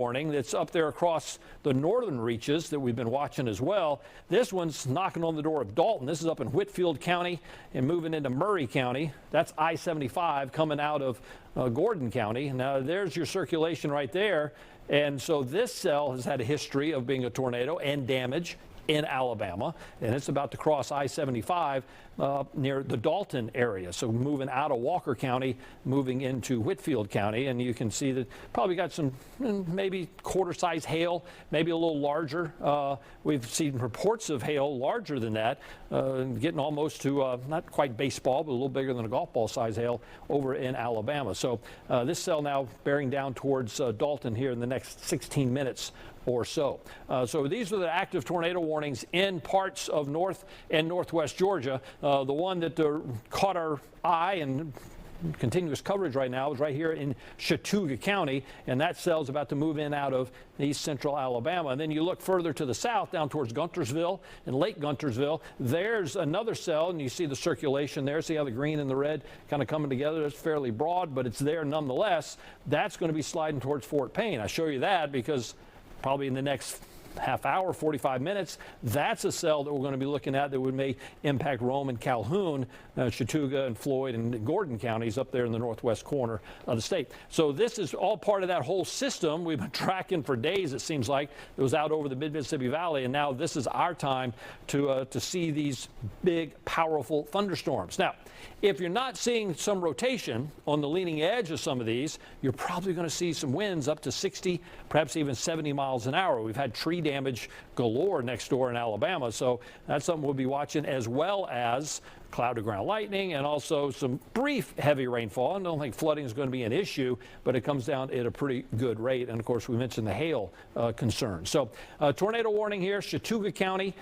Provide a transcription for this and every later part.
warning that's up there across the northern reaches that we've been watching as well. This one's knocking on the door of Dalton. This is up in Whitfield County and moving into Murray County. That's I-75 coming out of Gordon County. Now there's your circulation right there. And so this cell has had a history of being a tornado and damage in Alabama, and it's about to cross I-75 near the Dalton area. So moving out of Walker County, moving into Whitfield County, and you can see that probably got some maybe quarter-size hail, maybe a little larger. We've seen reports of hail larger than that, getting almost to not quite baseball, but a little bigger than a golf ball size hail over in Alabama. So this cell now bearing down towards Dalton here in the next 16 minutes or so. So these are the active tornado warnings in parts of north and northwest Georgia. The one that caught our eye and continuous coverage right now is right here in Chattooga County, and that cell's about to move in out of east central Alabama. And then you look further to the south down towards Guntersville and Lake Guntersville. There's another cell, and you see the circulation there. See how the green and the red kind of coming together? It's fairly broad, but it's there nonetheless. That's going to be sliding towards Fort Payne. I show you that because probably in the next half hour, 45 minutes, that's a cell that we're going to be looking at that may impact Rome and Calhoun, Chattooga and Floyd and Gordon counties up there in the northwest corner of the state. So this is all part of that whole system we've been tracking for days, it seems like. It was out over the mid-Mississippi Valley, and now this is our time to see these big, powerful thunderstorms. Now, if you're not seeing some rotation on the leading edge of some of these, you're probably going to see some winds up to 60, perhaps even 70 miles an hour. We've had tree damage galore next door in Alabama, so that's something we'll be watching, as well as cloud to ground lightning and also some brief heavy rainfall. I don't think flooding is going to be an issue, but it comes down at a pretty good rate. And of course, we mentioned the hail concern. So tornado warning here, Chattooga County.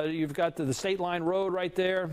You've got the state line road right there.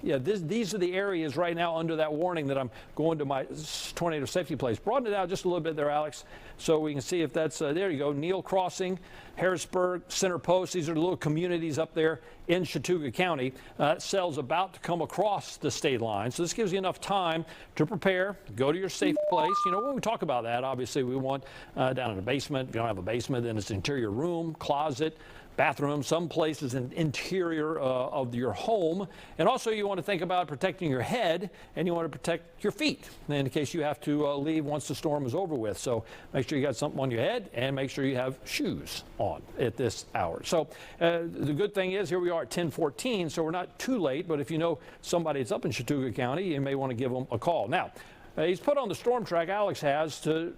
Yeah, these are the areas right now under that warning that I'm going to my tornado safety place. Broaden it out just a little bit there, Alex, so we can see if that's, there you go, Neal Crossing, Harrisburg, Center Post. These are the little communities up there in Chattooga County. That cell's about to come across the state line, so this gives you enough time to prepare, go to your safe place. You know, when we talk about that, obviously we want down in the basement. If you don't have a basement, then it's interior room, closet, bathroom, some places in interior of your home. And also you want to think about protecting your head, and you want to protect your feet in case you have to leave once the storm is over with. So make sure you got something on your head, and make sure you have shoes on at this hour. So the good thing is here we are at 10:14, so we're not too late, but if you know somebody that's up in Chattooga County, you may want to give them a call. Now, he's put on the storm track, Alex has, to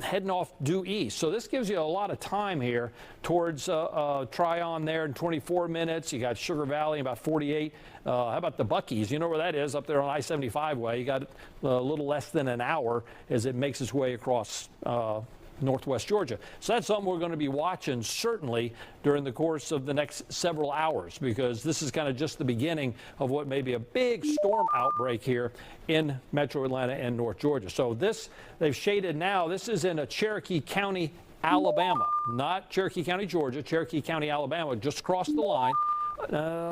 heading off due east. So this gives you a lot of time here towards Tryon there in 24 minutes. You got Sugar Valley in about 48. How about the Buc-ee's? You know where that is, up there on I-75 way. You got a little less than an hour as it makes its way across northwest Georgia. So that's something we're going to be watching certainly during the course of the next several hours, because this is kind of just the beginning of what may be a big storm outbreak here in metro Atlanta and North Georgia. So this, they've shaded now, this is in a Cherokee County, Alabama, not Cherokee County, Georgia, Cherokee County, Alabama, just across the line.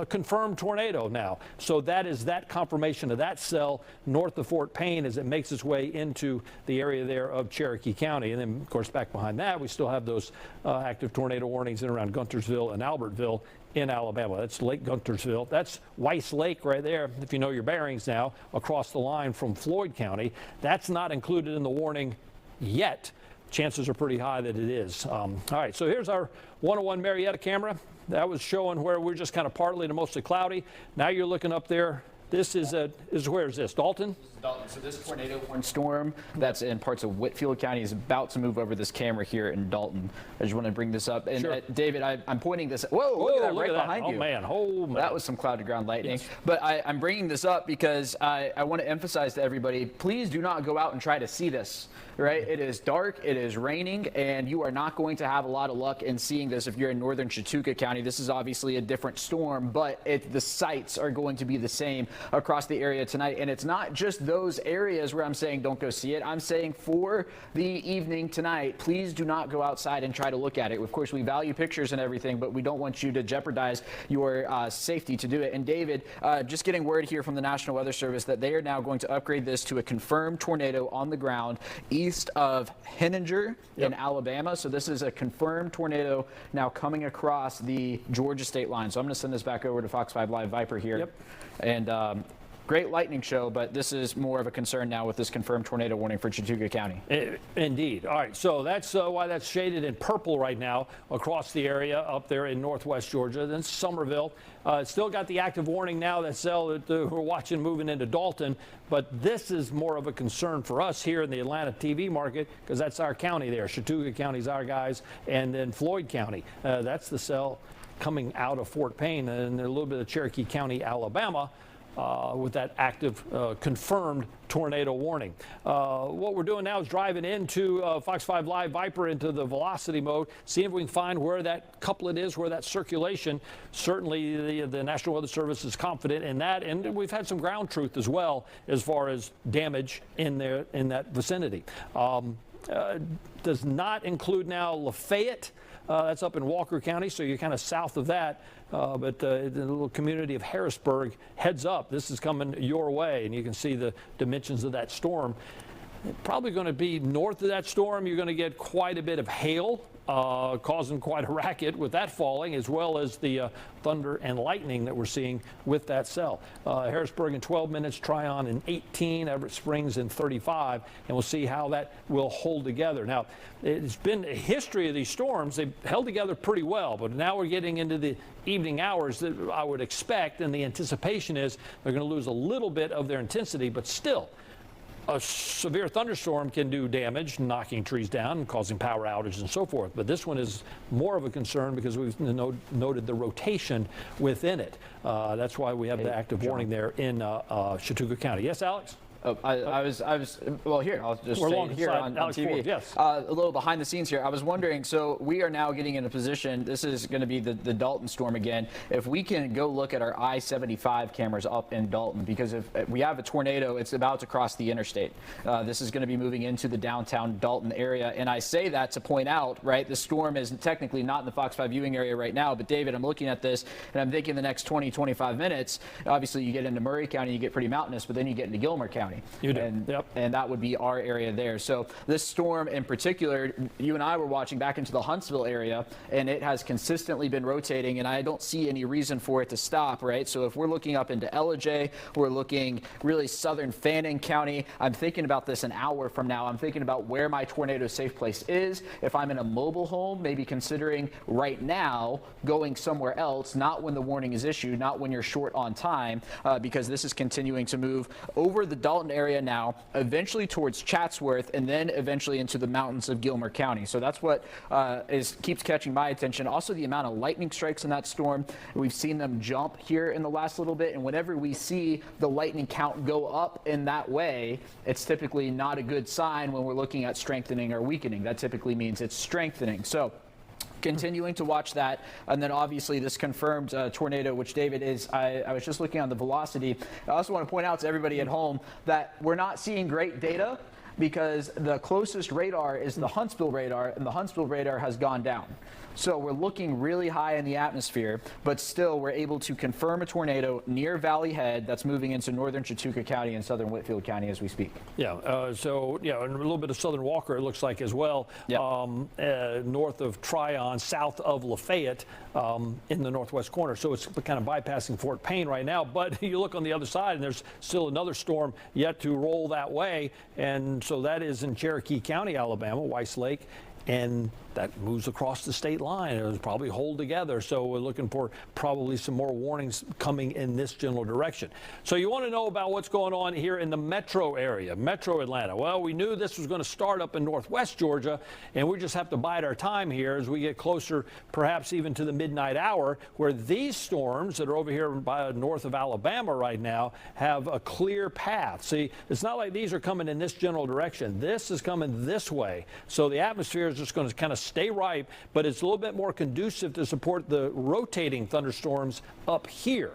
Confirmed tornado now. So that is that confirmation of that cell north of Fort Payne as it makes its way into the area there of Cherokee County. And then, of course, back behind that, we still have those active tornado warnings in around Guntersville and Albertville in Alabama. That's Lake Guntersville. That's Weiss Lake right there, if you know your bearings now, across the line from Floyd County. That's not included in the warning yet. Chances are pretty high that it is. All right, so here's our 101 Marietta camera. That was showing where we're just kind of partly to mostly cloudy. Now you're looking up there. This is where is this? Dalton? This is Dalton. So this tornado warning storm that's in parts of Whitfield County is about to move over this camera here in Dalton. I just want to bring this up. And sure. David, I'm pointing this. Whoa, look at that right behind you. Oh, man. That was some cloud to ground lightning. Yes. But I'm bringing this up because I want to emphasize to everybody, please do not go out and try to see this. Right? It is dark, it is raining, and you are not going to have a lot of luck in seeing this if you're in northern Chattooga County. This is obviously a different storm, but the sights are going to be the same across the area tonight. And it's not just those areas where I'm saying don't go see it. I'm saying for the evening tonight, please do not go outside and try to look at it. Of course, we value pictures and everything, but we don't want you to jeopardize your safety to do it. And David, just getting word here from the National Weather Service that they are now going to upgrade this to a confirmed tornado on the ground, east east of Henninger in Yep. Alabama. So this is a confirmed tornado now coming across the Georgia state line. So I'm going to send this back over to Fox 5 Live Viper here. Yep. And great lightning show, but this is more of a concern now with this confirmed tornado warning for Chattooga County. Indeed. All right, so that's why that's shaded in purple right now across the area up there in northwest Georgia. Then Somerville. Still got the active warning now that we're watching moving into Dalton, but this is more of a concern for us here in the Atlanta TV market because that's our county there. Chattooga County's our guys, and then Floyd County. That's the cell coming out of Fort Payne and a little bit of Cherokee County, Alabama. With that active confirmed tornado warning. What we're doing now is driving into Fox 5 Live Viper into the velocity mode, seeing if we can find where that couplet is, where that circulation. Certainly the National Weather Service is confident in that, and we've had some ground truth as well as far as damage in that vicinity. Does not include now Lafayette. That's up in Walker County, so you're kind of south of that. But the little community of Harrisburg, heads up, this is coming your way, and you can see the dimensions of that storm. Probably going to be north of that storm. You're going to get quite a bit of hail, causing quite a racket with that falling, as well as the thunder and lightning that we're seeing with that cell. Harrisburg in 12 minutes, Tryon in 18, Everett Springs in 35, and we'll see how that will hold together. Now, it's been a history of these storms. They've held together pretty well, but now we're getting into the evening hours that I would expect, and the anticipation is they're going to lose a little bit of their intensity, but still, a severe thunderstorm can do damage, knocking trees down and causing power outages and so forth. But this one is more of a concern because we've noted the rotation within it. That's why we have the active warning there in Chattooga County. Yes, Alex? Oh, I was well, here I'll just We're say alongside here on Alex TV. Ford, yes. A little behind the scenes here. I was wondering, so we are now getting in a position, this is going to be the Dalton storm again. If we can go look at our I-75 cameras up in Dalton, because if we have a tornado, it's about to cross the interstate. This is going to be moving into the downtown Dalton area, and I say that to point out, right, the storm is technically not in the Fox 5 viewing area right now, but David, I'm looking at this, and I'm thinking the next 20, 25 minutes, obviously you get into Murray County, you get pretty mountainous, but then you get into Gilmer County. You do. And that would be our area there. So this storm in particular, you and I were watching back into the Huntsville area, and it has consistently been rotating, and I don't see any reason for it to stop, right? So if we're looking up into Ellijay, we're looking really southern Fannin County. I'm thinking about this an hour from now. I'm thinking about where my tornado safe place is. If I'm in a mobile home, maybe considering right now going somewhere else, not when the warning is issued, not when you're short on time, because this is continuing to move over the Dalton area now, eventually towards Chatsworth, and then eventually into the mountains of Gilmer County. So that's what keeps catching my attention. Also, the amount of lightning strikes in that storm. We've seen them jump here in the last little bit, and whenever we see the lightning count go up in that way, it's typically not a good sign when we're looking at strengthening or weakening. That typically means it's strengthening. So continuing to watch that, and then obviously this confirmed tornado, which David is, I was just looking on the velocity. I also want to point out to everybody at home that we're not seeing great data because the closest radar is the Huntsville radar, and the Huntsville radar has gone down. So we're looking really high in the atmosphere, but still we're able to confirm a tornado near Valley Head that's moving into northern Chattooga County and southern Whitfield County as we speak. Yeah, and a little bit of southern Walker, it looks like, as well. Yep. North of Tryon, south of Lafayette, in the northwest corner. So it's kind of bypassing Fort Payne right now. But you look on the other side, and there's still another storm yet to roll that way. And so that is in Cherokee County, Alabama, Weiss Lake. And that moves across the state line. It'll probably hold together. So we're looking for probably some more warnings coming in this general direction. So you want to know about what's going on here in the metro area, metro Atlanta. Well, we knew this was going to start up in northwest Georgia, and we just have to bide our time here as we get closer, perhaps even to the midnight hour, where these storms that are over here by north of Alabama right now have a clear path. See, it's not like these are coming in this general direction. This is coming this way. So the atmosphere is just going to kind of stay ripe, but it's a little bit more conducive to support the rotating thunderstorms up here.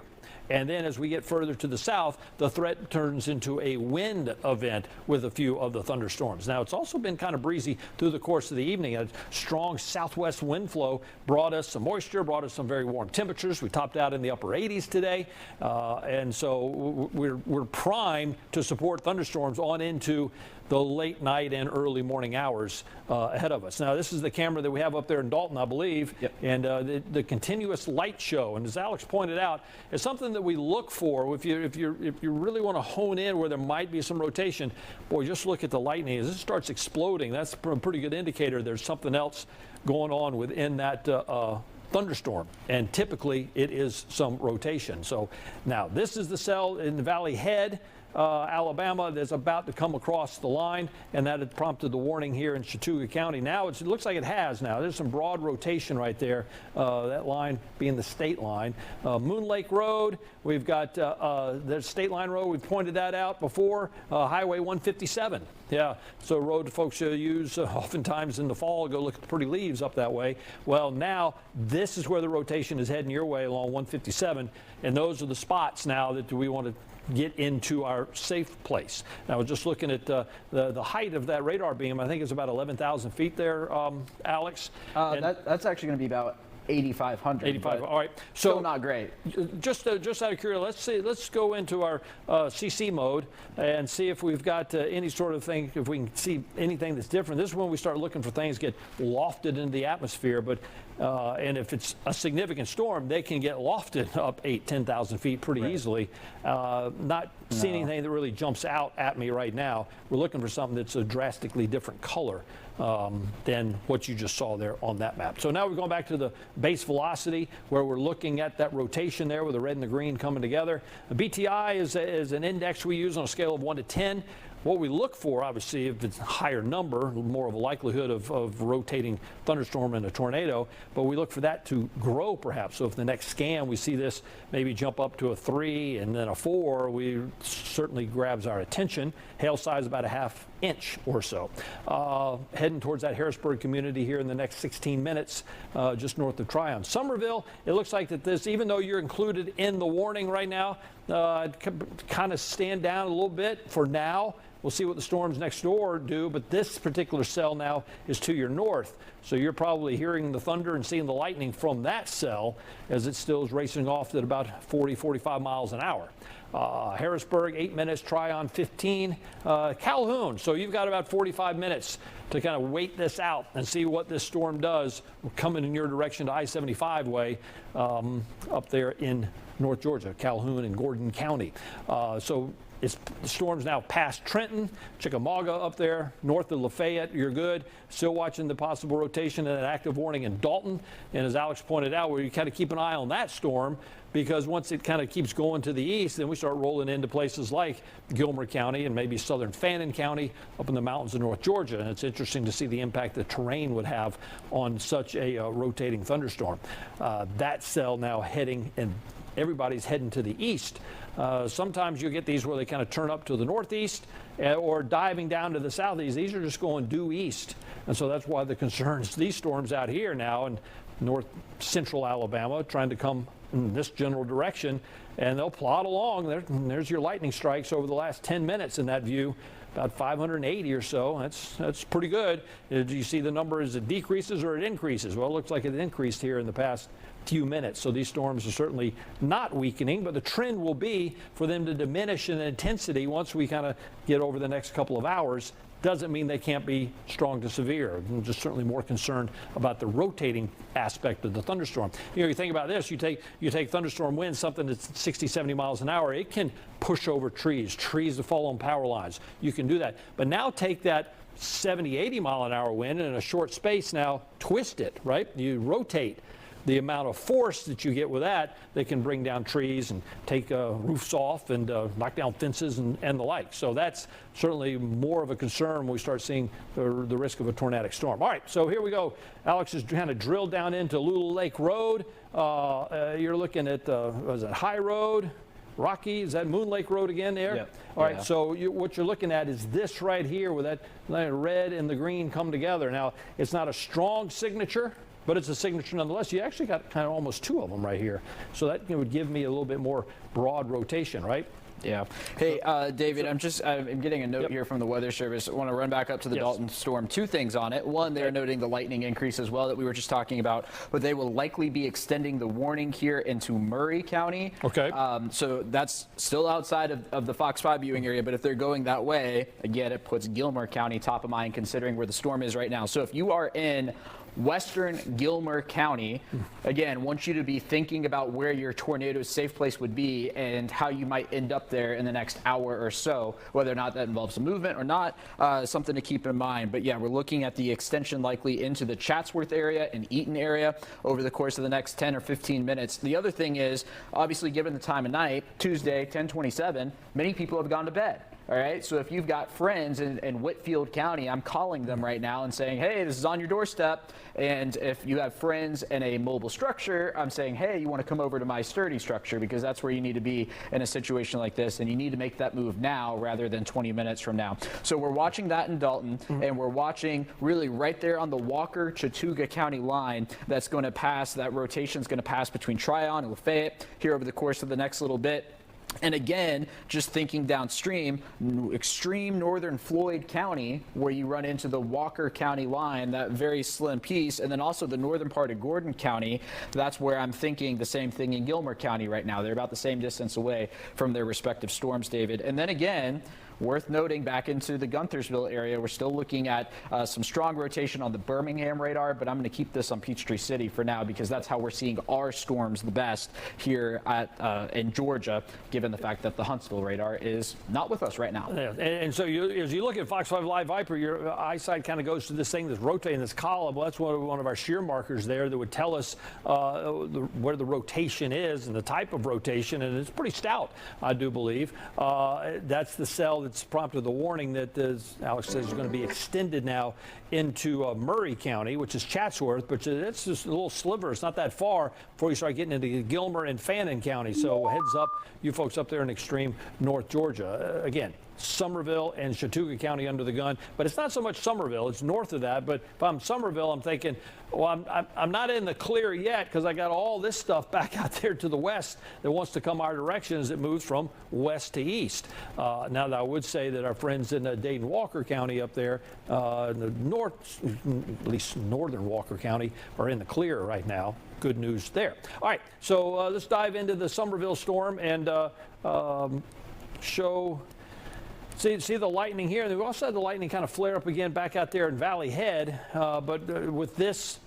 And then as we get further to the south, the threat turns into a wind event with a few of the thunderstorms. Now, it's also been kind of breezy through the course of the evening. A strong southwest wind flow brought us some moisture, brought us some very warm temperatures. We topped out in the upper 80s today. And so we're primed to support thunderstorms on into the late night and early morning hours ahead of us. Now, this is the camera that we have up there in Dalton, I believe, yep. And the continuous light show. And as Alex pointed out, it's something that we look for if you really want to hone in where there might be some rotation. Boy, just look at the lightning as it starts exploding. That's a pretty good indicator there's something else going on within that thunderstorm, and typically it is some rotation. So now this is the cell in the Valley Head, Alabama, that's about to come across the line, and that had prompted the warning here in Chattooga County. Now it looks like it has now. There's some broad rotation right there, that line being the state line. Moon Lake Road, we've got the state line road, we pointed that out before, Highway 157. Yeah, so road folks use oftentimes in the fall, go look at the pretty leaves up that way. Well, now this is where the rotation is heading your way along 157, and those are the spots now that we want to get into our safe place. Now, just looking at the height of that radar beam, I think it's about 11,000 feet there, Alex. That's actually going to be about 8,500. 85. All right. So still not great. Just out of curiosity, let's go into our CC mode and see if we've got any sort of thing, if we can see anything that's different. This is when we start looking for things get lofted into the atmosphere, but and if it's a significant storm, they can get lofted up 10,000 feet pretty easily. Not seeing anything that really jumps out at me right now. We're looking for something that's a drastically different color than what you just saw there on that map. So now we're going back to the base velocity where we're looking at that rotation there with the red and the green coming together. The BTI is an index we use on a scale of 1 to 10. What we look for, obviously, if it's a higher number, more of a likelihood of rotating thunderstorm and a tornado, but we look for that to grow perhaps. So if the next scan we see this maybe jump up to a 3 and then a 4, we certainly grabs our attention. Hail size about a ½ inch or so. Heading towards that Harrisburg community here in the next 16 minutes, just north of Tryon. Somerville, it looks like that this, even though you're included in the warning right now, kind of stand down a little bit for now. We'll see what the storms next door do, but this particular cell now is to your north. So you're probably hearing the thunder and seeing the lightning from that cell as it still is racing off at about 40, 45 miles an hour. Harrisburg, 8 minutes, Tryon, 15. Calhoun, so you've got about 45 minutes to kind of wait this out and see what this storm does coming in your direction to I-75 way up there in North Georgia, Calhoun and Gordon County. So the storm's now past Trenton, Chickamauga up there, north of Lafayette, you're good. Still watching the possible rotation and an active warning in Dalton. And as Alex pointed out, we kind of keep an eye on that storm because once it kind of keeps going to the east, then we start rolling into places like Gilmer County and maybe southern Fannin County up in the mountains of North Georgia. And it's interesting to see the impact the terrain would have on such a rotating thunderstorm. That cell now heading, and everybody's heading to the east. Sometimes you get these where they kind of turn up to the northeast or diving down to the southeast. These are just going due east. And so that's why the concerns, these storms out here now in north central Alabama trying to come in this general direction, and they'll plod along. There's your lightning strikes over the last 10 minutes in that view. About 580 or so. That's pretty good. Do you see the number as it decreases or it increases? Well, it looks like it increased here in the past few minutes. So these storms are certainly not weakening, but the trend will be for them to diminish in intensity once we kind of get over the next couple of hours. Doesn't mean they can't be strong to severe. I'm just certainly more concerned about the rotating aspect of the thunderstorm. You know, you think about this, you take thunderstorm winds, something that's 60, 70 miles an hour, it can push over trees that fall on power lines. You can do that. But now take that 70, 80 mile an hour wind and in a short space now twist it, right? You rotate the amount of force that you get with that can bring down trees and take roofs off and knock down fences and the like. So that's certainly more of a concern when we start seeing the risk of a tornadic storm. All right, so here we go. Alex is kind of drilled down into Lula Lake Road. You're looking at, was it High Road? Rocky, is that Moon Lake Road again there? Yep. All right, so what you're looking at is this right here where that red and the green come together. Now, it's not a strong signature, but it's a signature nonetheless. You actually got kind of almost 2 of them right here. So that would give me a little bit more broad rotation, right? Yeah. Hey, David, I'm getting a note here from the Weather Service. I want to run back up to the Dalton storm. 2 things on it. One, they're noting the lightning increase as well that we were just talking about, but they will likely be extending the warning here into Murray County. Okay. So that's still outside of the Fox 5 viewing area, but if they're going that way, again, it puts Gilmer County top of mind considering where the storm is right now. So if you are in western Gilmer County, again, want you to be thinking about where your tornado safe place would be and how you might end up there in the next hour or so, whether or not that involves a movement or not, something to keep in mind. But yeah, we're looking at the extension likely into the Chatsworth area and Eaton area over the course of the next 10 or 15 minutes. The other thing is, obviously, given the time of night, Tuesday, 10:27, many people have gone to bed. All right, so if you've got friends in Whitfield County, I'm calling them right now and saying, hey, this is on your doorstep. And if you have friends in a mobile structure, I'm saying, hey, you want to come over to my sturdy structure, because that's where you need to be in a situation like this. And you need to make that move now rather than 20 minutes from now. So we're watching that in Dalton, and we're watching really right there on the Walker-Chattooga County line that's going to pass, that rotation is going to pass between Tryon and Lafayette here over the course of the next little bit. And again, just thinking downstream, extreme northern Floyd County, where you run into the Walker County line, that very slim piece, and then also the northern part of Gordon County. That's where I'm thinking the same thing in Gilmer County right now. They're about the same distance away from their respective storms, David. And then again, worth noting, back into the Guntersville area, we're still looking at some strong rotation on the Birmingham radar, but I'm going to keep this on Peachtree City for now because that's how we're seeing our storms the best here in Georgia, given the fact that the Huntsville radar is not with us right now. Yeah. And so as you look at Fox 5 Live Viper, your eyesight kind of goes to this thing that's rotating this column. Well, that's one of our shear markers there that would tell us where the rotation is and the type of rotation, and it's pretty stout, I do believe. That's the cell that's prompted the warning that, as Alex says, is going to be extended now into Murray County, which is Chatsworth, but it's just a little sliver. It's not that far before you start getting into Gilmer and Fannin County. So heads up, you folks up there in extreme North Georgia. Again, Somerville and Chattooga County under the gun, but it's not so much Somerville, it's north of that. But if I'm Somerville, I'm thinking, well, I'm not in the clear yet because I got all this stuff back out there to the west that wants to come our direction as it moves from west to east. Now, I would say that our friends in Dayton Walker County up there, in the north, at least northern Walker County, are in the clear right now. Good news there. All right, so let's dive into the Somerville storm and show. See the lightning here. We also had the lightning kind of flare up again back out there in Valley Head. But with this,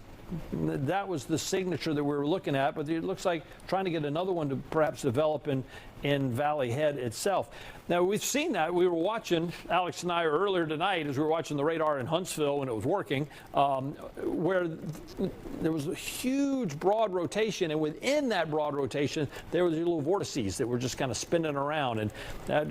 that was the signature that we were looking at. But it looks like trying to get another one to perhaps develop in Valley Head itself. Now, we've seen that. We were watching, Alex and I earlier tonight, as we were watching the radar in Huntsville when it was working, where there was a huge broad rotation. And within that broad rotation, there was little vortices that were just kind of spinning around. And that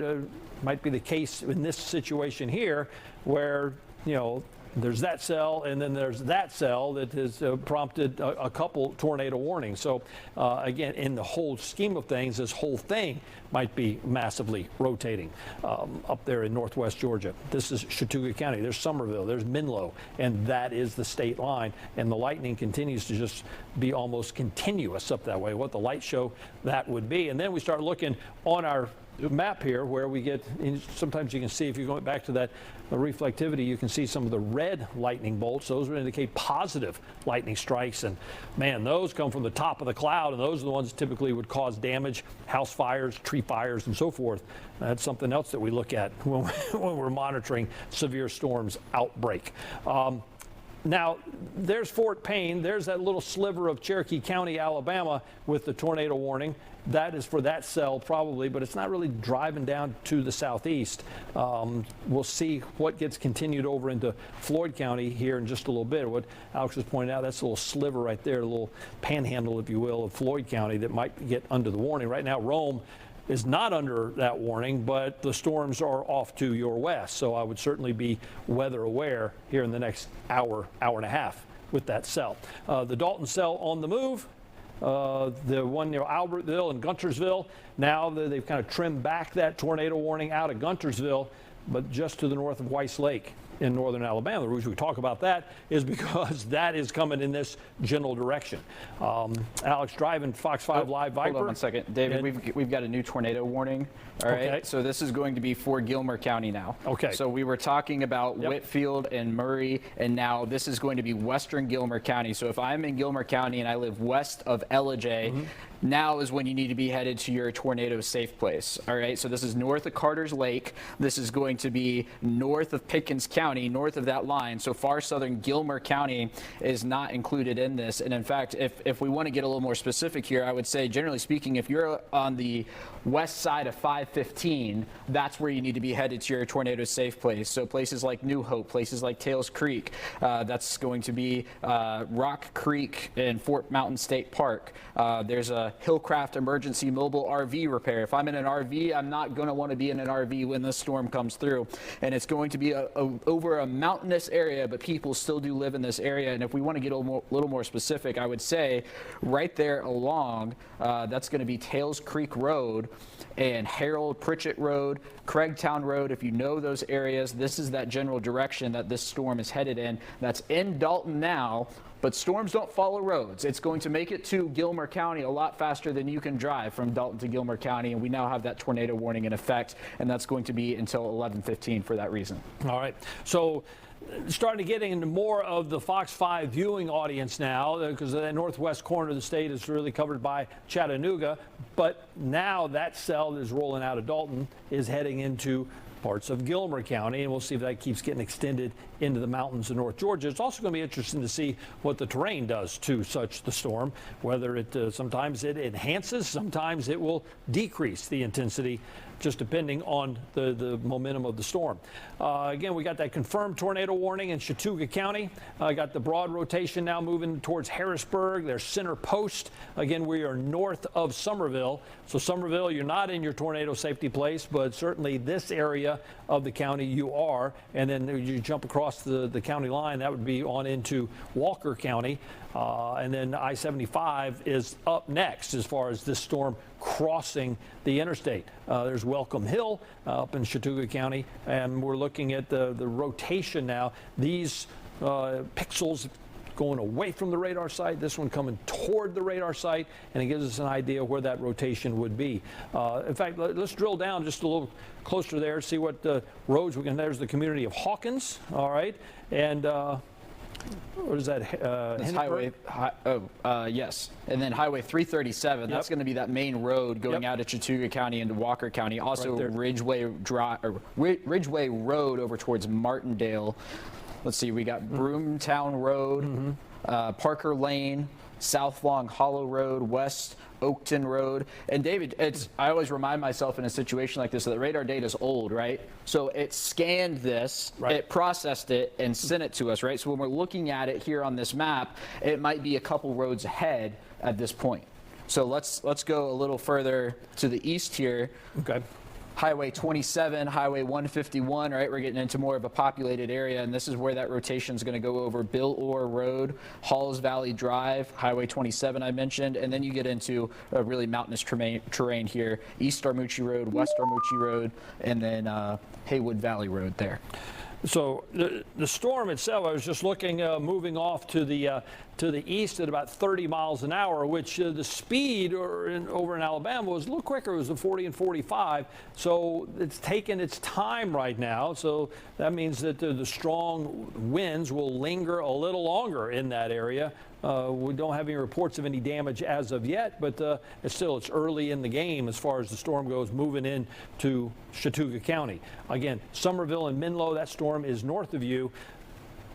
might be the case in this situation here, where, you know, there's that cell, and then there's that cell that has prompted a couple tornado warnings. So, again, in the whole scheme of things, this whole thing might be massively rotating up there in northwest Georgia. This is Chattooga County. There's Somerville. There's Menlo. And that is the state line. And the lightning continues to just be almost continuous up that way. What the light show that would be. And then we start looking on our map here where we get, sometimes you can see, if you're going back to that reflectivity, you can see some of the red lightning bolts. Those would indicate positive lightning strikes, and man, those come from the top of the cloud, and those are the ones that typically would cause damage, house fires, tree fires, and so forth. That's something else that we look at when we're monitoring severe storms outbreak. Now, there's Fort Payne. There's that little sliver of Cherokee County, Alabama, with the tornado warning. That is for that cell probably, but it's not really driving down to the southeast. We'll see what gets continued over into Floyd County here in just a little bit. What Alex was pointing out, that's a little sliver right there, a little panhandle, if you will, of Floyd County that might get under the warning. Right now, Rome is not under that warning, but the storms are off to your west. So I would certainly be weather aware here in the next hour, hour and a half with that cell. The Dalton cell on the move. The one near Albertville and Guntersville. Now they've kind of trimmed back that tornado warning out of Guntersville, but just to the north of Weiss Lake. in northern Alabama. The reason we talk about that is because that is coming in this general direction. Alex, driving Fox 5 Live Viper. Hold on one second. David, we've got a new tornado warning. All right. Okay. So this is going to be for Gilmer County now. Okay. So we were talking about Whitfield and Murray, and now this is going to be western Gilmer County. So if I'm in Gilmer County and I live west of Ellijay, now is when you need to be headed to your tornado safe place. All right. So this is north of Carter's Lake. This is going to be north of Pickens County, north of that line. So far southern Gilmer County is not included in this. And in fact, if we want to get a little more specific here, I would say, generally speaking, if you're on the west side of 515, that's where you need to be headed to your tornado safe place. So places like New Hope, places like Tails Creek, that's going to be Rock Creek and Fort Mountain State Park. There's a Hillcraft Emergency Mobile RV Repair. If I'm in an RV, I'm not going to want to be in an RV when this storm comes through. And it's going to be over a mountainous area, but people still do live in this area. And if we want to get a little more specific, I would say right there along, that's going to be Tails Creek Road and Harold Pritchett Road, Craigtown Road. If you know those areas, this is that general direction that this storm is headed in. That's in Dalton now, but storms don't follow roads. It's going to make it to Gilmer County a lot faster than you can drive from Dalton to Gilmer County, and we now have that tornado warning in effect, and that's going to be until 11:15 for that reason. All right. So starting to get into more of the Fox 5 viewing audience now, because the northwest corner of the state is really covered by Chattanooga, but now that cell that is rolling out of Dalton is heading into parts of Gilmer County, and we'll see if that keeps getting extended into the mountains of North Georgia. It's also going to be interesting to see what the terrain does to the storm, whether it sometimes it enhances, sometimes it will decrease the intensity, just depending on the momentum of the storm. Again, we got that confirmed tornado warning in Chattooga County. Got the broad rotation now moving towards Harrisburg, their center post. Again, we are north of Somerville. So Somerville, you're not in your tornado safety place, but certainly this area of the county you are. And then you jump across the county line, that would be on into Walker County. And then I-75 is up next as far as this storm crossing the interstate. There's Welcome Hill up in Chattooga County, and we're looking at the rotation now. These pixels going away from the radar site, this one coming toward the radar site, and it gives us an idea where that rotation would be. In fact, let's drill down just a little closer there, see what roads we can. There's the community of Hawkins, all right, and what is that? That's Highway, yes. And then Highway 337, that's going to be that main road going out of Chattooga County into Walker County. Also right Ridgeway Road over towards Martindale. Let's see, we got Broomtown Road, Parker Lane, South Long Hollow Road, West Oakton Road. And David, I always remind myself in a situation like this that radar data is old, right? So it scanned this, it processed it, and sent it to us, right? So when we're looking at it here on this map, it might be a couple roads ahead at this point. So let's go a little further to the east here. Okay. Highway 27, Highway 151, right? We're getting into more of a populated area, and this is where that rotation is going to go over Bill Orr Road, Halls Valley Drive, Highway 27 I mentioned, and then you get into a really mountainous terrain here, East Armucci Road, West Armucci Road, and then Haywood Valley Road there. So the storm itself, I was just looking, moving off to the east at about 30 miles an hour, which the speed over in Alabama was a little quicker. It was 40 and 45. So it's taken its time right now. So that means that the strong winds will linger a little longer in that area. We don't have any reports of any damage as of yet, but it's early in the game as far as the storm goes, moving into Chattooga County. Again, Somerville and Menlo, that storm is north of you.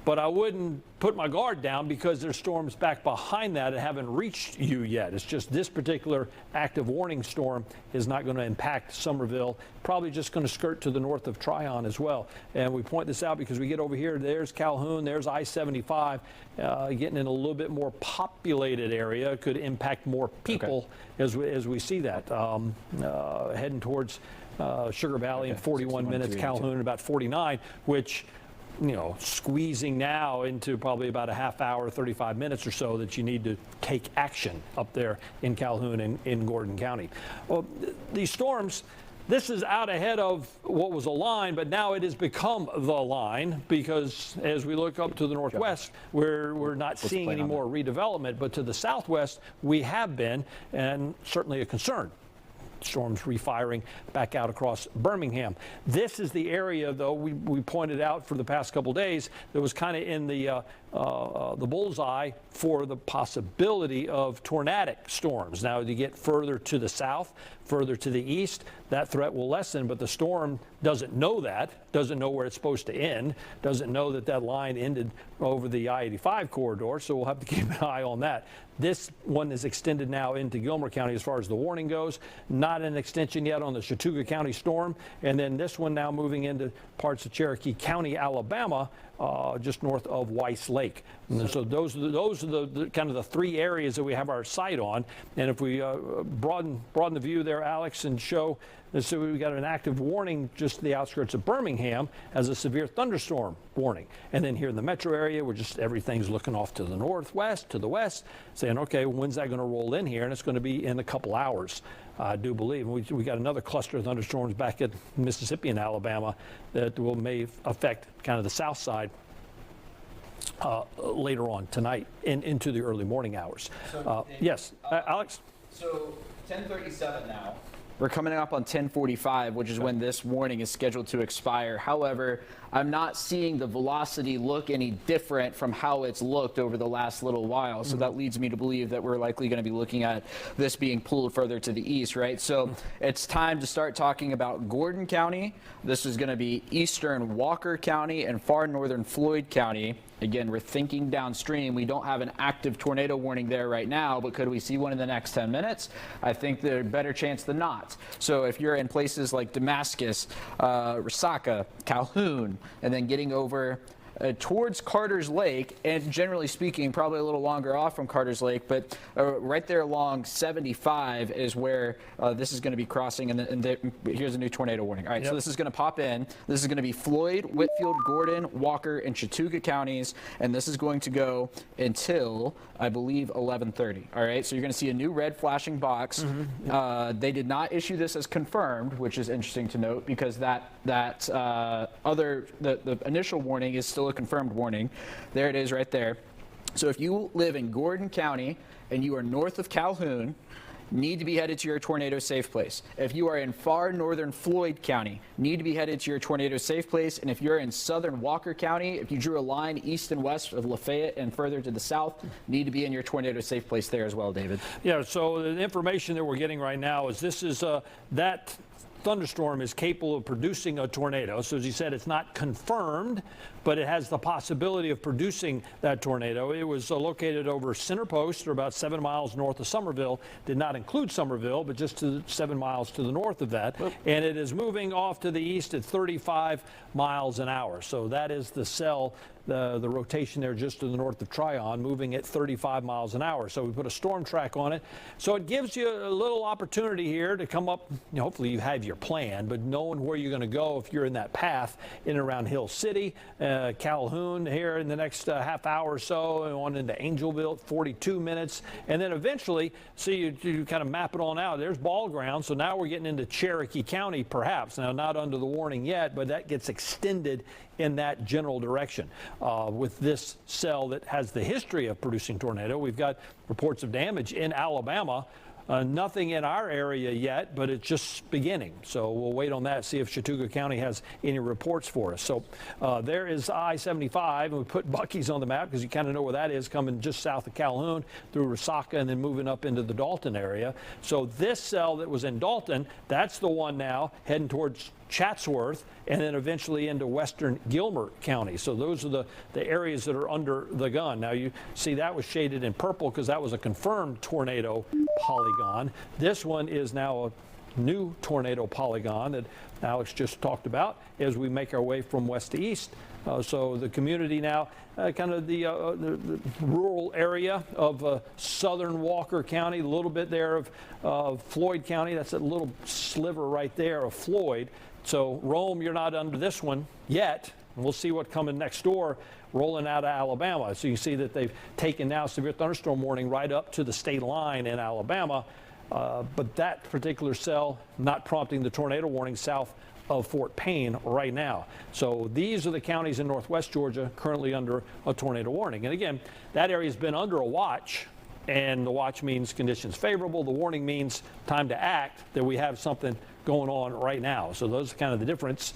But I wouldn't put my guard down because there's storms back behind that that haven't reached you yet. It's just this particular active warning storm is not going to impact Somerville, probably just going to skirt to the north of Tryon as well. And we point this out because we get over here, there's Calhoun, there's I-75, getting in a little bit more populated area. It could impact more people as we see that. Heading towards Sugar Valley in 41 minutes, Calhoun about 49, which squeezing now into probably about a half hour, 35 minutes or so that you need to take action up there in Calhoun and in Gordon County. Well, these storms, This is out ahead of what was a line, but now it has become the line because as we look up to the northwest, we're not seeing any more redevelopment, but to the southwest, we have been, and certainly a concern. Storms refiring back out across Birmingham. This is the area, though, we pointed out for the past couple days that was kind of in the bullseye for the possibility of tornadic storms. Now, as you get further to the south, further to the east, that threat will lessen, but the storm doesn't know that, doesn't know where it's supposed to end, doesn't know that that line ended over the I-85 corridor, so we'll have to keep an eye on that. This one is extended now into Gilmer County as far as the warning goes. Not an extension yet on the Chattooga County storm. And then this one now moving into parts of Cherokee County, Alabama, just north of Weiss Lake. And so those are the kind of the three areas that we have our sight on. And if we broaden the view there, Alex, and show, so we got an active warning just the outskirts of Birmingham as a severe thunderstorm warning. And then here in the metro area, we're just everything's looking off to the northwest, to the west, saying, okay, when's that going to roll in here? And it's going to be in a couple hours, I do believe. We got another cluster of thunderstorms back at Mississippi and Alabama that may affect kind of the south side later on tonight and into the early morning hours. So, yes, Alex? So 10:37 now. We're coming up on 10:45, which is when this warning is scheduled to expire. However, I'm not seeing the velocity look any different from how it's looked over the last little while. So that leads me to believe that we're likely going to be looking at this being pulled further to the east, right? So it's time to start talking about Gordon County. This is going to be eastern Walker County and far northern Floyd County. Again, we're thinking downstream. We don't have an active tornado warning there right now, but could we see one in the next 10 minutes? I think there's a better chance than not. So if you're in places like Damascus, Resaca, Calhoun, and then getting over towards Carter's Lake, and generally speaking, probably a little longer off from Carter's Lake, but right there along 75 is where this is going to be crossing, and here's a new tornado warning. All right, so this is going to pop in. This is going to be Floyd, Whitfield, Gordon, Walker, and Chattooga counties, and this is going to go until, I believe, 11:30. All right, so you're going to see a new red flashing box. They did not issue this as confirmed, which is interesting to note because the initial warning is still a confirmed warning. There it is right there. So if you live in Gordon County and you are north of Calhoun, need to be headed to your tornado safe place. If you are in far northern Floyd County, need to be headed to your tornado safe place. And if you're in southern Walker County, if you drew a line east and west of Lafayette and further to the south, need to be in your tornado safe place there as well, David. Yeah, so the information that we're getting right now is this is that thunderstorm is capable of producing a tornado. So as you said, it's not confirmed, but it has the possibility of producing that tornado. It was located over Center Post, or about 7 miles north of Somerville. Did not include Somerville, but just 7 miles to the north of that. And it is moving off to the east at 35 miles an hour. So that is the cell, the rotation there just to the north of Tryon, moving at 35 miles an hour. So we put a storm track on it. So it gives you a little opportunity here to come up, hopefully you have your plan, but knowing where you're going to go if you're in that path in and around Hill City, Calhoun here in the next half hour or so, and on into Angelville, 42 minutes. And then eventually, see, you kind of map it on out. There's ball ground. So now we're getting into Cherokee County, perhaps. Now, not under the warning yet, but that gets extended in that general direction. With this cell that has the history of producing tornado, we've got reports of damage in Alabama. Nothing in our area yet, but it's just beginning. So we'll wait on that, see if Chattooga County has any reports for us. So there is I-75, and we put Bucky's on the map because you kind of know where that is, coming just south of Calhoun through Resaca and then moving up into the Dalton area. So this cell that was in Dalton, that's the one now heading towards Chatsworth, and then eventually into western Gilmer County. So those are the areas that are under the gun. Now you see that was shaded in purple because that was a confirmed tornado polygon. This one is now a new tornado polygon that Alex just talked about as we make our way from west to east. So the community now, kind of the rural area of southern Walker County, a little bit there of Floyd County. That's a little sliver right there of Floyd. So Rome, you're not under this one yet. We'll see what coming next door, rolling out of Alabama. So you see that they've taken now severe thunderstorm warning right up to the state line in Alabama. But that particular cell not prompting the tornado warning south of Fort Payne right now. So these are the counties in northwest Georgia currently under a tornado warning. And again, that area has been under a watch, and the watch means conditions favorable. The warning means time to act, that we have something going on right now. So those are kind of the difference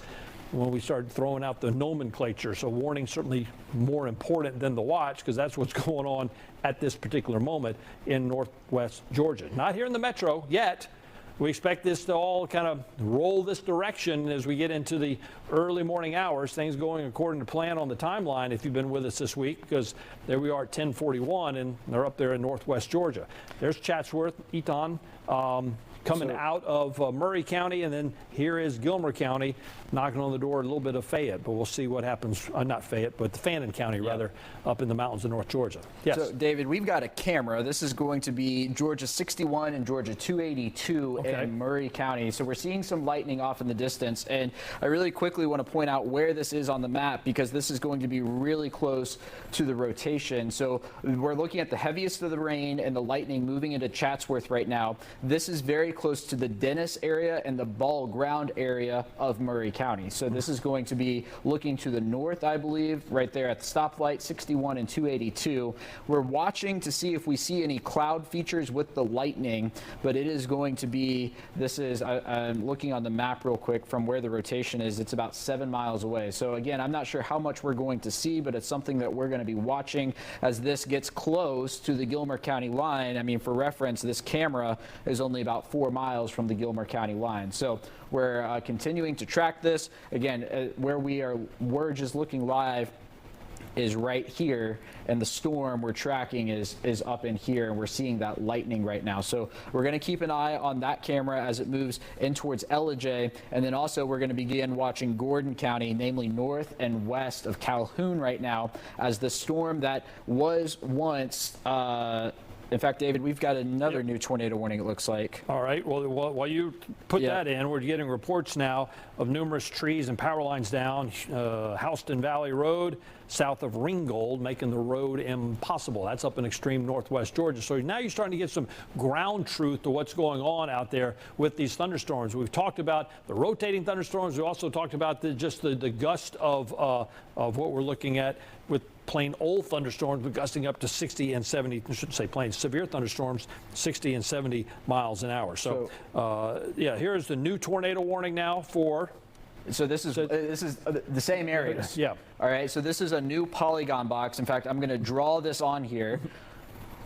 when we start throwing out the nomenclature. So warning certainly more important than the watch, because that's what's going on at this particular moment in northwest Georgia. Not here in the metro yet. We expect this to all kind of roll this direction as we get into the early morning hours. Things going according to plan on the timeline if you've been with us this week, because there we are at 10:41 and they're up there in northwest Georgia. There's Chatsworth, Eaton, coming out of Murray County, and then here is Gilmer County knocking on the door a little bit of Fayette, but we'll see what happens, not Fayette, but Fannin County rather, up in the mountains of North Georgia. Yes. So David, we've got a camera. This is going to be Georgia 61 and Georgia 282 in Murray County. So we're seeing some lightning off in the distance, and I really quickly want to point out where this is on the map, because this is going to be really close to the rotation. So we're looking at the heaviest of the rain and the lightning moving into Chatsworth right now. This is very close to the Dennis area and the Ball Ground area of Murray County. So this is going to be looking to the north, I believe, right there at the stoplight, 61 and 282. We're watching to see if we see any cloud features with the lightning, but it is going to be, I'm looking on the map real quick from where the rotation is. It's about 7 miles away. So again, I'm not sure how much we're going to see, but it's something that we're going to be watching as this gets close to the Gilmer County line. I mean, for reference, this camera is only about 4 miles from the Gilmer County line. So we're continuing to track this. Again, where we're just looking live is right here, and the storm we're tracking is up in here, and we're seeing that lightning right now. So we're going to keep an eye on that camera as it moves in towards Ellijay, and then also we're going to begin watching Gordon County, namely north and west of Calhoun right now, as the storm that was once in fact, David, we've got another new tornado warning, it looks like. All right. Well, while you put that in, we're getting reports now of numerous trees and power lines down Houston Valley Road, south of Ringgold, making the road impossible. That's up in extreme northwest Georgia. So now you're starting to get some ground truth to what's going on out there with these thunderstorms. We've talked about the rotating thunderstorms. We also talked about the gust of what we're looking at with plain old thunderstorms, gusting up to 60 and 70, I shouldn't say plain, severe thunderstorms, 60 and 70 miles an hour. So here's the new tornado warning now for... So this is the same areas. Yeah. All right, so this is a new polygon box. In fact, I'm going to draw this on here.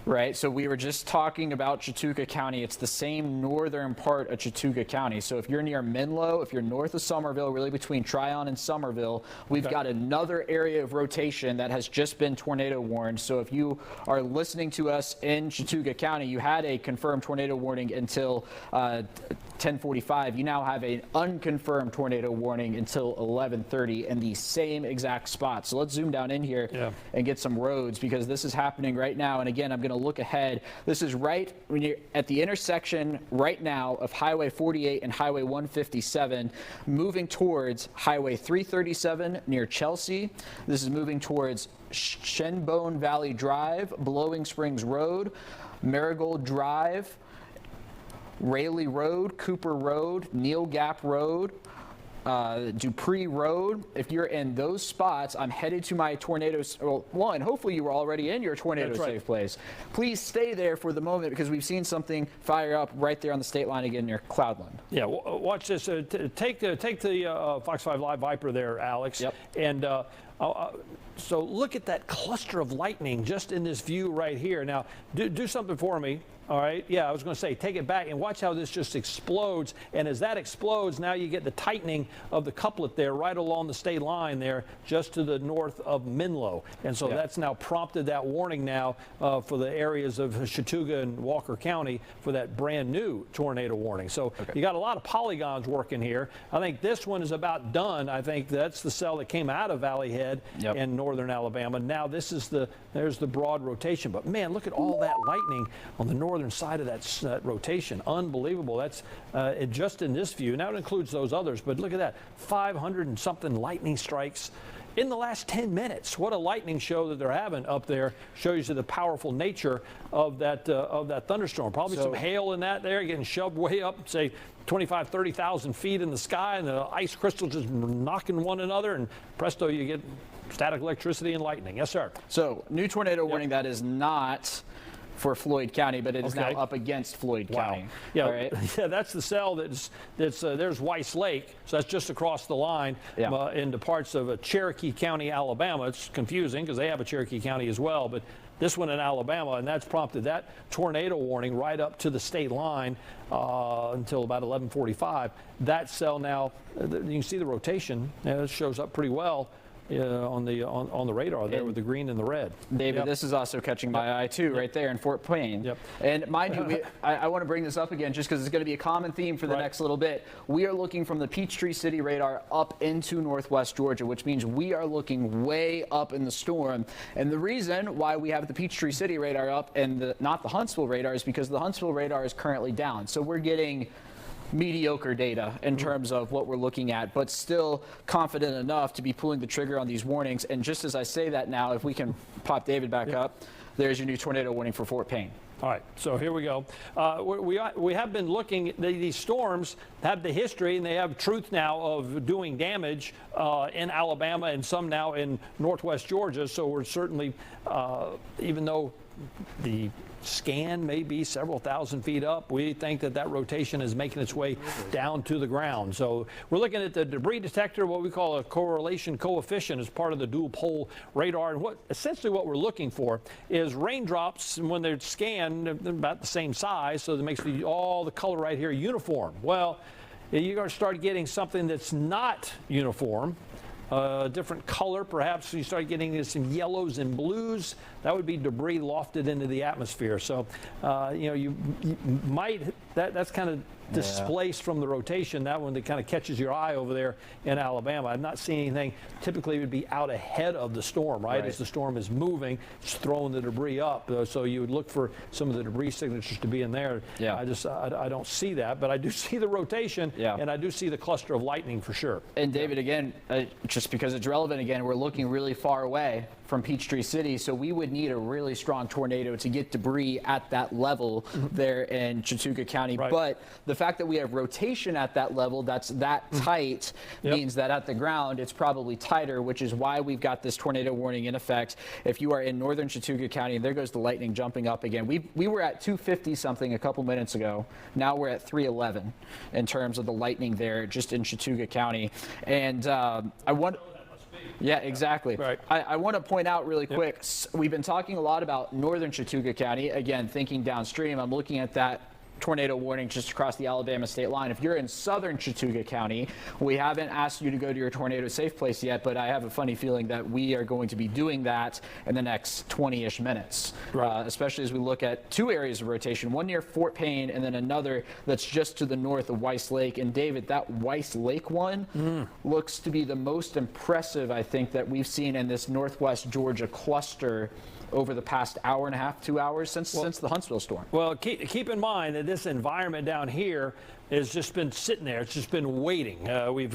Right, so we were just talking about Chautauqua County. It's the same northern part of Chautauqua County. So if you're near Menlo, if you're north of Somerville, really between Tryon and Somerville, we've got another area of rotation that has just been tornado warned. So if you are listening to us in Chautauqua County, you had a confirmed tornado warning until 10:45. You now have an unconfirmed tornado warning until 11:30 in the same exact spot. So let's zoom down in here and get some roads, because this is happening right now. And again, I'm going to look ahead. This is right when you're at the intersection right now of Highway 48 and Highway 157, moving towards Highway 337 near Chelsea. This is moving towards Shenbone Valley Drive, Blowing Springs Road, Marigold Drive, Rayleigh Road, Cooper Road, Neal Gap Road, Dupree Road. If you're in those spots, I'm headed to my tornado. Well, one, hopefully you were already in your tornado safe place. Please stay there for the moment, because we've seen something fire up right there on the state line again near Cloudland. Yeah, watch this. Take the Fox 5 Live Viper there, Alex. Yep. And so look at that cluster of lightning just in this view right here. Now, do something for me. All right. Yeah, I was going to say, take it back and watch how this just explodes. And as that explodes, now you get the tightening of the couplet there right along the state line there, just to the north of Menlo. And so that's now prompted that warning now for the areas of Chautauqua and Walker County for that brand new tornado warning. So you got a lot of polygons working here. I think this one is about done. I think that's the cell that came out of Valley Head in northern Alabama. Now this is there's the broad rotation. But man, look at all that lightning on the northern side of that rotation. Unbelievable. That's just in this view. Now it includes those others, but look at that, 500 and something lightning strikes in the last 10 minutes. What a lightning show that they're having up there. Shows you the powerful nature of that thunderstorm. Probably some hail in that there, getting shoved way up, say 25, 30,000 feet in the sky, and the ice crystals just knocking one another, and presto, you get static electricity and lightning. Yes, sir. So, new tornado warning that is not for Floyd County, but it is now up against Floyd County. Yeah, all right? Yeah, that's the cell that's there's Weiss Lake, so that's just across the line into parts of Cherokee County, Alabama. It's confusing because they have a Cherokee County as well, but this one in Alabama, and that's prompted that tornado warning right up to the state line until about 11:45. That cell now, you can see the rotation. It shows up pretty well. On the radar there with the green and the red. David, this is also catching my eye too, right there in Fort Payne. Yep. And mind you, I want to bring this up again just because it's going to be a common theme for the next little bit. We are looking from the Peachtree City radar up into northwest Georgia, which means we are looking way up in the storm. And the reason why we have the Peachtree City radar up and not the Huntsville radar is because the Huntsville radar is currently down. So we're getting mediocre data in terms of what we're looking at, but still confident enough to be pulling the trigger on these warnings. And just as I say that now, if we can pop David back up, there's your new tornado warning for Fort Payne. All right, so here we go. We have been looking, these storms have the history and they have truth now of doing damage in Alabama and some now in northwest Georgia. So we're certainly, even though the scan may be several thousand feet up, we think that rotation is making its way down to the ground. So we're looking at the debris detector, what we call a correlation coefficient, as part of the dual pole radar. And essentially what we're looking for is raindrops, when they're scanned, they're about the same size, so that makes all the color right here uniform. Well, you're going to start getting something that's not uniform. Different color, perhaps you start getting some yellows and blues. That would be debris lofted into the atmosphere. So, you might, that's kind of displaced from the rotation. That one that kind of catches your eye over there in Alabama. I've not seen anything. Typically, it would be out ahead of the storm, right? As the storm is moving, it's throwing the debris up. So you would look for some of the debris signatures to be in there. Yeah. I don't see that, but I do see the rotation, and I do see the cluster of lightning for sure. And David, again, just because it's relevant, again, we're looking really far away from Peachtree City, so we would need a really strong tornado to get debris at that level there in Chattooga County. But the fact that we have rotation at that level that's that tight means that at the ground it's probably tighter, which is why we've got this tornado warning in effect. If you are in northern Chattooga County, there goes the lightning jumping up again. We were at 250 something a couple minutes ago. Now we're at 311 in terms of the lightning there just in Chattooga County. And I want... Yeah, exactly. Right. I want to point out really quick, we've been talking a lot about northern Chattooga County. Again, thinking downstream, I'm looking at that tornado warning just across the Alabama state line. If you're in southern Chattooga County, we haven't asked you to go to your tornado safe place yet, but I have a funny feeling that we are going to be doing that in the next 20-ish minutes, especially as we look at two areas of rotation, one near Fort Payne and then another that's just to the north of Weiss Lake. And David, that Weiss Lake one looks to be the most impressive, I think, that we've seen in this northwest Georgia cluster over the past hour and a half, 2 hours since the Huntsville storm. Well, keep in mind that this environment down here has just been sitting there. It's just been waiting. We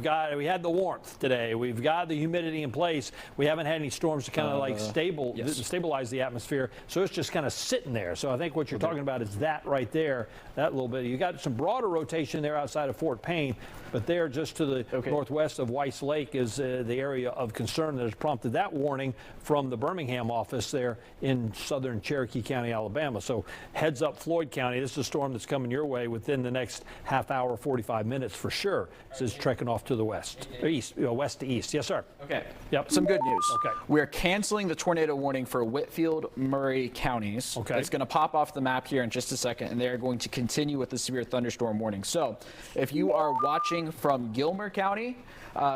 had the warmth today. We've got the humidity in place. We haven't had any storms to kind of like stabilize the atmosphere. So it's just kind of sitting there. So I think what you're talking about is that right there, that little bit. You got some broader rotation there outside of Fort Payne, but there just to the northwest of Weiss Lake is the area of concern that has prompted that warning from the Birmingham office there in southern Cherokee County, Alabama. So heads up Floyd County. This is a storm that's coming your way within the next half hour, 45 minutes for sure. This is trekking off to the west, east, west to east. Yes, sir. Okay. Yep. Some good news. Okay. We're canceling the tornado warning for Whitfield, Murray counties. Okay. It's going to pop off the map here in just a second, and they're going to continue with the severe thunderstorm warning. So if you are watching from Gilmer County,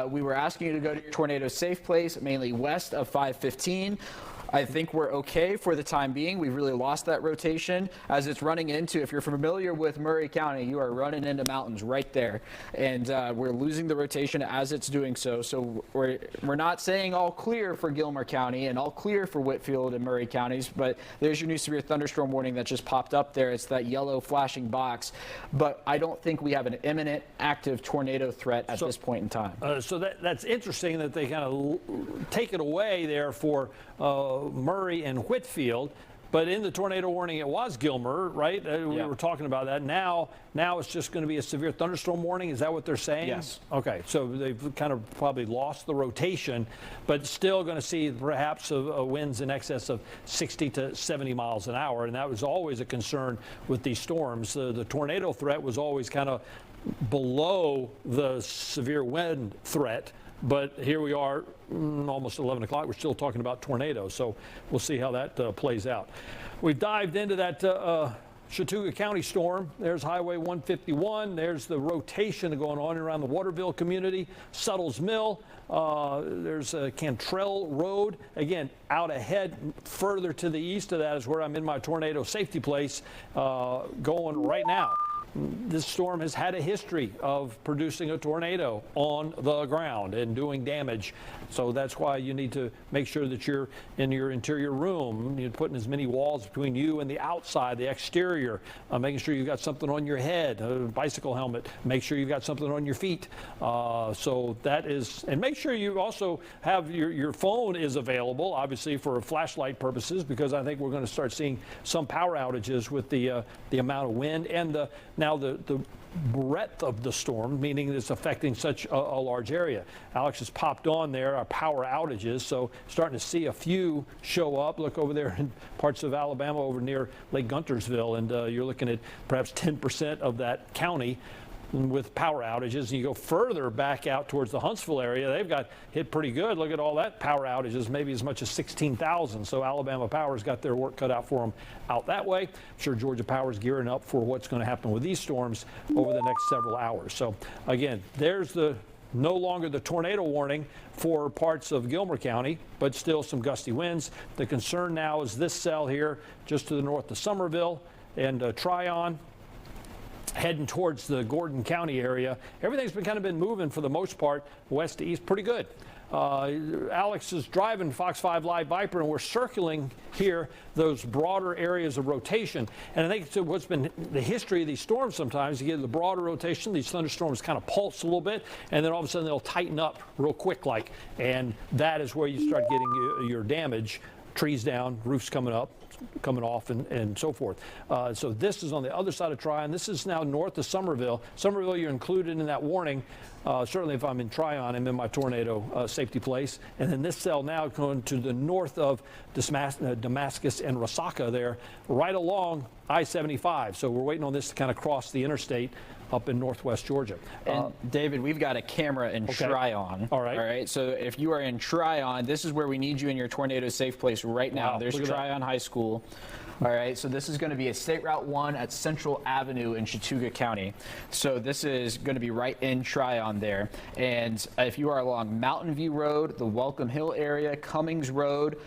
we were asking you to go to your tornado safe place, mainly west of 515. I think we're okay for the time being. We've really lost that rotation as it's running into, if you're familiar with Murray County, you are running into mountains right there. And we're losing the rotation as it's doing so. So we're not saying all clear for Gilmer County and all clear for Whitfield and Murray counties, but there's your new severe thunderstorm warning that just popped up there. It's that yellow flashing box. But I don't think we have an imminent active tornado threat at this point in time. So that's interesting that they kind of take it away there for Murray and Whitfield, but in the tornado warning it was Gilmer, right? We were talking about that. Now it's just going to be a severe thunderstorm warning. Is that what they're saying? Yes. Okay, so they've kind of probably lost the rotation, but still going to see perhaps winds in excess of 60 to 70 miles an hour, and that was always a concern with these storms. The tornado threat was always kind of below the severe wind threat. But here we are, almost 11 o'clock. We're still talking about tornadoes, so we'll see how that plays out. We've dived into that Chattooga County storm. There's Highway 151. There's the rotation going on around the Waterville community, Suttles Mill. There's Cantrell Road. Again, out ahead, further to the east of that is where I'm in my tornado safety place going right now. This storm has had a history of producing a tornado on the ground and doing damage. So that's why you need to make sure that you're in your interior room, you're putting as many walls between you and the outside, the exterior, making sure you've got something on your head, a bicycle helmet, make sure you've got something on your feet. So that is, and make sure you also have your phone is available, obviously for flashlight purposes, because I think we're going to start seeing some power outages with the amount of wind and now the breadth of the storm, meaning it's affecting such a large area. Alex has popped on there our power outages, so starting to see a few show up. Look over there in parts of Alabama over near Lake Guntersville, and you're looking at perhaps 10% of that county with power outages. And you go further back out towards the Huntsville area, they've got hit pretty good. Look at all that power outages, maybe as much as 16,000. So Alabama Power's got their work cut out for them out that way. I'm sure Georgia Power's gearing up for what's going to happen with these storms over the next several hours. So again, there's no longer the tornado warning for parts of Gilmer County, but still some gusty winds. The concern now is this cell here just to the north of Somerville and Tryon, heading towards the Gordon County area. Everything's been moving for the most part west to east pretty good. Alex is driving Fox 5 Live Viper, and we're circling here those broader areas of rotation. And I think it's what's been the history of these storms. Sometimes you get the broader rotation, these thunderstorms kind of pulse a little bit, and then all of a sudden they'll tighten up real quick like, and that is where you start getting your damage. Trees down, roofs coming off, and so forth. So this is on the other side of Tryon. This is now north of Somerville. Somerville, you're included in that warning. Certainly if I'm in Tryon, I'm in my tornado safety place. And then this cell now going to the north of Damascus and Resaca there, right along I-75. So we're waiting on this to kind of cross the interstate up in northwest Georgia. And David, we've got a camera in Tryon. All right. All right. So if you are in Tryon, this is where we need you in your tornado safe place right now. Wow, there's Tryon High School. All right, so this is going to be a State Route 1 at Central Avenue in Chattooga County. So this is going to be right in Tryon there. And if you are along Mountain View Road, the Welcome Hill area, Cummings Road,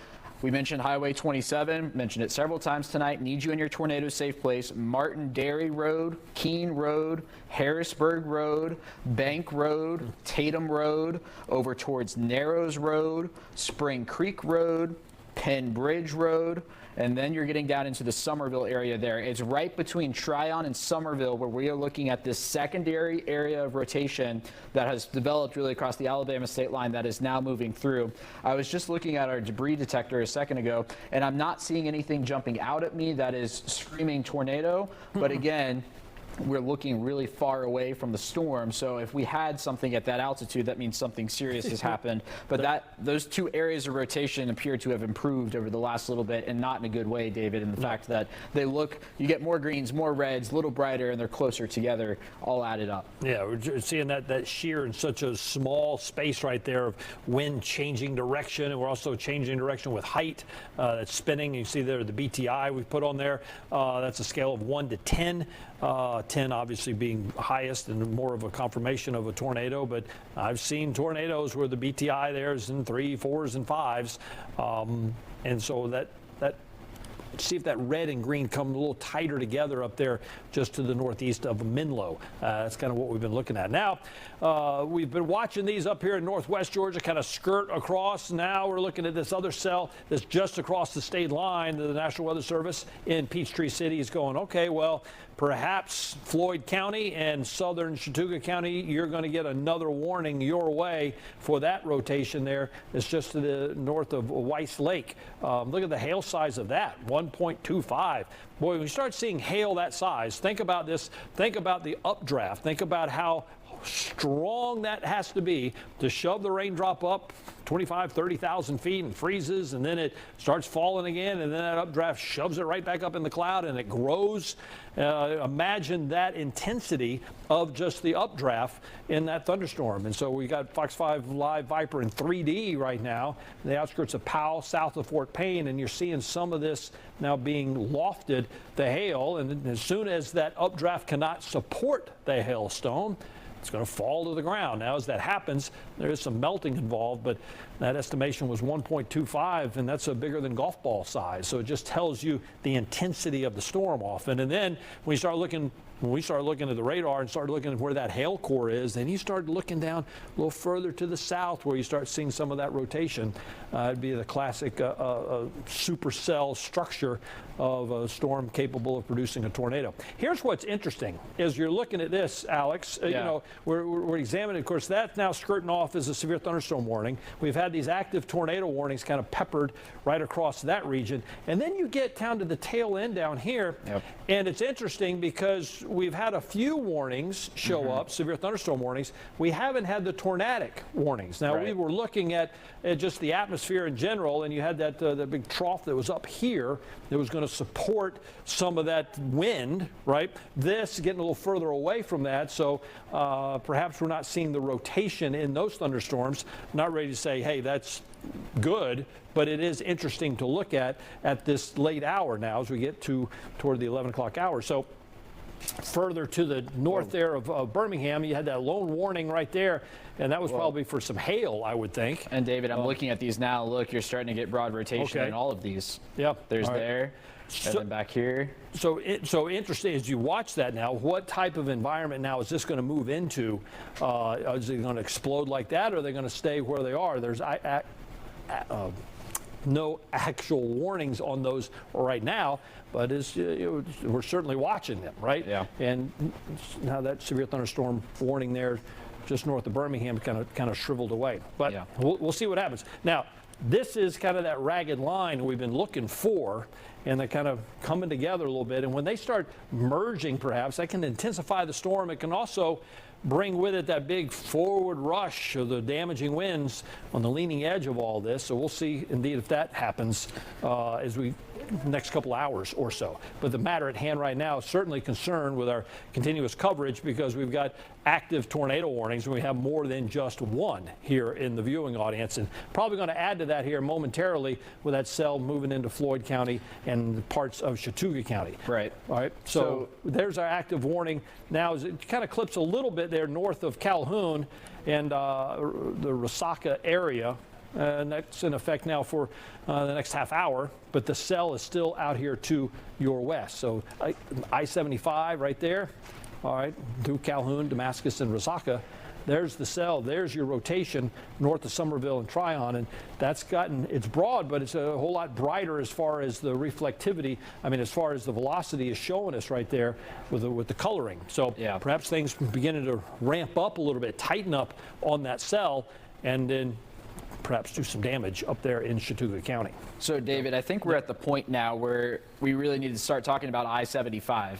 we mentioned Highway 27, mentioned it several times tonight, need you in your tornado safe place. Martin Dairy Road, Keene Road, Harrisburg Road, Bank Road, Tatum Road, over towards Narrows Road, Spring Creek Road, Penn Bridge Road, and then you're getting down into the Somerville area there. It's right between Tryon and Somerville where we are looking at this secondary area of rotation that has developed really across the Alabama state line that is now moving through. I was just looking at our debris detector a second ago, and I'm not seeing anything jumping out at me that is screaming tornado, but again, we're looking really far away from the storm. So if we had something at that altitude, that means something serious has happened. But those two areas of rotation appear to have improved over the last little bit, and not in a good way, David, in the fact that they look, you get more greens, more reds, a little brighter, and they're closer together, all added up. Yeah, we're seeing that shear in such a small space right there of wind changing direction, and we're also changing direction with height. That's spinning. You see there the BTI we've put on there. That's a scale of 1 to 10. 10 obviously being highest and more of a confirmation of a tornado, but I've seen tornadoes where the BTI there is in 3s, 4s, and 5s. And so that see if that red and green come a little tighter together up there just to the northeast of Menlo. That's kind of what we've been looking at. Now, we've been watching these up here in northwest Georgia kind of skirt across. Now we're looking at this other cell that's just across the state line. The National Weather Service in Peachtree City is going, okay, well, perhaps Floyd County and southern Chattooga County, you're going to get another warning your way for that rotation there. It's just to the north of Weiss Lake. Look at the hail size of that, 1.25. Boy, when you start seeing hail that size, think about this. Think about the updraft. Think about how strong that has to be to shove the raindrop up 25, 30,000 feet and freezes, and then it starts falling again, and then that updraft shoves it right back up in the cloud and it grows. Imagine that intensity of just the updraft in that thunderstorm. And so we got Fox 5 Live Viper in 3D right now, the outskirts of Powell, south of Fort Payne, and you're seeing some of this now being lofted, the hail, and as soon as that updraft cannot support the hailstone, it's going to fall to the ground. Now, as that happens, there is some melting involved, but that estimation was 1.25, and that's a bigger than golf ball size. So it just tells you the intensity of the storm often. And then when we start looking at the radar and start looking at where that hail core is, then you start looking down a little further to the south where you start seeing some of that rotation. It'd be the classic supercell structure of a storm capable of producing a tornado. Here's what's interesting is you're looking at this, Alex. You know, we're examining, of course, that's now skirting off as a severe thunderstorm warning. We've had these active tornado warnings kind of peppered right across that region. And then you get down to the tail end down here. Yep. And it's interesting because we've had a few warnings show up, severe thunderstorm warnings. We haven't had the tornadic warnings. Now, we were looking at just the atmosphere in general, and you had that the big trough that was up here that was going to support some of that wind, right? This getting a little further away from that, so perhaps we're not seeing the rotation in those thunderstorms. Not ready to say, hey, that's good, but it is interesting to look at this late hour now as we get toward the 11 o'clock hour. So further to the north there of Birmingham, you had that lone warning right there, and that was probably for some hail, I would think. And David, I'm looking at these now. Look, you're starting to get broad rotation in all of these. Yep. There's there, and then back here. So interesting as you watch that now, what type of environment now is this going to move into? Is it going to explode like that, or are they going to stay where they are? There's no actual warnings on those right now, but we're certainly watching them, right? Yeah. And now that severe thunderstorm warning there, just north of Birmingham, kind of shriveled away. But we'll see what happens. Now, this is kind of that ragged line we've been looking for, and they're kind of coming together a little bit. And when they start merging, perhaps, that can intensify the storm. It can also bring with it that big forward rush of the damaging winds on the leading edge of all this. So we'll see, indeed, if that happens as we next couple hours or so. But the matter at hand right now is certainly concerned with our continuous coverage because we've got active tornado warnings and we have more than just one here in the viewing audience, and probably going to add to that here momentarily with that cell moving into Floyd County and parts of Chattooga County. Right. All right. So there's our active warning. Now as it kind of clips a little bit there north of Calhoun and the Resaca area. And that's in effect now for the next half hour, but the cell is still out here to your west. So I-75 right there, all right, through Calhoun, Damascus, and Resaca. There's the cell. There's your rotation north of Somerville and Tryon, and that's it's broad, but it's a whole lot brighter as far as the reflectivity. I mean, as far as the velocity is showing us right there with the coloring. So perhaps things beginning to ramp up a little bit, tighten up on that cell, and then perhaps do some damage up there in Chattooga County. So, David, I think we're at the point now where we really need to start talking about I-75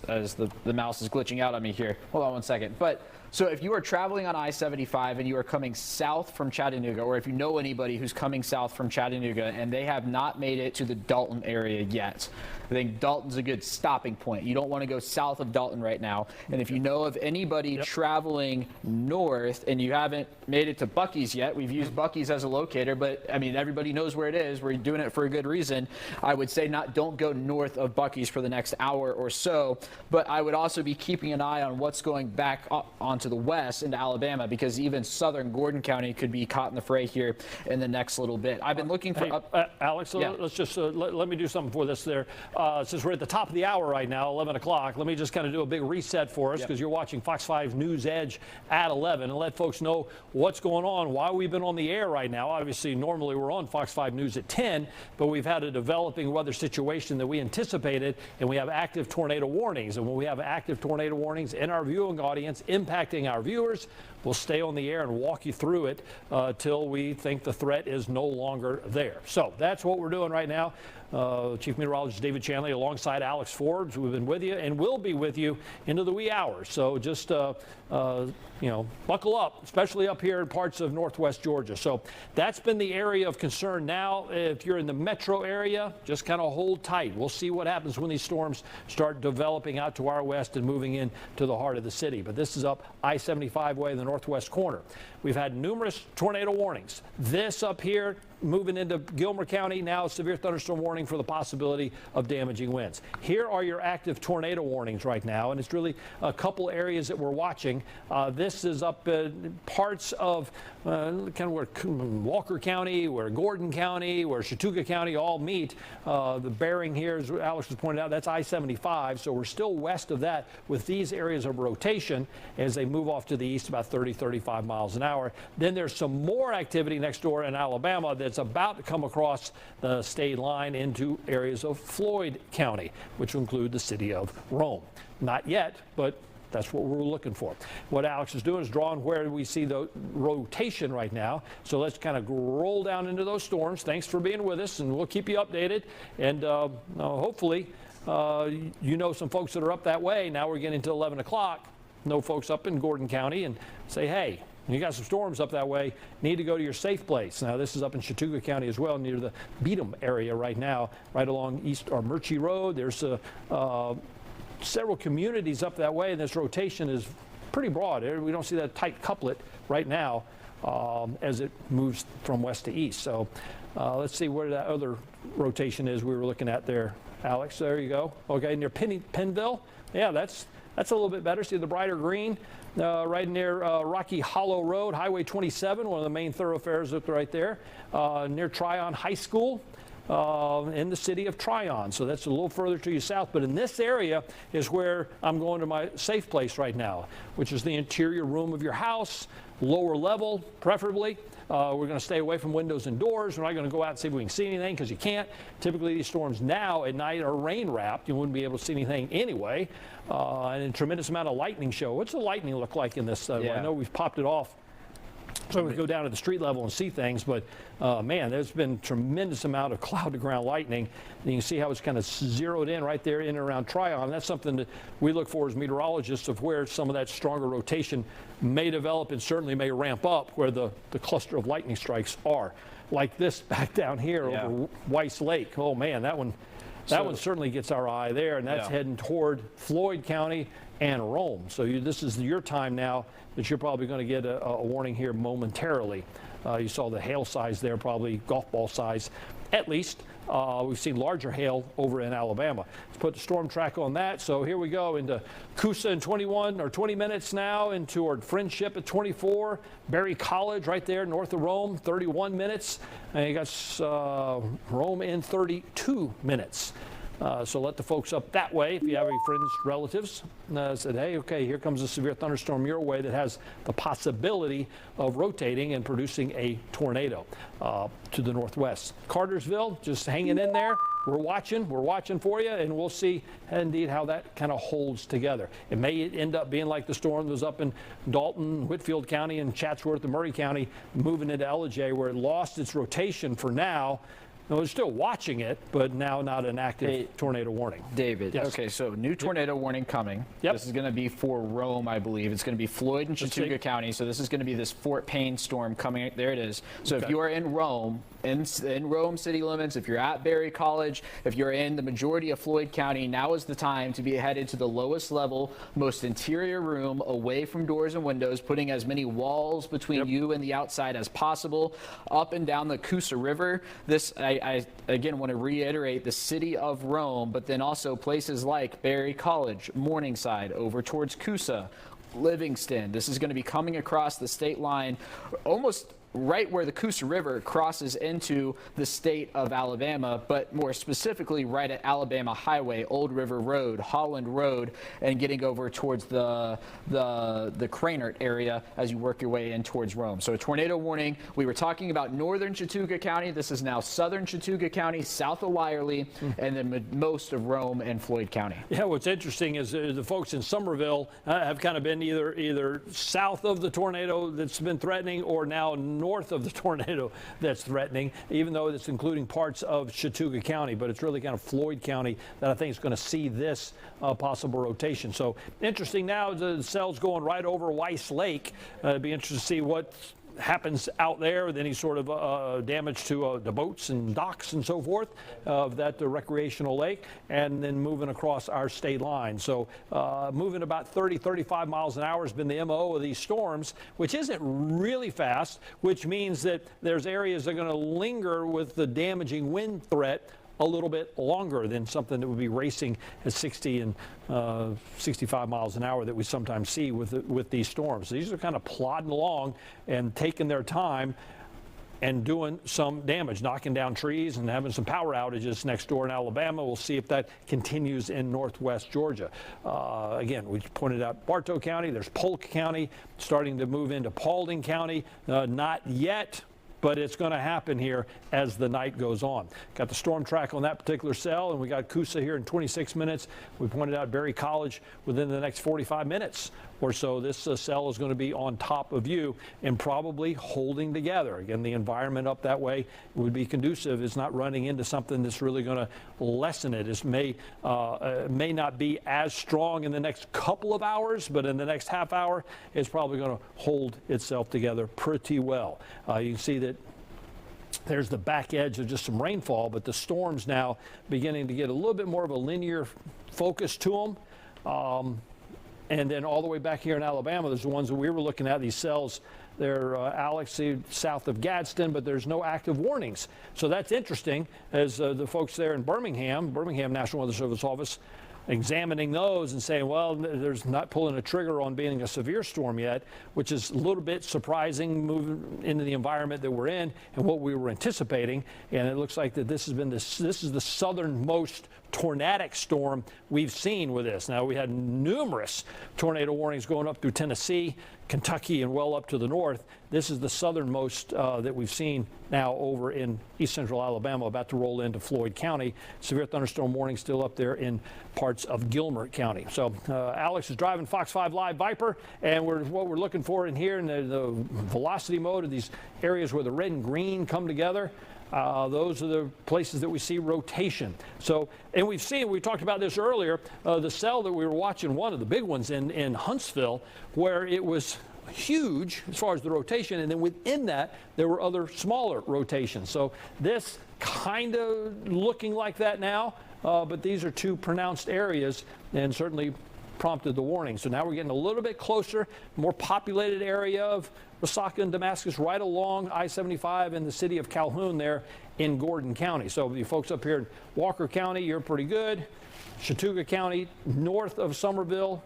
as the mouse is glitching out on me here. Hold on one second. But so if you are traveling on I-75 and you are coming south from Chattanooga, or if you know anybody who's coming south from Chattanooga and they have not made it to the Dalton area yet, I think Dalton's a good stopping point. You don't want to go south of Dalton right now. And if you know of anybody traveling north and you haven't made it to Buc-ee's yet, we've used Buc-ee's Buc-ee's as a locator, but I mean, everybody knows where it is. We're doing it for a good reason. I would say don't go north of Buc-ee's for the next hour or so, but I would also be keeping an eye on what's going back up onto the west into Alabama, because even southern Gordon County could be caught in the fray here in the next little bit. I've been looking for Alex, let's just let me do something for this there. Since we're at the top of the hour right now, 11 o'clock, let me just kind of do a big reset for us, because you're watching Fox 5 News Edge at 11, and let folks know what's going on, why we've been on the air right now. Obviously, normally we're on Fox 5 News at 10, but we've had a developing weather situation that we anticipated, and we have active tornado warnings. And when we have active tornado warnings in our viewing audience impacting our viewers, we'll stay on the air and walk you through it till we think the threat is no longer there. So that's what we're doing right now. Chief Meteorologist David Chanley alongside Alex Forbes. We've been with you and will be with you into the wee hours. So just, buckle up, especially up here in parts of northwest Georgia. So that's been the area of concern. Now, if you're in the metro area, just kind of hold tight. We'll see what happens when these storms start developing out to our west and moving into the heart of the city. But this is up I-75 way in the northwest corner. We've had numerous tornado warnings. This up here, moving into Gilmer County, now a severe thunderstorm warning for the possibility of damaging winds. Here are your active tornado warnings right now, and it's really a couple areas that we're watching. This is up parts of kind of where Walker County, where Gordon County, where Chattooga County all meet. The bearing here, as Alex has pointed out, that's I-75, so we're still west of that with these areas of rotation as they move off to the east about 30, 35 miles an hour. Then there's some more activity next door in Alabama that's about to come across the state line into areas of Floyd County, which will include the city of Rome. Not yet, but that's what we're looking for. What Alex is doing is drawing where we see the rotation right now. So let's kind of roll down into those storms. Thanks for being with us, and we'll keep you updated. And hopefully, some folks that are up that way. Now we're getting to 11 o'clock. Know folks up in Gordon County and say, hey, you got some storms up that way, need to go to your safe place. Now, this is up in Chattooga County as well, near the Beatham area right now, right along East or Murchie Road. There's several communities up that way, and this rotation is pretty broad. We don't see that tight couplet right now as it moves from west to east. So let's see where that other rotation is we were looking at there, Alex. There you go. Okay, near Pennville. Yeah, that's a little bit better. See the brighter green right near Rocky Hollow Road, Highway 27, one of the main thoroughfares right there, near Tryon High School. In the city of Tryon, so that's a little further to your south. But in this area is where I'm going to my safe place right now, which is the interior room of your house, lower level, preferably. We're going to stay away from windows and doors. We're not going to go out and see if we can see anything, because you can't. Typically, these storms now at night are rain wrapped. You wouldn't be able to see anything anyway. And a tremendous amount of lightning show. What's the lightning look like in this? I know we've popped it off, so we go down to the street level and see things, but man, there's been tremendous amount of cloud-to-ground lightning. And you can see how it's kind of zeroed in right there in and around Tryon. That's something that we look for as meteorologists, of where some of that stronger rotation may develop and certainly may ramp up where the cluster of lightning strikes are. Like this back down here over Weiss Lake. Oh man, that one certainly gets our eye there, and that's heading toward Floyd County and Rome. So this is your time now that you're probably going to get a warning here momentarily. You saw the hail size there, probably golf ball size at least. We've seen larger hail over in Alabama. Let's put the storm track on that. So here we go into Coosa in 20 minutes now, and toward Friendship at 24. Berry College right there north of Rome, 31 minutes. And you got Rome in 32 minutes. So let the folks up that way, if you have any friends, relatives, said, hey, okay, here comes a severe thunderstorm your way that has the possibility of rotating and producing a tornado to the northwest. Cartersville, just hanging in there. We're watching for you, and we'll see indeed how that kind of holds together. It may end up being like the storm that was up in Dalton, Whitfield County, and Chatsworth and Murray County, moving into Ellijay, where it lost its rotation for now. No, we're still watching it, but now not an active tornado warning. David, okay, so new tornado warning coming. This is going to be for Rome, I believe. It's going to be Floyd and Chattooga County, so this is going to be this Fort Payne storm coming. There it is. So if you are in Rome in Rome city limits, if you're at Berry College, if you're in the majority of Floyd County, now is the time to be headed to the lowest level, most interior room, away from doors and windows, putting as many walls between you and the outside as possible, up and down the Coosa River. This, I again want to reiterate, the city of Rome, but then also places like Berry College, Morningside, over towards Coosa, Livingston. This is going to be coming across the state line almost right where the Coosa River crosses into the state of Alabama, but more specifically right at Alabama Highway, Old River Road, Holland Road, and getting over towards the Cranert area as you work your way in towards Rome. So a tornado warning. We were talking about northern Chattooga County. This is now southern Chattooga County, south of Lyerly, and then most of Rome and Floyd County. Yeah, what's interesting is the folks in Somerville have kind of been either south of the tornado that's been threatening or now north of the tornado that's threatening, even though it's including parts of Chattooga County, but it's really kind of Floyd County that I think is going to see this possible rotation. So interesting now, the cell's going right over Weiss Lake. It'd be interesting to see what happens out there with any sort of damage to the boats and docks and so forth of that recreational lake, and then moving across our state line. So moving about 30-35 miles an hour has been the MO of these storms, which isn't really fast, which means that there's areas that are going to linger with the damaging wind threat a little bit longer than something that would be racing at 60 and 65 miles an hour that we sometimes see with these storms. These are kind of plodding along and taking their time and doing some damage, knocking down trees and having some power outages next door in Alabama. We'll see if that continues in northwest Georgia. Again, we pointed out Bartow County. There's Polk County starting to move into Paulding County. Not yet, but it's going to happen here as the night goes on. Got the storm track on that particular cell, and we got Coosa here in 26 minutes. We pointed out Berry College within the next 45 minutes or so. This cell is going to be on top of you and probably holding together. Again, the environment up that way would be conducive. It's not running into something that's really going to lessen it. It may not be as strong in the next couple of hours, but in the next half hour, it's probably going to hold itself together pretty well. You can see that there's the back edge of just some rainfall, but the storms now beginning to get a little bit more of a linear focus to them. And then all the way back here in Alabama, there's the ones that we were looking at, these cells. They're Alex, south of Gadsden, but there's no active warnings. So that's interesting, as the folks there in Birmingham National Weather Service Office, examining those and saying, well, there's not pulling a trigger on being a severe storm yet, which is a little bit surprising moving into the environment that we're in and what we were anticipating. And it looks like that this is the southernmost tornadic storm we've seen with this. Now, we had numerous tornado warnings going up through Tennessee, Kentucky, and well up to the north. This is the southernmost that we've seen now over in east central Alabama, about to roll into Floyd County. Severe thunderstorm warning still up there in parts of Gilmer County. So Alex is driving Fox 5 Live Viper, and what we're looking for in here in the velocity mode of these areas where the red and green come together. Those are the places that we see rotation. So, and we talked about this earlier, the cell that we were watching, one of the big ones in Huntsville, where it was huge as far as the rotation, and then within that there were other smaller rotations. So this kind of looking like that now, but these are two pronounced areas and certainly prompted the warning. So now we're getting a little bit closer, more populated area of Resaca and Damascus, right along I-75 in the city of Calhoun there in Gordon County. So you folks up here in Walker County, you're pretty good. Chattooga County, north of Somerville,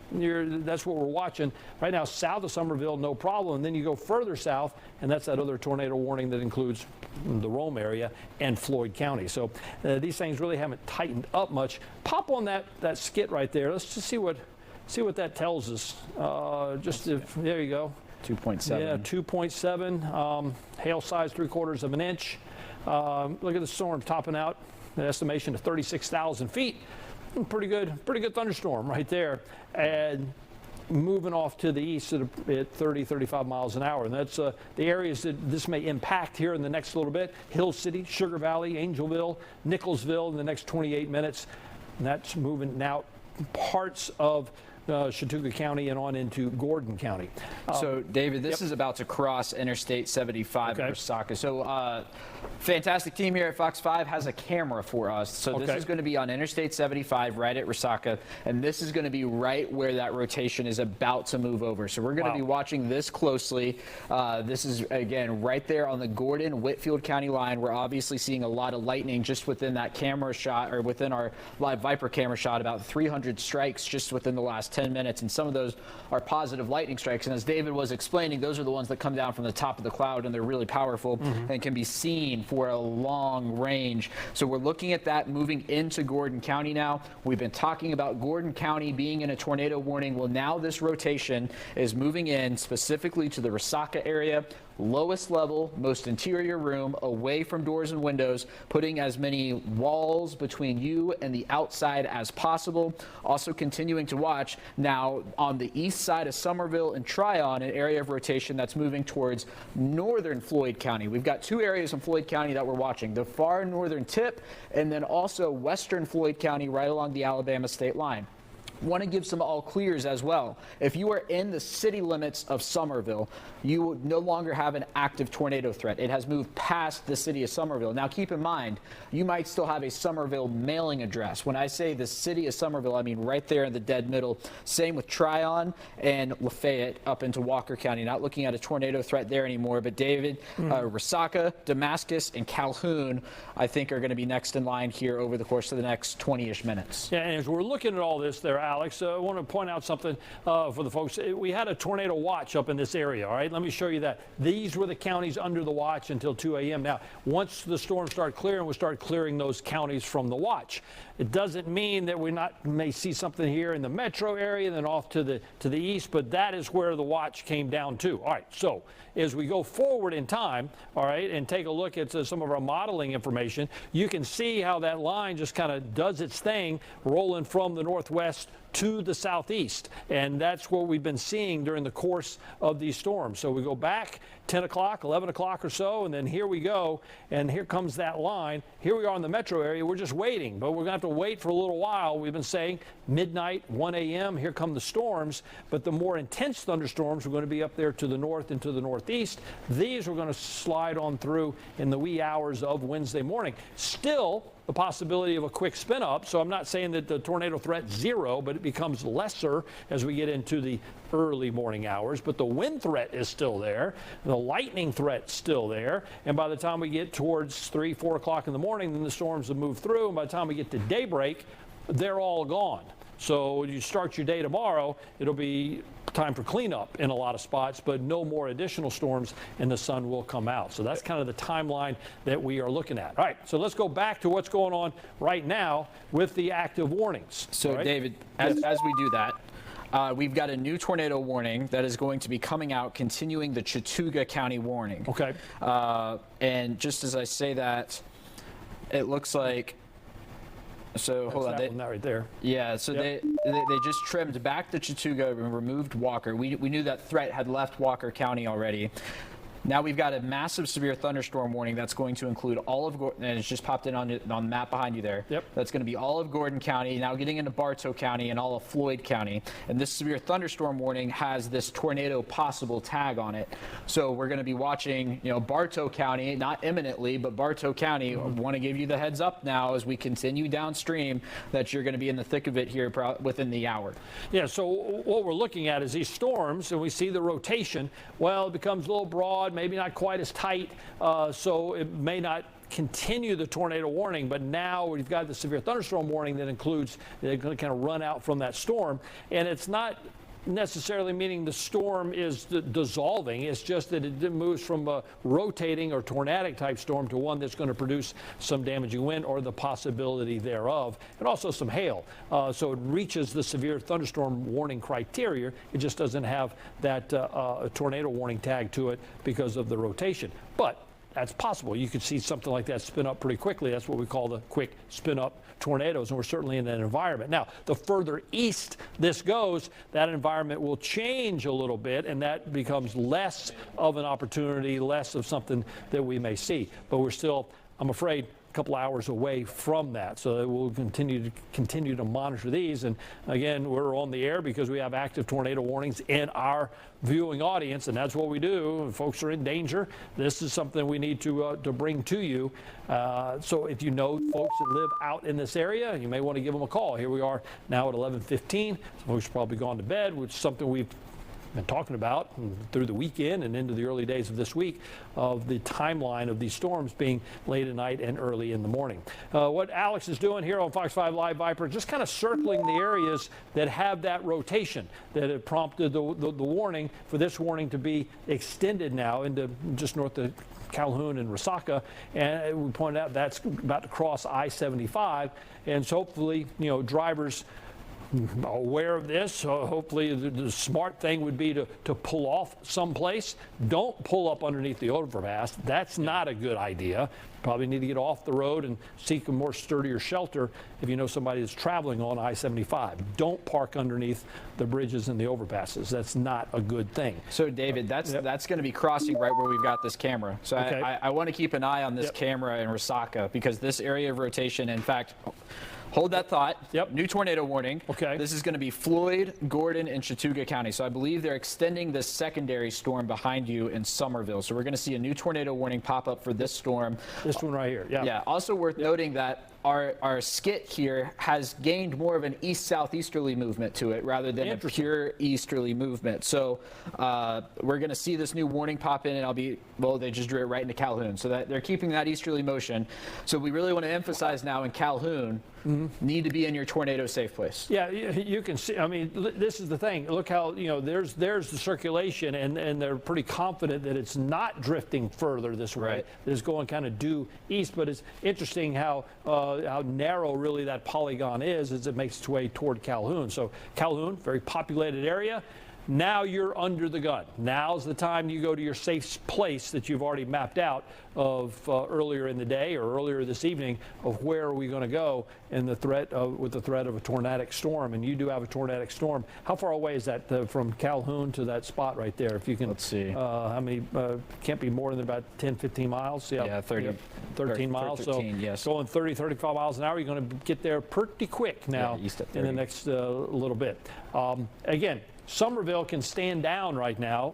that's what we're watching. Right now, south of Somerville, no problem. And then you go further south, and that's that other tornado warning that includes the Rome area and Floyd County. So these things really haven't tightened up much. Pop on that skit right there. Let's just see what that tells us. There you go. 2.7. Yeah, 2.7. Hail size 3/4 of an inch. Look at the storm topping out. An estimation of 36,000 feet. Pretty good thunderstorm right there. And moving off to the east at 30-35 miles an hour. And that's the areas that this may impact here in the next little bit. Hill City, Sugar Valley, Angelville, Nicholsville in the next 28 minutes. And that's moving now parts of Chattooga County and on into Gordon County. So, David, this is about to cross Interstate 75 in Resaca. So, fantastic team here at Fox 5 has a camera for us. So this is going to be on Interstate 75 right at Resaca, and this is going to be right where that rotation is about to move over. So we're going to be watching this closely. This is, again, right there on the Gordon-Whitfield County line. We're obviously seeing a lot of lightning just within that camera shot, or within our live Viper camera shot, about 300 strikes just within the last 10 minutes, and some of those are positive lightning strikes. And as David was explaining, those are the ones that come down from the top of the cloud, and they're really powerful and can be seen for a long range. So we're looking at that moving into Gordon County now. We've been talking about Gordon County being in a tornado warning. Well, now this rotation is moving in specifically to the Resaca area, lowest level, most interior room, away from doors and windows, putting as many walls between you and the outside as possible. Also continuing to watch now on the east side of Somerville and Tryon, an area of rotation that's moving towards northern Floyd County. We've got two areas in Floyd County that we're watching, the far northern tip and then also western Floyd County right along the Alabama state line. Want to give some all clears as well. If you are in the city limits of Somerville, you no longer have an active tornado threat. It has moved past the city of Somerville. Now keep in mind, you might still have a Somerville mailing address. When I say the city of Somerville, I mean right there in the dead middle. Same with Tryon and Lafayette up into Walker County. Not looking at a tornado threat there anymore, but David, Resaca, Damascus, and Calhoun, I think are going to be next in line here over the course of the next 20-ish minutes. Yeah, and as we're looking at all this there, Alex, I want to point out something for the folks. We had a tornado watch up in this area, all right? Let me show you that. These were the counties under the watch until 2 a.m. Now, once the storms start clearing, we'll start clearing those counties from the watch. It doesn't mean that we may see something here in the metro area and then off to the east, but that is where the watch came down to. All right, so as we go forward in time, all right, and take a look at some of our modeling information, you can see how that line just kind of does its thing, rolling from the northwest to the southeast. And that's what we've been seeing during the course of these storms. So we go back 10 o'clock, 11 o'clock or so, and then here we go, and here comes that line. Here we are in the metro area. We're just waiting, but we're going to have to wait for a little while. We've been saying midnight, 1 a.m., here come the storms, but the more intense thunderstorms are going to be up there to the north and to the northeast. These are going to slide on through in the wee hours of Wednesday morning. Still, the possibility of a quick spin up. So I'm not saying that the tornado threat's zero, but it becomes lesser as we get into the early morning hours. But the wind threat is still there. The lightning threat's still there. And by the time we get towards 3, 4 o'clock in the morning, then the storms have moved through. And by the time we get to daybreak, they're all gone. So when you start your day tomorrow, it'll be time for cleanup in a lot of spots, but no more additional storms and the sun will come out. So that's kind of the timeline that we are looking at. All right, so let's go back to what's going on right now with the active warnings. So, right? David, as we do that, we've got a new tornado warning that is going to be coming out, continuing the Chattooga County warning. Okay. And just as I say that, it looks like, so hold on, that one right there. Yeah, so they just trimmed back the Chattooga and removed Walker. We knew that threat had left Walker County already. Now we've got a massive severe thunderstorm warning that's going to include all of Gordon, and it's just popped in on the map behind you there. Yep. That's going to be all of Gordon County, now getting into Bartow County and all of Floyd County. And this severe thunderstorm warning has this tornado possible tag on it. So we're going to be watching, Bartow County, not imminently, but Bartow County. I want to give you the heads up now as we continue downstream that you're going to be in the thick of it here within the hour. Yeah, so what we're looking at is these storms, and we see the rotation. Well, it becomes a little broad, maybe not quite as tight, so it may not continue the tornado warning, but now we've got the severe thunderstorm warning that includes, they're going to kind of run out from that storm, and it's not necessarily meaning the storm is dissolving. It's just that it moves from a rotating or tornadic type storm to one that's going to produce some damaging wind or the possibility thereof, and also some hail. So it reaches the severe thunderstorm warning criteria. It just doesn't have that tornado warning tag to it because of the rotation. But that's possible. You could see something like that spin up pretty quickly. That's what we call the quick spin up tornadoes, and we're certainly in that environment. Now, the further east this goes, that environment will change a little bit, and that becomes less of an opportunity, less of something that we may see. But we're still, I'm afraid, couple hours away from that. So we'll continue to monitor these. And again, we're on the air because we have active tornado warnings in our viewing audience, and that's what we do. If folks are in danger, this is something we need to bring to you. So if you know folks that live out in this area, you may want to give them a call. Here we are now at 11:15. Some folks have probably gone to bed, which is something we've been talking about through the weekend and into the early days of this week, of the timeline of these storms being late at night and early in the morning. What Alex is doing here on Fox 5 Live Viper, just kind of circling the areas that have that rotation that have prompted the warning for this warning to be extended now into just north of Calhoun and Resaca, and we pointed out that's about to cross I-75, and so hopefully, drivers aware of this. Hopefully the smart thing would be to pull off someplace. Don't pull up underneath the overpass. That's not a good idea. Probably need to get off the road and seek a more sturdier shelter if you know somebody that's traveling on I-75. Don't park underneath the bridges and the overpasses. That's not a good thing. So David, that's going to be crossing right where we've got this camera. So okay. I want to keep an eye on this camera in Resaca, because this area of rotation, in fact, hold that thought. Yep. New tornado warning. Okay. This is going to be Floyd, Gordon, and Chattooga County. So I believe they're extending this secondary storm behind you in Somerville. So we're going to see a new tornado warning pop up for this storm. This one right here. Yeah. Yeah. Also worth noting that our skit here has gained more of an east-southeasterly movement to it rather than a pure easterly movement. So we're going to see this new warning pop in, and they just drew it right into Calhoun. So that they're keeping that easterly motion. So we really want to emphasize now in Calhoun, need to be in your tornado safe place. Yeah, you can see, I mean, this is the thing. Look how, there's the circulation, and they're pretty confident that it's not drifting further this way. Right. That it's going kind of due east, but it's interesting how narrow really that polygon is as it makes its way toward Calhoun. So Calhoun, very populated area. Now you're under the gun. Now's the time you go to your safe place that you've already mapped out of earlier in the day or earlier this evening of where are we going to go in the threat with the threat of a tornadic storm. And you do have a tornadic storm. How far away is that from Calhoun to that spot right there? If you can, let's see. How many? Can't be more than about 10, 15 miles. Yeah, 13 miles. 13, so yes. going 30, 35 miles an hour, you're going to get there pretty quick now in the next little bit. Again, Somerville can stand down right now.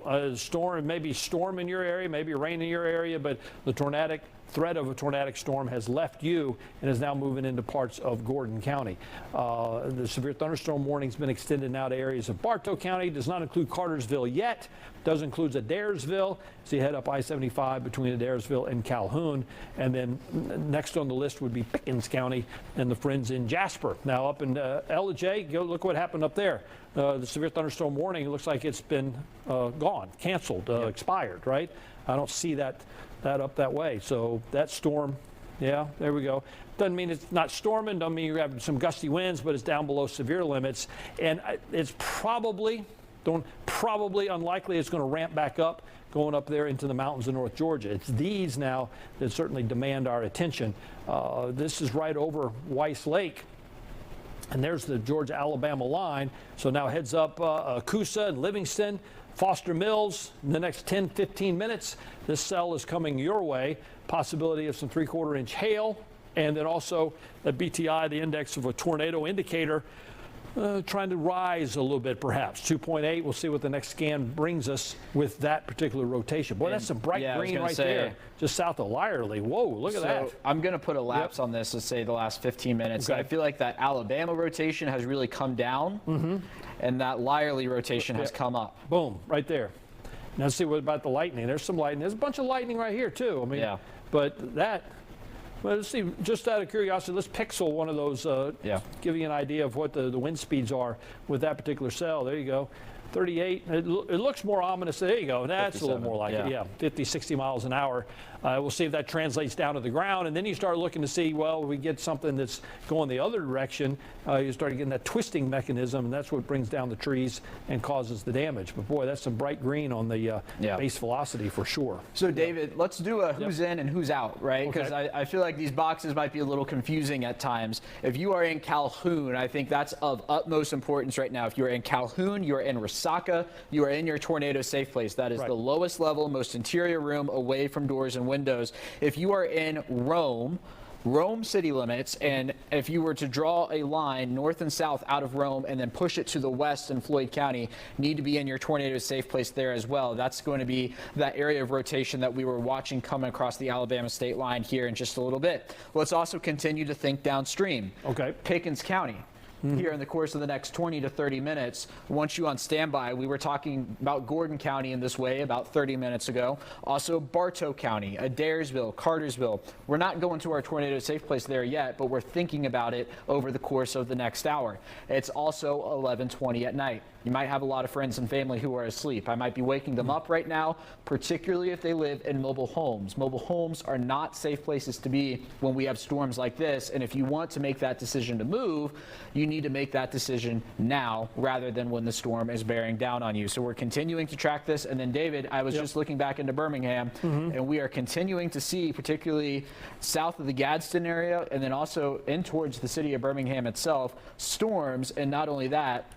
Maybe storm in your area, maybe rain in your area, but the threat of a tornadic storm has left you and is now moving into parts of Gordon County. The severe thunderstorm warning has been extended now to areas of Bartow County. Does not include Cartersville yet. Does include Adairsville. So you head up I-75 between Adairsville and Calhoun. And then next on the list would be Pickens County and the Friends in Jasper. Now up in LJ, go look what happened up there. The severe thunderstorm warning, it looks like it's been gone, canceled, expired, right? I don't see that up that way. So that storm, yeah, there we go. Doesn't mean it's not storming, doesn't mean you have some gusty winds, but it's down below severe limits. And it's probably unlikely it's going to ramp back up going up there into the mountains of North Georgia. It's these now that certainly demand our attention. This is right over Weiss Lake. And there's the Georgia-Alabama line. So now heads up Coosa and Livingston, Foster Mills in the next 10, 15 minutes. This cell is coming your way. Possibility of some 3/4 inch hail. And then also the BTI, the index of a tornado indicator, trying to rise a little bit perhaps. 2.8. We'll see what the next scan brings us with that particular rotation. Boy, that's some bright green right there, just south of Lyerly. Whoa, look at that. I'm going to put a lapse on this, let's say the last 15 minutes. Okay. I feel like that Alabama rotation has really come down, and that Lyerly rotation has come up. Boom, right there. Now let's see what about the lightning. There's some lightning. There's a bunch of lightning right here too. I mean, but that. Well, let's see, just out of curiosity, let's pixel one of those, give you an idea of what the wind speeds are with that particular cell. There you go. 38. It looks more ominous. There you go. That's a little more like it. Yeah, 50, 60 miles an hour. We'll see if that translates down to the ground. And then you start looking to see, well, we get something that's going the other direction. You start getting that twisting mechanism, and that's what brings down the trees and causes the damage. But boy, that's some bright green on the base velocity for sure. So David, let's do a who's in and who's out, right? Because I feel like these boxes might be a little confusing at times. If you are in Calhoun, I think that's of utmost importance right now. If you're in Calhoun, you're in Resaca, you are in your tornado safe place. That is the lowest level, most interior room away from doors and windows. If you are in Rome, Rome city limits, and if you were to draw a line north and south out of Rome and then push it to the west in Floyd County, need to be in your tornado safe place there as well. That's going to be that area of rotation that we were watching coming across the Alabama state line here in just a little bit. Let's also continue to think downstream. Okay. Pickens County. Here in the course of the next 20 to 30 minutes. Once you on standby, we were talking about Gordon County in this way about 30 minutes ago. Also Bartow County, Adairsville, Cartersville. We're not going to our tornado safe place there yet, but we're thinking about it over the course of the next hour. It's also 11:20 at night. You might have a lot of friends and family who are asleep. I might be waking them up right now, particularly if they live in mobile homes. Mobile homes are not safe places to be when we have storms like this. And if you want to make that decision to move, you need to make that decision now rather than when the storm is bearing down on you. So we're continuing to track this. And then, David, I was just looking back into Birmingham, and we are continuing to see, particularly south of the Gadsden area and then also in towards the city of Birmingham itself, storms. And not only that,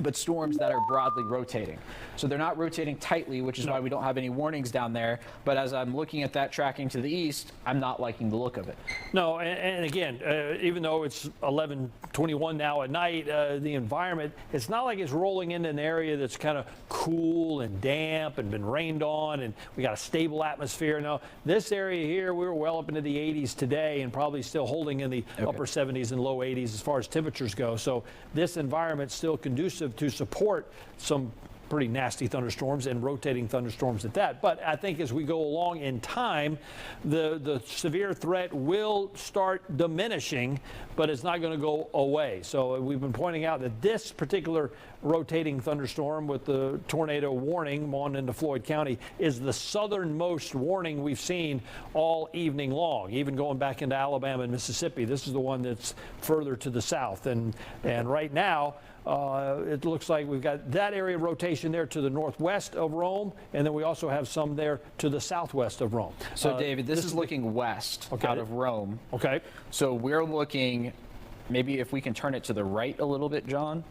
but storms that are broadly rotating. So they're not rotating tightly, which is why we don't have any warnings down there. But as I'm looking at that tracking to the east, I'm not liking the look of it. No, and again, even though it's 11:21 now at night, the environment, it's not like it's rolling into an area that's kind of cool and damp and been rained on and we got a stable atmosphere. No, this area here, we were well up into the 80s today and probably still holding in the upper 70s and low 80s as far as temperatures go. So this environment's still conducive to support some pretty nasty thunderstorms and rotating thunderstorms at that. But I think as we go along in time, the severe threat will start diminishing, but it's not going to go away. So we've been pointing out that this particular rotating thunderstorm with the tornado warning on into Floyd County is the southernmost warning we've seen all evening long, even going back into Alabama and Mississippi. This is the one that's further to the south. And right now, it looks like we've got that area of rotation there to the northwest of Rome, and then we also have some there to the southwest of Rome. So, David, this is looking west out of Rome. Okay. So we're looking, maybe if we can turn it to the right a little bit, John,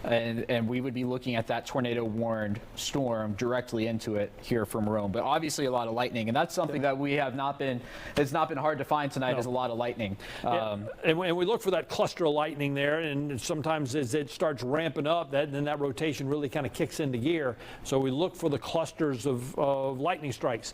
and we would be looking at that tornado-warned storm directly into it here from Rome. But obviously a lot of lightning, and that's something that we have not been, it's not been hard to find tonight, is a lot of lightning. And we look for that cluster of lightning there, and sometimes as it starts ramping up, then that rotation really kind of kicks into gear. So we look for the clusters of lightning strikes.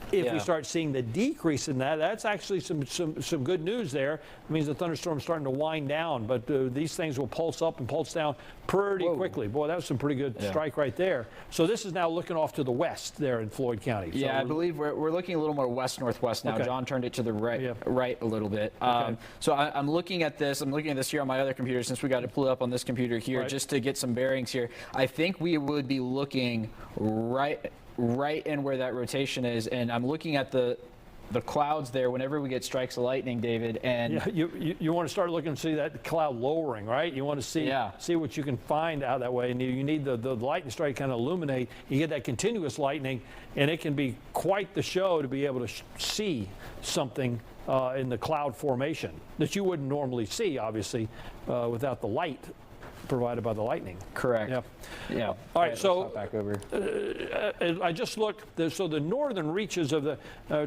If we start seeing the decrease in that, that's actually some good news there. It means the thunderstorm's starting to wind down, but these things will pulse up and pulse down pretty quickly. Boy, that was some pretty good strike right there. So this is now looking off to the west there in Floyd County. So I believe we're looking a little more west-northwest now. John turned it to the right a little bit. So I'm looking at this. I'm looking at this here on my other computer since we got to pull it up on this computer here just to get some bearings here. I think we would be looking right in where that rotation is, and I'm looking at the clouds there whenever we get strikes of lightning, David, and you want to start looking to see that cloud lowering, right? You want to see what you can find out that way, and you need the lightning strike kind of illuminate. You get that continuous lightning, and it can be quite the show to be able to see something in the cloud formation that you wouldn't normally see, obviously, without the light provided by the lightning. Correct. Yeah. All right. So back over. I just looked. So the northern reaches of the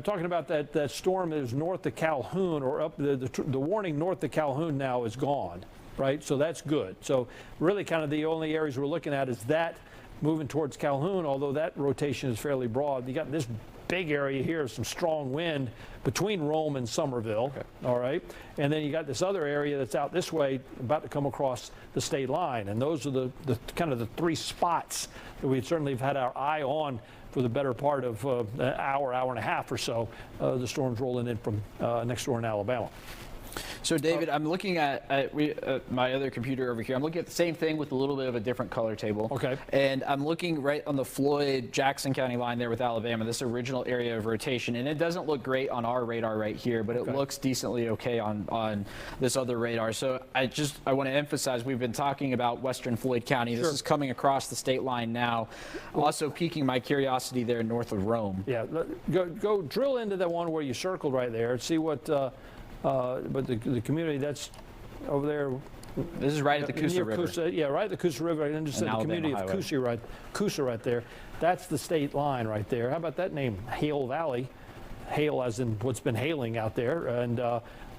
talking about that storm that is north of Calhoun, or up the warning north of Calhoun now is gone. Right. So that's good. So really, kind of the only areas we're looking at is that moving towards Calhoun. Although that rotation is fairly broad, you got this big area here, some strong wind between Rome and Somerville. All right, and then you got this other area that's out this way, about to come across the state line, and those are the kind of the three spots that we certainly have had our eye on for the better part of an hour and a half or so. The storms rolling in from next door in Alabama. So, David, I'm looking at my other computer over here. I'm looking at the same thing with a little bit of a different color table. Okay. And I'm looking right on the Floyd-Jackson County line there with Alabama, this original area of rotation. And it doesn't look great on our radar right here, but it looks decently okay on this other radar. So I want to emphasize, we've been talking about western Floyd County. This is coming across the state line now. Also piquing my curiosity there north of Rome. Yeah. Go drill into that one where you circled right there and see what... but the community that's over there. This is right at the Coosa River. Right at the Coosa River. And just the community of Coosa right there. That's the state line right there. How about that name, Hale Valley? Hail as in what's been hailing out there. And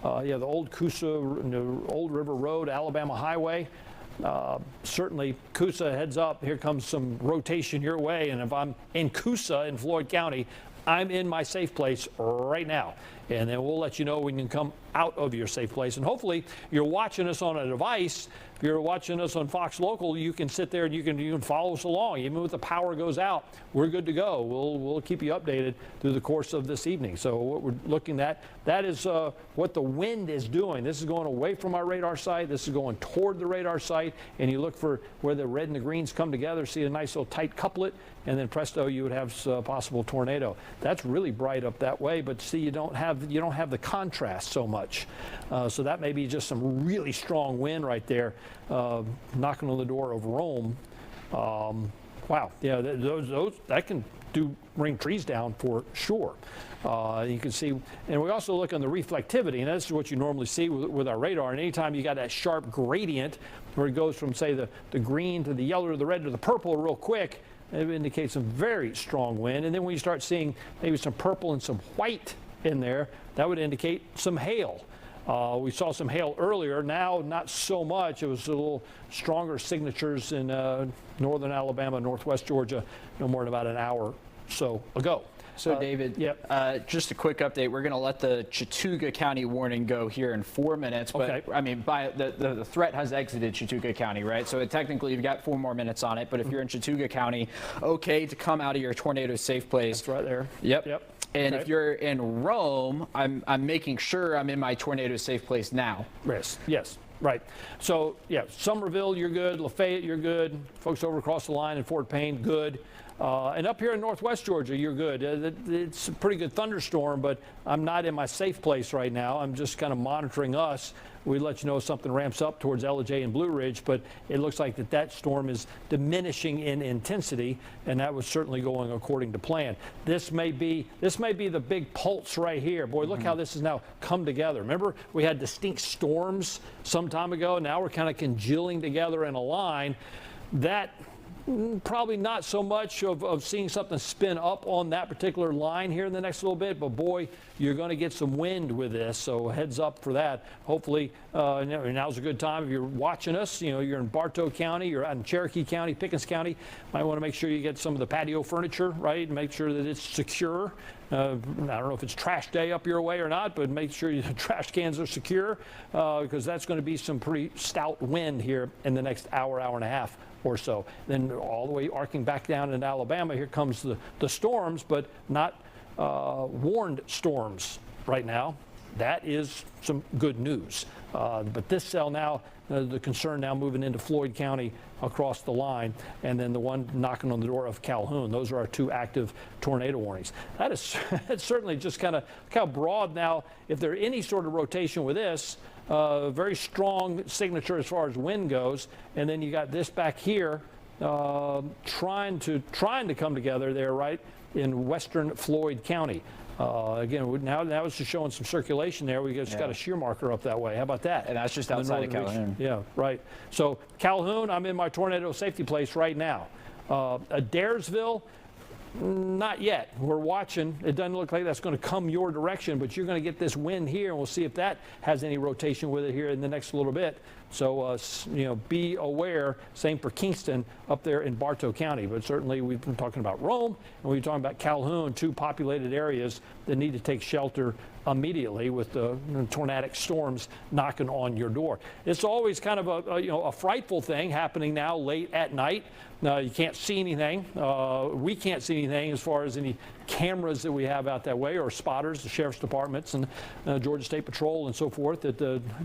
Yeah, the old Coosa, Old River Road, Alabama Highway. Certainly Coosa heads up. Here comes some rotation your way. And if I'm in Coosa in Floyd County, I'm in my safe place right now. And then we'll let you know when you can come out of your safe place. And hopefully you're watching us on a device. If you're watching us on Fox Local, you can sit there and you can follow us along. Even if the power goes out, we're good to go. We'll keep you updated through the course of this evening. So what we're looking at, that is what the wind is doing. This is going away from our radar site. This is going toward the radar site. And you look for where the red and the greens come together, see a nice little tight couplet, and then presto, you would have a possible tornado. That's really bright up that way, but see, you don't have the contrast so much. So that may be just some really strong wind right there, knocking on the door of Rome. Wow, yeah, those that can bring trees down for sure. You can see, and we also look on the reflectivity, and this is what you normally see with our radar. And anytime you got that sharp gradient where it goes from, say, the green to the yellow to the red to the purple real quick, it indicates some very strong wind. And then when you start seeing maybe some purple and some white in there, that would indicate some hail. We saw some hail earlier. Now, not so much. It was a little stronger signatures in northern Alabama, northwest Georgia, no more than about an hour or so ago. So, David, just a quick update. We're going to let the Chattooga County warning go here in 4 minutes. But, okay. I mean, the threat has exited Chattooga County, right? So, technically, you've got 4 more minutes on it. But if you're in Chattooga County, okay to come out of your tornado safe place. That's right there. Yep. And if you're in Rome, I'm making sure I'm in my tornado safe place now. Yes. Right. So, yeah, Summerville, you're good. Lafayette, you're good. Folks over across the line in Fort Payne, good. And up here in northwest Georgia, you're good. It's a pretty good thunderstorm, but I'm not in my safe place right now. I'm just kind of monitoring us. We let you know if something ramps up towards Ellijay and Blue Ridge, but it looks like that storm is diminishing in intensity, and that was certainly going according to plan. This may be the big pulse right here. Boy, look how this has now come together. Remember, we had distinct storms some time ago. Now we're kind of congealing together in a line. That probably not so much of seeing something spin up on that particular line here in the next little bit, but boy, you're going to get some wind with this, so heads up for that. Hopefully, now's a good time. If you're watching us, you're in Bartow County, you're out in Cherokee County, Pickens County, might want to make sure you get some of the patio furniture, right, and make sure that it's secure. I don't know if it's trash day up your way or not, but make sure your trash cans are secure because that's going to be some pretty stout wind here in the next hour and a half or so. Then all the way arcing back down in Alabama, here comes the storms, but not warned storms right now. That is some good news. But this cell now, the concern now moving into Floyd County across the line, and then the one knocking on the door of Calhoun. Those are our 2 active tornado warnings. That is it's certainly just kind of how broad now. If there's any sort of rotation with this, very strong signature as far as wind goes, and then you got this back here trying to come together there, right in western Floyd County. Again, now it's just showing some circulation there. We just got a shear marker up that way. How about that? And that's just outside of Calhoun. Yeah, right. So Calhoun, I'm in my tornado safety place right now. Adairsville, not yet. We're watching. It doesn't look like that's going to come your direction, but you're going to get this wind here, and we'll see if that has any rotation with it here in the next little bit. So, be aware. Same for Kingston up there in Bartow County. But certainly we've been talking about Rome, and we've been talking about Calhoun, 2 populated areas that need to take shelter immediately with the tornadic storms knocking on your door. It's always kind of a frightful thing happening now late at night. You can't see anything. We can't see anything as far as any cameras that we have out that way, or spotters, the sheriff's departments and Georgia State Patrol and so forth that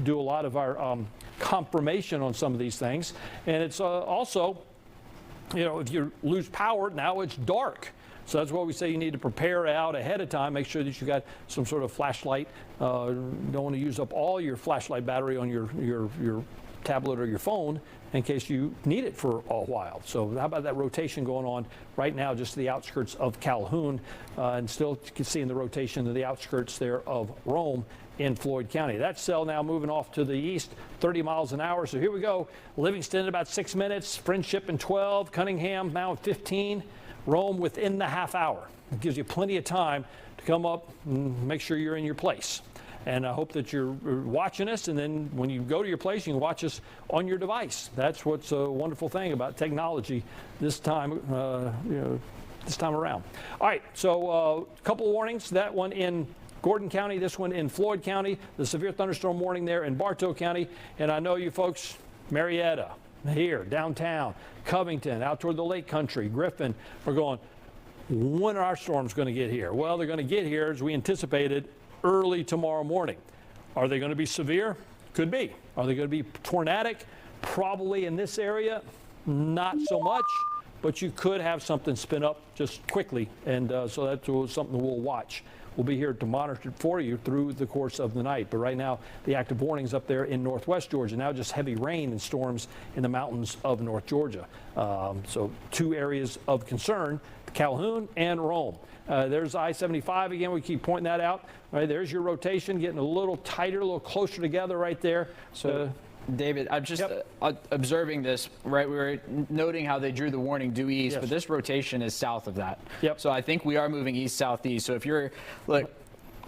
do a lot of our confirmation on some of these things. And it's also, if you lose power, now it's dark. So that's why we say you need to prepare out ahead of time. Make sure that you got some sort of flashlight. Don't want to use up all your flashlight battery on your tablet or your phone in case you need it for a while. So how about that rotation going on right now, just to the outskirts of Calhoun, and still you can see in the rotation to the outskirts there of Rome in Floyd County. That cell now moving off to the east, 30 miles an hour. So here we go. Livingston in about 6 minutes, Friendship in 12, Cunningham now in 15, Rome within the half hour. It gives you plenty of time to come up and make sure you're in your place. And I hope that you're watching us, and then when you go to your place, you can watch us on your device. That's what's a wonderful thing about technology this time, this time around. All right, so a couple of warnings. That one in Gordon County, this one in Floyd County, the severe thunderstorm warning there in Bartow County. And I know you folks, Marietta, here, downtown, Covington, out toward the lake country, Griffin, are going, when are our storms going to get here? Well, they're going to get here, as we anticipated, early tomorrow morning. Are they going to be severe? Could be. Are they going to be tornadic? Probably in this area, not so much, but you could have something spin up just quickly, and so that's something we'll watch. We'll be here to monitor it for you through the course of the night. But right now, the active warnings up there in northwest Georgia. Now just heavy rain and storms in the mountains of North Georgia. So two areas of concern, Calhoun and Rome. There's I-75 again. We keep pointing that out. All right, there's your rotation, getting a little tighter, a little closer together right there. So, David, I'm just observing this, right? We were noting how they drew the warning due east, but this rotation is south of that. So I think we are moving east-southeast. So if you're, look,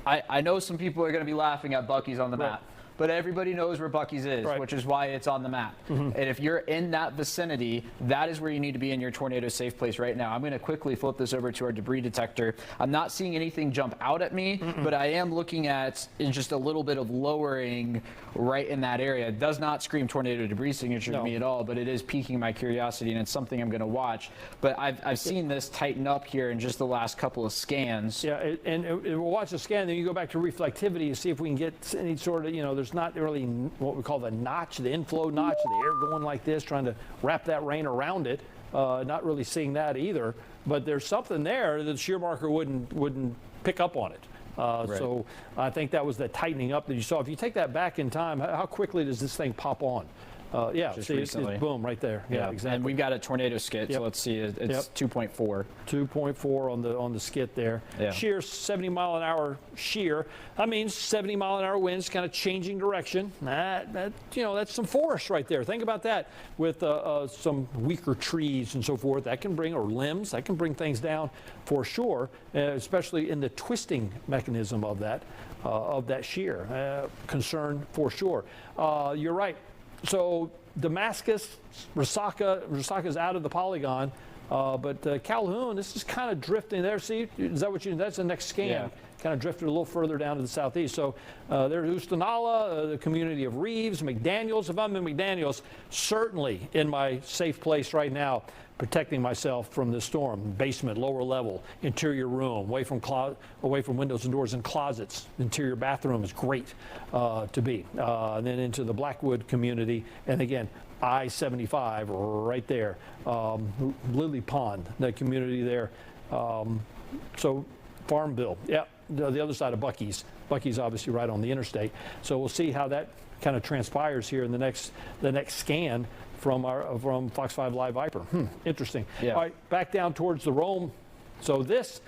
I know some people are going to be laughing at Buc-ee's on the map, but everybody knows where Buc-ee's is, which is why it's on the map. And if you're in that vicinity, that is where you need to be in your tornado safe place right now. I'm going to quickly flip this over to our debris detector. I'm not seeing anything jump out at me, but I am looking at just a little bit of lowering right in that area. It does not scream tornado debris signature to me at all, but it is piquing my curiosity, and it's something I'm going to watch. But I've seen this tighten up here in just the last couple of scans. Yeah, and we'll watch the scan, then you go back to reflectivity to see if we can get any sort of, there's not really what we call the notch, the inflow notch, the air going like this, trying to wrap that rain around it. Not really seeing that either, but there's something there that the shear marker wouldn't pick up on it. So I think that was the tightening up that you saw. If you take that back in time, how quickly does this thing pop on? See, it's boom right there. Yeah, exactly. And we've got a tornado skit, so let's see. It's 2.4. 2.4 on the skit there. Shear 70-mile-an-hour shear. That means 70-mile-an-hour winds, kind of changing direction. That's some forest right there. Think about that with some weaker trees and so forth. That can bring, or limbs, that can bring things down for sure, especially in the twisting mechanism of that shear. Concern for sure. You're right. So Damascus, Resaca's out of the polygon, but Calhoun, this is kind of drifting there. See, is that what that's the next scan? Kind of drifted a little further down to the southeast. So there's Oostanala, the community of Reeves, McDaniels. If I'm in McDaniels, certainly in my safe place right now, protecting myself from the storm. Basement, lower level, interior room, away from windows and doors and closets. Interior bathroom is great to be. And then into the Blackwood community, and again, I-75 right there. Lily Pond, that community there. So Farmville, the other side of Buc-ee's. Buc-ee's obviously right on the interstate. So we'll see how that kind of transpires here in the next scan from Fox 5 Live Viper. Interesting. All right, back down towards the Rome. So this,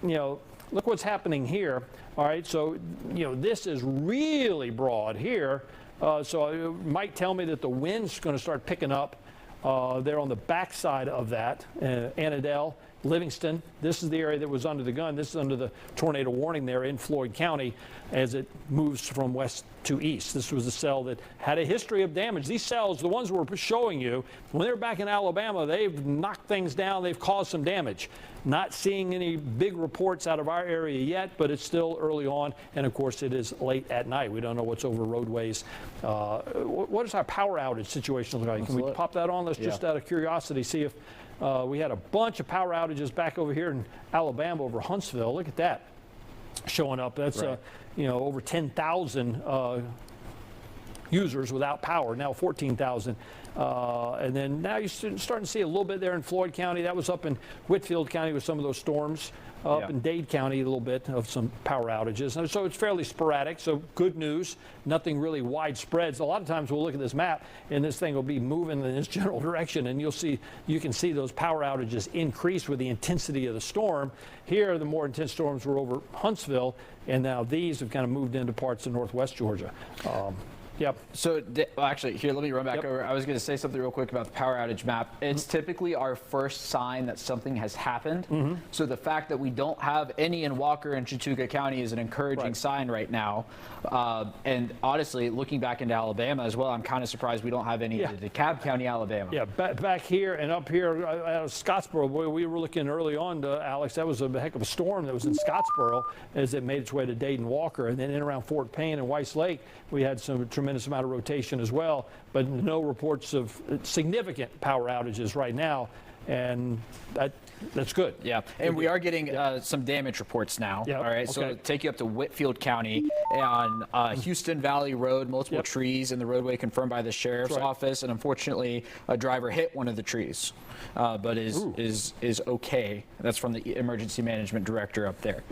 look what's happening here. All right, so this is really broad here. So it might tell me that the wind's going to start picking up there on the backside of that. Annandale, Livingston, this is the area that was under the gun. This is under the tornado warning there in Floyd County as it moves from west to east. This was a cell that had a history of damage. These cells, the ones we're showing you, when they're back in Alabama, they've knocked things down, they've caused some damage. Not seeing any big reports out of our area yet, but it's still early on, and of course it is late at night. We don't know what's over roadways. What does our power outage situation look like? Can we pop that on? Let's just out of curiosity see if we had a bunch of power outages back over here in Alabama over Huntsville. Look at that showing up. That's over 10,000 users without power, now 14,000. And then now you're starting to see a little bit there in Floyd County. That was up in Whitfield County with some of those storms. Up in Dade County, a little bit of some power outages. And so it's fairly sporadic, so good news. Nothing really widespread. So a lot of times we'll look at this map, and this thing will be moving in this general direction, and you can see those power outages increase with the intensity of the storm. Here, the more intense storms were over Huntsville, and now these have kind of moved into parts of northwest Georgia. Yep. So, well, actually, here, let me run back over. I was going to say something real quick about the power outage map. It's typically our first sign that something has happened. So the fact that we don't have any in Walker and Chattooga County is an encouraging sign right now. And honestly, looking back into Alabama as well, I'm kind of surprised we don't have any in DeKalb County, Alabama. Yeah, back here and up here out of Scottsboro, boy, we were looking early on, Alex, that was a heck of a storm that was in Scottsboro as it made its way to Dayton Walker. And then in around Fort Payne and Weiss Lake, we had some tremendous amount of rotation as well, but no reports of significant power outages right now. And that's good. Yeah, and we are getting some damage reports now. Yep. All right, so take you up to Whitfield County on Houston Valley Road, multiple trees in the roadway confirmed by the sheriff's office, and unfortunately, a driver hit one of the trees, but is okay. That's from the emergency management director up there.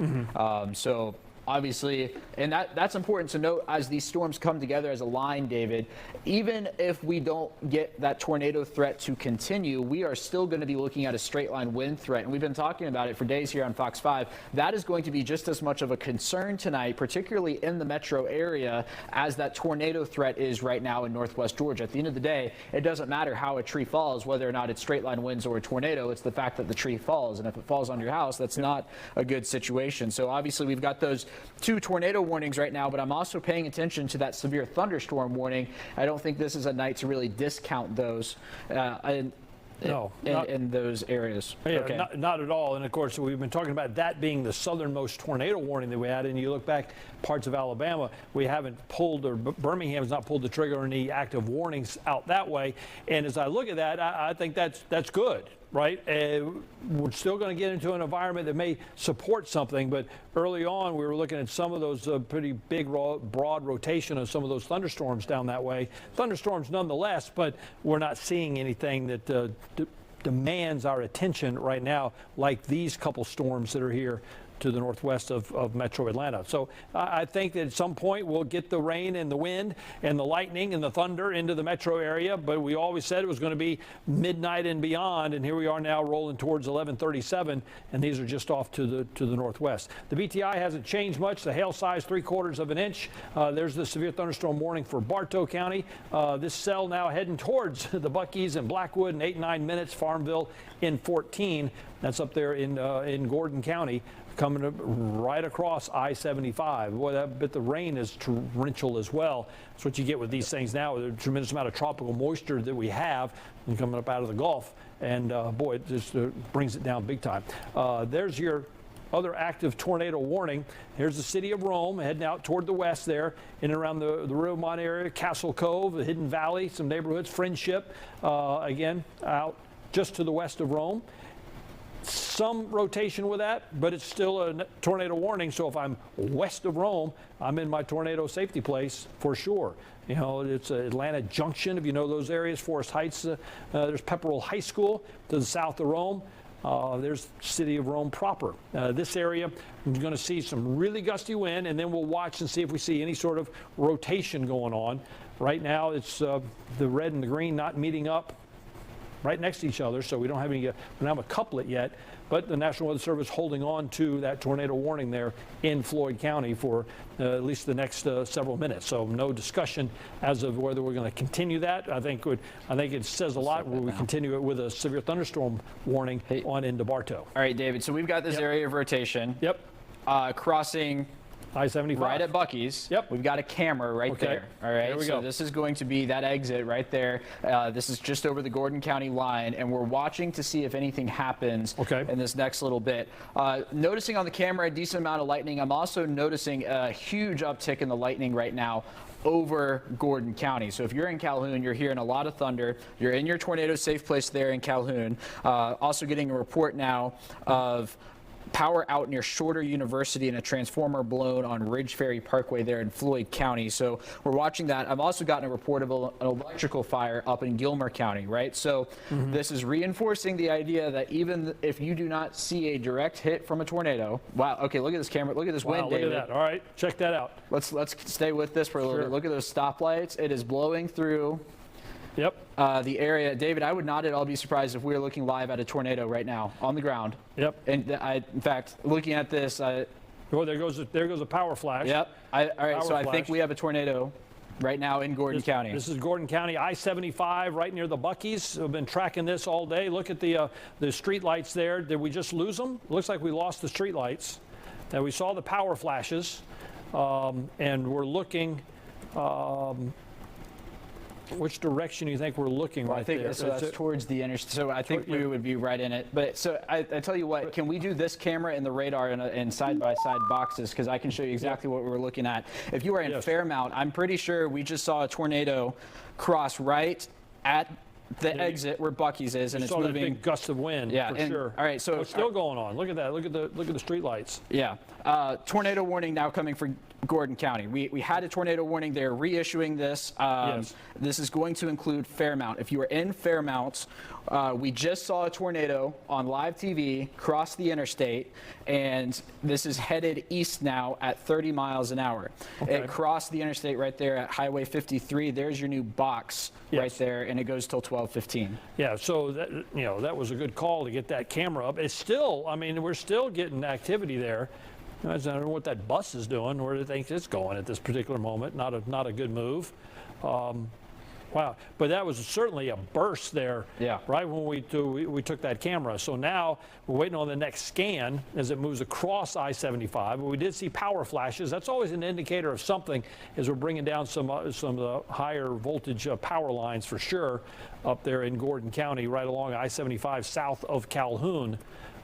So obviously, and that's important to note as these storms come together as a line, David. Even if we don't get that tornado threat to continue, we are still going to be looking at a straight line wind threat. And we've been talking about it for days here on Fox 5. That is going to be just as much of a concern tonight, particularly in the metro area, as that tornado threat is right now in northwest Georgia. At the end of the day, it doesn't matter how a tree falls, whether or not it's straight line winds or a tornado. It's the fact that the tree falls. And if it falls on your house, that's not a good situation. So obviously, we've got those 2 tornado warnings right now, but I'm also paying attention to that severe thunderstorm warning. I don't think this is a night to really discount those in those areas. Yeah, not at all. And of course, we've been talking about that being the southernmost tornado warning that we had. And you look back parts of Alabama, we haven't pulled, or Birmingham's not pulled the trigger on any active warnings out that way. And as I look at that, I think that's good. Right? We're still going to get into an environment that may support something, but early on we were looking at some of those pretty big, broad rotation of some of those thunderstorms down that way. Thunderstorms nonetheless, but we're not seeing anything that demands our attention right now like these couple storms that are here to the northwest of metro Atlanta. So I think that at some point we'll get the rain and the wind and the lightning and the thunder into the metro area, but we always said it was going to be midnight and beyond, and here we are now rolling towards 11:37, and these are just off to the northwest. The BTI hasn't changed much. The hail size 3/4 of an inch. There's the severe thunderstorm warning for Bartow County. This cell now heading towards the Buc-ee's in Blackwood in 8 and 9 minutes. Farmville in 14. That's up there in Gordon County, coming up right across I-75. Boy, but the rain is torrential as well. That's what you get with these things now, with a tremendous amount of tropical moisture that we have and coming up out of the Gulf. And boy, it just brings it down big time. There's your other active tornado warning. Here's the city of Rome heading out toward the west there, in and around the Rivermont area, Castle Cove, the Hidden Valley, some neighborhoods, Friendship, again, out just to the west of Rome. Some rotation with that, but it's still a tornado warning. So if I'm west of Rome, I'm in my tornado safety place for sure. You know, it's Atlanta Junction, if you know those areas, Forest Heights. There's Pepperell High School to the south of Rome. There's city of Rome proper. This area, we're going to see some really gusty wind, and then we'll watch and see if we see any sort of rotation going on. Right now, it's the red and the green not meeting up right next to each other, so we don't have any. We don't have a couplet yet, but the National Weather Service holding on to that tornado warning there in Floyd County for at least the next several minutes. So no discussion as of whether we're going to continue that. I think it says a lot where we continue it with a severe thunderstorm warning on into Bartow. All right, David. So we've got this area of rotation. Yep. Crossing I-75. Right at Buc-ee's. Yep. We've got a camera right there. All right. There we so go. this is going to be that exit right there. This is just over the Gordon County line, and we're watching to see if anything happens in this next little bit. Noticing on the camera a decent amount of lightning. I'm also noticing a huge uptick in the lightning right now over Gordon County. So if you're in Calhoun, you're hearing a lot of thunder. You're in your tornado safe place there in Calhoun. Also getting a report now of power out near Shorter University and a transformer blown on Ridge Ferry Parkway there in Floyd County. So we're watching that. I've also gotten a report of an electrical fire up in Gilmer County, right? So this is reinforcing the idea that even if you do not see a direct hit from a tornado, wow, okay, look at this camera. Look at this wind, David. Look at that. All right, check that out. Let's stay with this for a little bit. Look at those stoplights. It is blowing through the area. David, I would not at all be surprised if we were looking live at a tornado right now on the ground. Yep. And in fact, looking at this, well, there goes a power flash. Yep. All right. So I think we have a tornado right now in Gordon County. This is Gordon County, I-75, right near the Buc-ee's. We've been tracking this all day. Look at the street lights there. Did we just lose them? Looks like we lost the street lights. Now, we saw the power flashes, and we're looking. Which direction do you think we're looking right there? I think so that's towards the interstate. So I think we would be right in it. But so I tell you what, can we do this camera and the radar in side-by-side boxes? Because I can show you exactly what we're looking at. If you are in Fairmount, I'm pretty sure we just saw a tornado cross right at the exit where Buc-ee's is, and it's moving. That big gust of wind, for sure. All right, so it's still going on. Look at that. Look at the street lights. Yeah. Tornado warning now coming for Gordon County. We had a tornado warning. They're reissuing this. This is going to include Fairmount. If you are in Fairmount, we just saw a tornado on live TV cross the interstate, and this is headed east now at 30 miles an hour. Okay. It crossed the interstate right there at Highway 53. There's your new box right there, and it goes till 12:15. Yeah, so that was a good call to get that camera up. It's still, I mean, we're still getting activity there. I don't know what that bus is doing, where do they think it's going at this particular moment. Not a good move. Wow, but that was certainly a burst there, right when we took that camera. So now we're waiting on the next scan as it moves across I-75. But we did see power flashes. That's always an indicator of something as we're bringing down some of the higher voltage power lines for sure up there in Gordon County, right along I-75 south of Calhoun.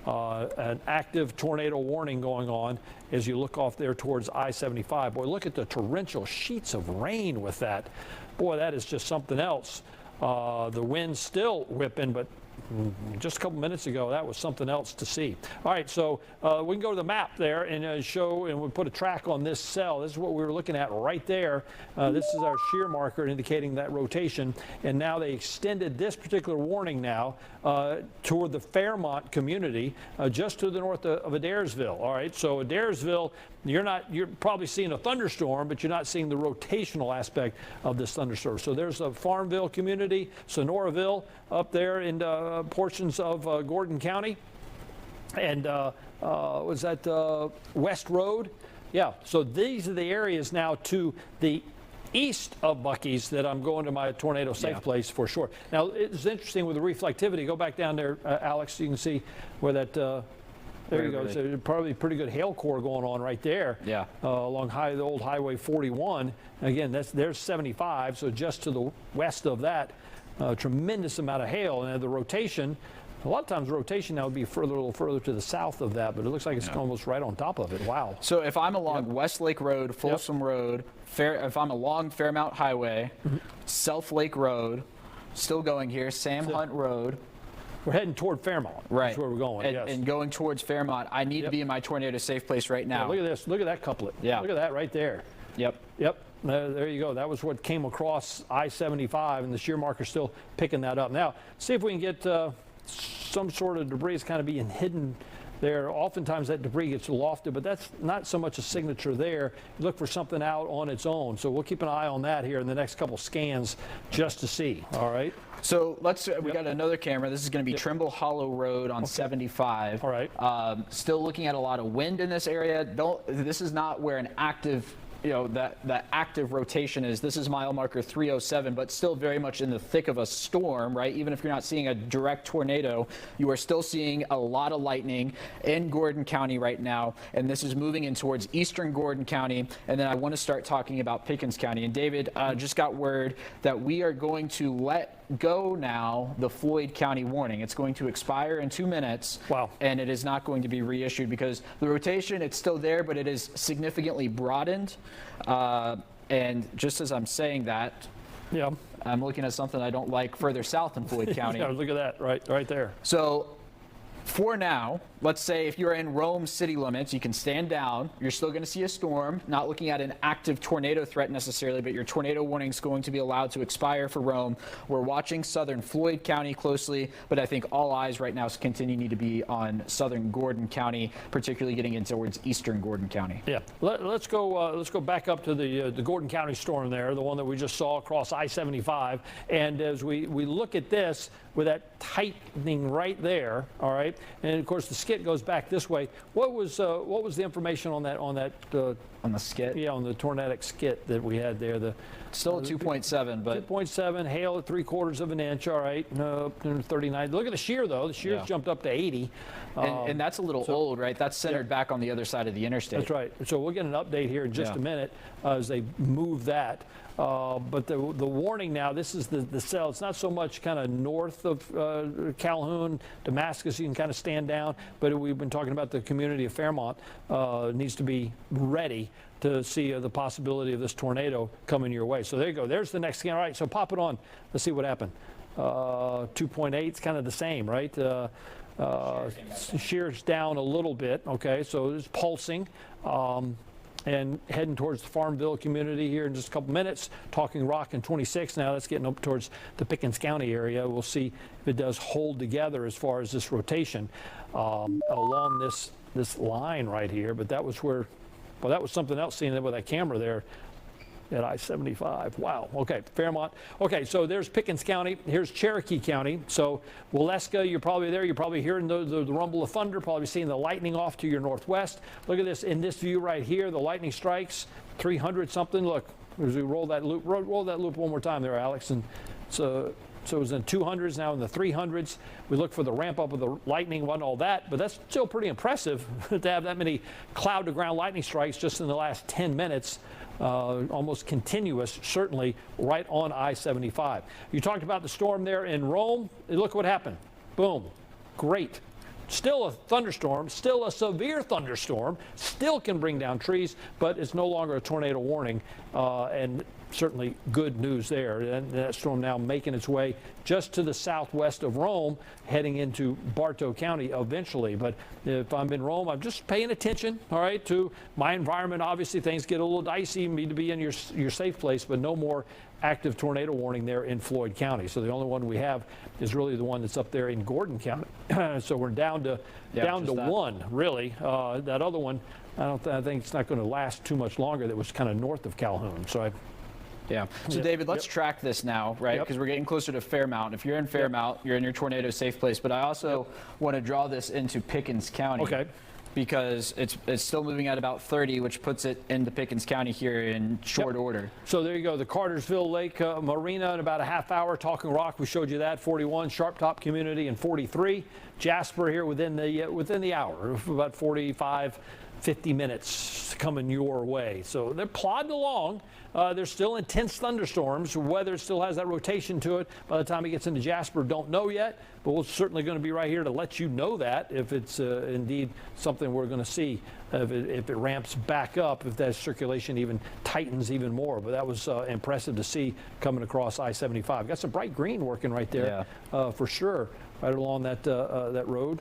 An active tornado warning going on as you look off there towards I-75. Boy, look at the torrential sheets of rain with that. Boy, that is just something else. The wind's still whipping, but just a couple minutes ago, that was something else to see. All right, so we can go to the map there and show, and we put a track on this cell. This is what we were looking at right there. This is our shear marker indicating that rotation. And now they extended this particular warning now toward the Fairmont community, just to the north of Adairsville. All right, so Adairsville, you're probably seeing a thunderstorm, but you're not seeing the rotational aspect of this thunderstorm. So there's a Farmville community, Sonoraville up there in portions of Gordon County, and was that West Road? Yeah, so these are the areas now to the east of Buc-ee's that I'm going to my tornado safe place for sure. Now, it's interesting with the reflectivity. Go back down there, Alex, you can see where that there you go. It's probably pretty good hail core going on right there. Yeah. Along the old Highway 41. Again, there's 75, so just to the west of that, tremendous amount of hail. And the rotation, a lot of times rotation now would be a little further to the south of that, but it looks like it's almost right on top of it. Wow. So if I'm along Westlake Road, Folsom Road, if I'm along Fairmount Highway, Self Lake Road, still going here, Sam Hunt Road. We're heading toward Fairmont. Right. That's where we're going. And going towards Fairmont, I need to be in my tornado safe place right now. Yeah, look at this. Look at that couplet. Yeah. Look at that right there. Yep. There you go. That was what came across I-75, and the shear marker's still picking that up. Now, see if we can get some sort of debris is kind of being hidden there. Oftentimes that debris gets lofted, but that's not so much a signature there. You look for something out on its own. So we'll keep an eye on that here in the next couple scans just to see. All right. So we got another camera. This is going to be Trimble Hollow Road on 75. All right. Still looking at a lot of wind in this area. This is not where an active that active rotation is. This is mile marker 307, but still very much in the thick of a storm, right? Even if you're not seeing a direct tornado, you are still seeing a lot of lightning in Gordon County right now, and this is moving in towards eastern Gordon County, and then I want to start talking about Pickens County. And David just got word that we are going to let go now the Floyd County warning. It's going to expire in 2 minutes. Wow. And it is not going to be reissued because the rotation, it's still there, but it is significantly broadened. And just as I'm saying that, I'm looking at something I don't like further south in Floyd County. Look at that right there. So for now, let's say if you're in Rome city limits, you can stand down. You're still going to see a storm, not looking at an active tornado threat necessarily, but your tornado warning is going to be allowed to expire for Rome. We're watching southern Floyd County closely, but I think all eyes right now need to be on southern Gordon County, particularly getting in towards eastern Gordon County. Yeah, let's go back up to the Gordon County storm there, the one that we just saw across I-75. And as we look at this, with that tightening right there, all right, and of course the skit goes back this way. What was the information on that on the skit? Yeah, on the tornadic skit that we had there. Still at 2.7, but 2.7, hail at 3/4 of an inch. All right, 39. Look at the shear though. The shear's jumped up to 80. and that's a little old, right? That's centered back on the other side of the interstate. That's right. So we'll get an update here in just a minute as they move that. But the warning now, this is the cell. It's not so much kind of north of Calhoun, Damascus. You can kind of stand down. But we've been talking about the community of Fairmont needs to be ready to see the possibility of this tornado coming your way. So there you go. There's the next scan. All right, so pop it on. Let's see what happened. 2.8, it's kind of the same, right? Shears down a little bit. Okay, so it's pulsing. And heading towards the Farmville community here in just a couple minutes. Talking Rock and 26 now. That's getting up towards the Pickens County area. We'll see if it does hold together as far as this rotation along this line right here. But that was where, well, that was something else seeing it with that camera there at I-75. Wow. Okay, Fairmont. Okay, so there's Pickens County. Here's Cherokee County. So Waleska, you're probably there. You're probably hearing the rumble of thunder, probably seeing the lightning off to your northwest. Look at this in this view right here. The lightning strikes 300 something. Look, as we roll that loop, roll that loop one more time there, Alex. And so it was in 200s, now in the 300s. We look for the ramp up of the lightning, wasn't all that, but that's still pretty impressive to have that many cloud to ground lightning strikes just in the last 10 minutes. Almost continuous, certainly right on I-75. You talked about the storm there in Rome. Look what happened. Boom. Great. Still a thunderstorm, still a severe thunderstorm, still can bring down trees, but it's no longer a tornado warning, and certainly good news there. And that storm now making its way just to the southwest of Rome, heading into Bartow County eventually. But if I'm in Rome, I'm just paying attention, all right, to my environment. Obviously, things get a little dicey. You need to be in your safe place, but no more active tornado warning there in Floyd County. So the only one we have is really the one that's up there in Gordon County. So we're down to one, really. That other one, I think it's not going to last too much longer. That was kind of north of Calhoun. So So David, let's track this now, right? Because we're getting closer to Fairmount. If you're in Fairmount, you're in your tornado safe place. But I also want to draw this into Pickens County. Okay. Because it's still moving at about 30, which puts it into Pickens County here in short order. So there you go, the Cartersville Lake Marina in about a half hour. Talking Rock, we showed you that, 41. Sharp Top Community in 43. Jasper here within the hour, about 45, 50 minutes coming your way. So they're plodding along. There's still intense thunderstorms. Weather still has that rotation to it. By the time it gets into Jasper, don't know yet, but we're certainly going to be right here to let you know that if it's indeed something we're going to see, if it ramps back up, if that circulation even tightens even more. But that was impressive to see coming across I-75. Got some bright green working right there for sure, right along that road.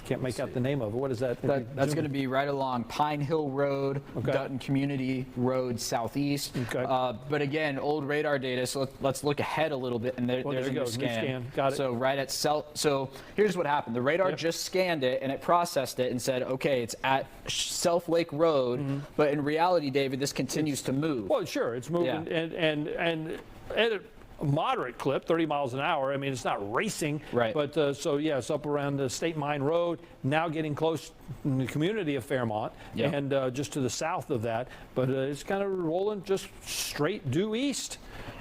Can't make out the name of it. What is that? That's going to be right along Pine Hill Road, Dutton Community Road Southeast. But again, old radar data, so let's look ahead a little bit. And there's a new scan. Got it. So right at so here's what happened. The radar just scanned it and it processed it and said, okay, it's at Self Lake Road. But in reality, David, this continues to move. Well, sure, it's moving and at a moderate clip, 30 miles an hour. I mean, it's not racing, right? But so yeah, it's up around the State Mine Road, now getting close in the community of Fairmont, and just to the south of that. But it's kind of rolling just straight due east.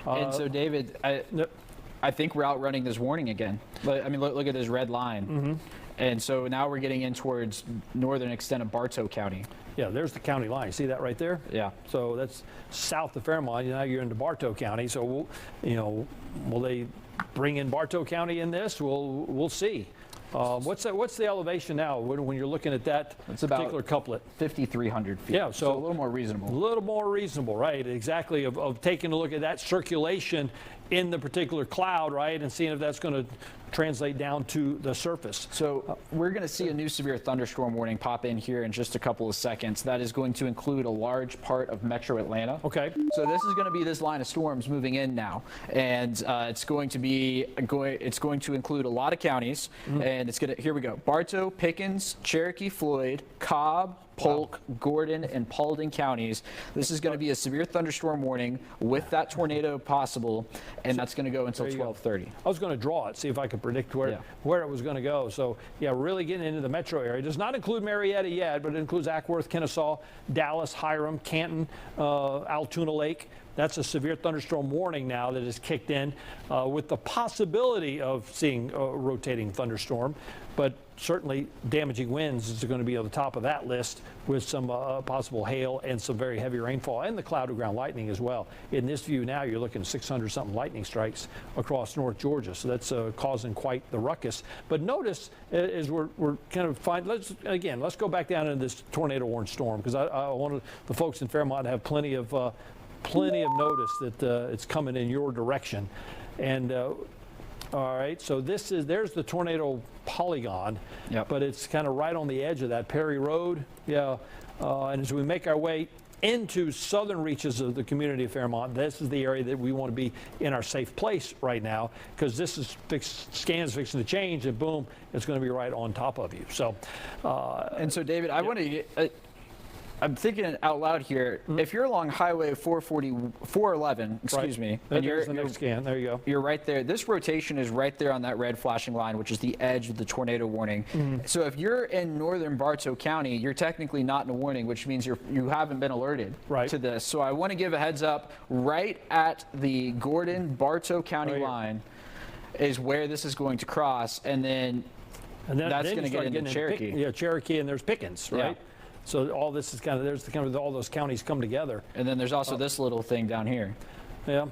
And so, David, I think we're outrunning this warning again. But I mean, look at this red line. And so now we're getting in towards northern extent of Bartow County. Yeah, there's the county line. See that right there? Yeah. So that's south of Fairmont. Now you're into Bartow County. So, will they bring in Bartow County in this? We'll see. What's the elevation now when you're looking at that particular couplet? 5,300 feet. Yeah, so a little more reasonable. A little more reasonable, right? Exactly. Of taking a look at that circulation in the particular cloud, right, and seeing if that's going to translate down to the surface. So we're going to see a new severe thunderstorm warning pop in here in just a couple of seconds. That is going to include a large part of metro Atlanta. Okay. So this is going to be this line of storms moving in now, and it's going to include a lot of counties, and it's going to, here we go, Bartow, Pickens, Cherokee, Floyd, Cobb, Polk, Gordon, and Paulding counties. This is going to be a severe thunderstorm warning with that tornado possible, and that's going to go until 12:30. I was going to draw it, see if I could predict where it was going to go. So, yeah, really getting into the metro area. It does not include Marietta yet, but it includes Ackworth, Kennesaw, Dallas, Hiram, Canton, Altoona Lake, That's a severe thunderstorm warning now that has kicked in with the possibility of seeing a rotating thunderstorm. But certainly damaging winds is going to be on the top of that list with some possible hail and some very heavy rainfall and the cloud to ground lightning as well. In this view now, you're looking at 600 something lightning strikes across North Georgia. So that's causing quite the ruckus. But notice as we're kind of let's go back down into this tornado warning storm, because I want the folks in Fairmont to have plenty of notice that it's coming in your direction. And all right, so there's the tornado polygon, yep. But it's kind of right on the edge of that Perry Road. Yeah, and as we make our way into southern reaches of the community of Fairmont, this is the area that we want to be in our safe place right now, because this is scans fixing to change, and boom, it's going to be right on top of you. So, and so David, I want to get. I'm thinking out loud here. Mm-hmm. If you're along Highway 411, excuse me, and you're the next scan. There you go. You're right there. This rotation is right there on that red flashing line, which is the edge of the tornado warning. Mm-hmm. So if you're in northern Bartow County, you're technically not in a warning, which means you haven't been alerted to this. So I want to give a heads up. Right at the Gordon-Bartow County line is where this is going to cross, and then that's going to get into Cherokee. Cherokee, and there's Pickens, right? Yeah. So all this is all those counties come together. And then there's also this little thing down here. Yeah.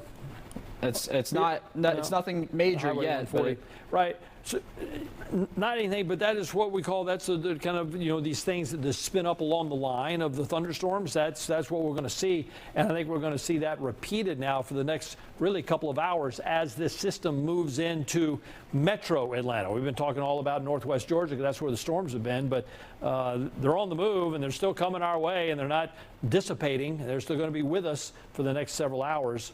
It's nothing major yet. But right. So, not anything, but that is what we call, that's the kind of, these things that spin up along the line of the thunderstorms. That's what we're going to see. And I think we're going to see that repeated now for the next really couple of hours as this system moves into metro Atlanta. We've been talking all about northwest Georgia because that's where the storms have been, but they're on the move and they're still coming our way, and they're not dissipating. They're still going to be with us for the next several hours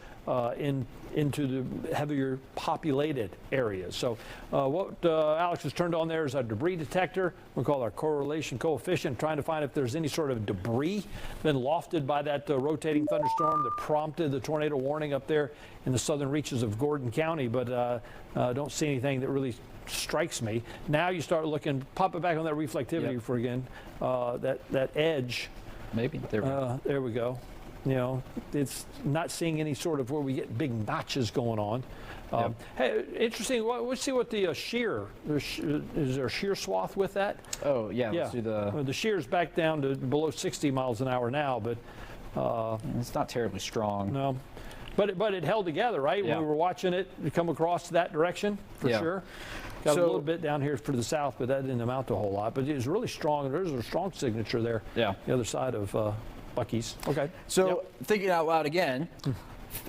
into the heavier populated areas. So what Alex has turned on there is our debris detector. We call our correlation coefficient, trying to find if there's any sort of debris been lofted by that rotating thunderstorm that prompted the tornado warning up there in the southern reaches of Gordon County, but don't see anything that really strikes me. Now you start looking, pop it back on that reflectivity for again, that edge. Maybe. There we go. It's not seeing any sort of where we get big notches going on. Hey, interesting. Let's see what the shear. Is there a shear swath with that? Oh, yeah. Let's do the shear's back down to below 60 miles an hour now, but it's not terribly strong. No. But it held together, right? Yeah. When we were watching it come across that direction, for sure. Got a little bit down here for the south, but that didn't amount to a whole lot. But it was really strong. There's a strong signature there. Yeah. The other side of Bucky's. Okay. So thinking out loud again,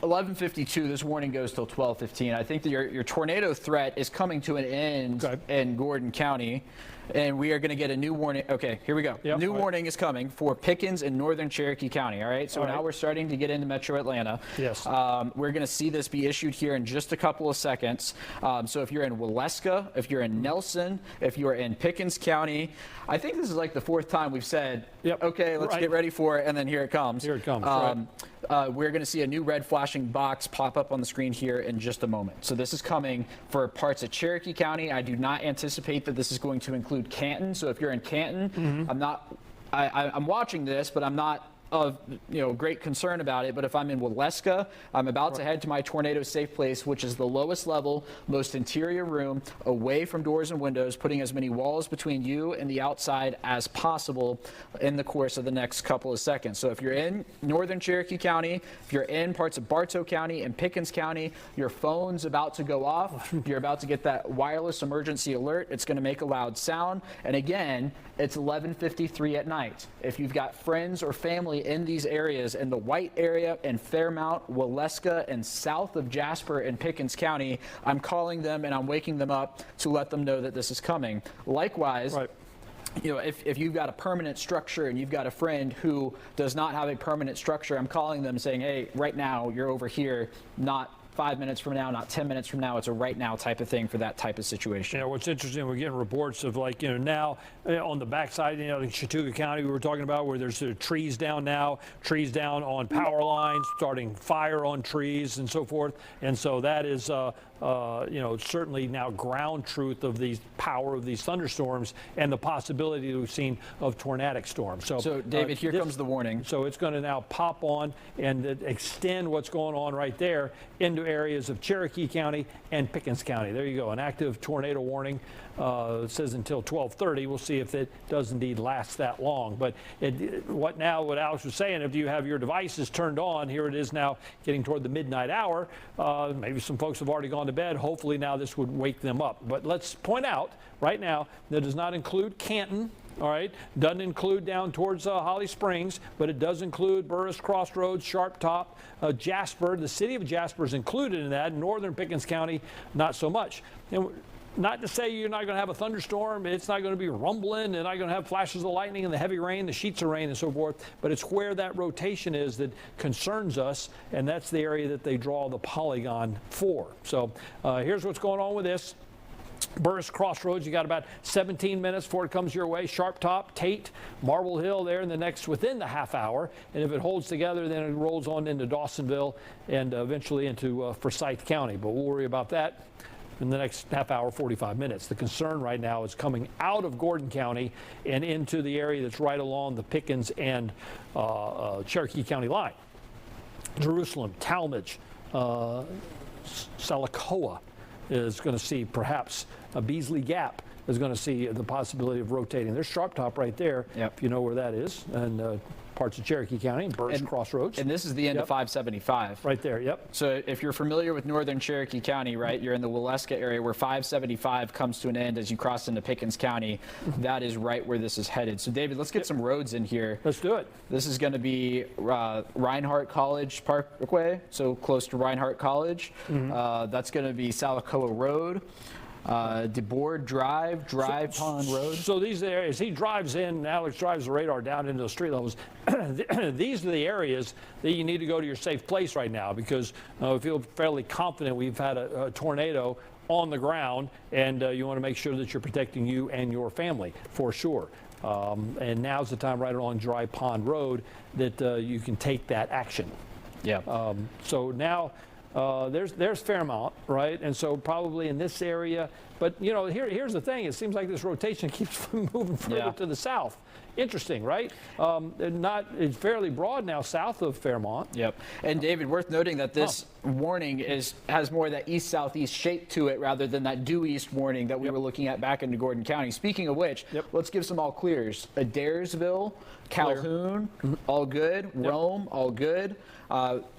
11:52. This warning goes till 12:15. I think that your tornado threat is coming to an end in Gordon County, and we are going to get a new warning. Okay, here we go. Yep. New warning is coming for Pickens in northern Cherokee County. All right. So now we're starting to get into Metro Atlanta. Yes. We're going to see this be issued here in just a couple of seconds. So if you're in Waleska, if you're in Nelson, if you're in Pickens County, I think this is like the fourth time we've said, okay, let's get ready for it, and then here it comes. Here it comes. We're going to see a new red flashing box pop up on the screen here in just a moment. So this is coming for parts of Cherokee County. I do not anticipate that this is going to include Canton. So if you're in Canton, I'm watching this, but I'm not of great concern about it. But if I'm in Waleska, I'm about to head to my tornado safe place, which is the lowest level, most interior room, away from doors and windows, putting as many walls between you and the outside as possible in the course of the next couple of seconds. So if you're in northern Cherokee County, if you're in parts of Bartow County and Pickens County, your phone's about to go off. You're about to get that wireless emergency alert. It's going to make a loud sound. And again, it's 11:53 at night. If you've got friends or family in these areas, in the White area, in Fairmount, Waleska, and south of Jasper and Pickens County, I'm calling them and I'm waking them up to let them know that this is coming. Likewise, if you've got a permanent structure and you've got a friend who does not have a permanent structure, I'm calling them saying, hey, right now you're over here, not 5 minutes from now, not 10 minutes from now. It's a right now type of thing for that type of situation. What's interesting, we're getting reports of now on the backside, in Chattooga County, we were talking about where there's trees down now, trees down on power lines, starting fire on trees and so forth. And so that is certainly now ground truth of the power of these thunderstorms and the possibility that we've seen of tornadic storms. So David, here comes the warning. So it's going to now pop on and extend what's going on right there into areas of Cherokee County and Pickens County. There you go, an active tornado warning. It says until 12:30. We'll see if it does indeed last that long. But what Alex was saying, if you have your devices turned on, here it is now getting toward the midnight hour. Maybe some folks have already gone to bed. Hopefully now this would wake them up. But let's point out right now that does not include Canton. All right, doesn't include down towards Holly Springs, but it does include Burris Crossroads, Sharp Top, Jasper. The city of Jasper is included in that. Northern Pickens County, not so much. And not to say you're not going to have a thunderstorm. It's not going to be rumbling. They're not going to have flashes of lightning and the heavy rain, the sheets of rain and so forth. But it's where that rotation is that concerns us, and that's the area that they draw the polygon for. So here's what's going on with this. Burris Crossroads, you got about 17 minutes before it comes your way. Sharp Top, Tate, Marble Hill there in the next within the half hour. And if it holds together, then it rolls on into Dawsonville and eventually into Forsyth County. But we'll worry about that in the next half hour, 45 minutes. The concern right now is coming out of Gordon County and into the area that's right along the Pickens and Cherokee County line. Jerusalem, Talmadge, Salacoa is going to see perhaps a Beasley Gap is going to see the possibility of rotating. There's Sharp Top right there, if you know where that is, and parts of Cherokee County and Burris Crossroads. And this is the end of 575. Right there, yep. So if you're familiar with northern Cherokee County, right, you're in the Waleska area where 575 comes to an end as you cross into Pickens County. That is right where this is headed. So David, let's get some roads in here. Let's do it. This is going to be Reinhardt College Parkway, so close to Reinhardt College. That's going to be Salacoa Road. DeBoard Drive, Pond Road. So these are the areas. He drives in, Alex drives the radar down into the street levels. These are the areas that you need to go to your safe place right now because we feel fairly confident we've had a tornado on the ground, and you want to make sure that you're protecting you and your family for sure. And now's the time right along Dry Pond Road that you can take that action. Yeah. So now there's Fairmount, right? And so probably in this area. But, here's the thing. It seems like this rotation keeps moving further to the south. Interesting, right? It's fairly broad now south of Fairmont. Yep. And David, worth noting that this warning has more of that east-southeast shape to it rather than that due east warning that we were looking at back into Gordon County. Speaking of which, let's give some all clears. Adairsville, Calhoun, all good. Rome, all good.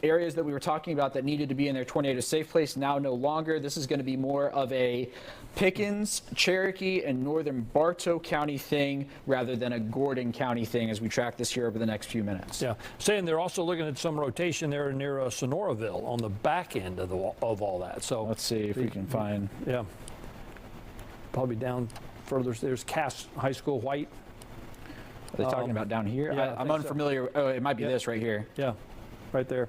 Areas that we were talking about that needed to be in their tornado safe place, now no longer. This is going to be more of a Pickens, Cherokee, and northern Bartow County thing rather than a Gordon County thing as we track this here over the next few minutes. Yeah, saying they're also looking at some rotation there near Sonoraville on the back end of all that. So let's see if we can find. Yeah, probably down further. There's Cass High School, White. Are they talking about down here? Yeah, I'm unfamiliar. Oh, it might be this right here. Yeah, right there.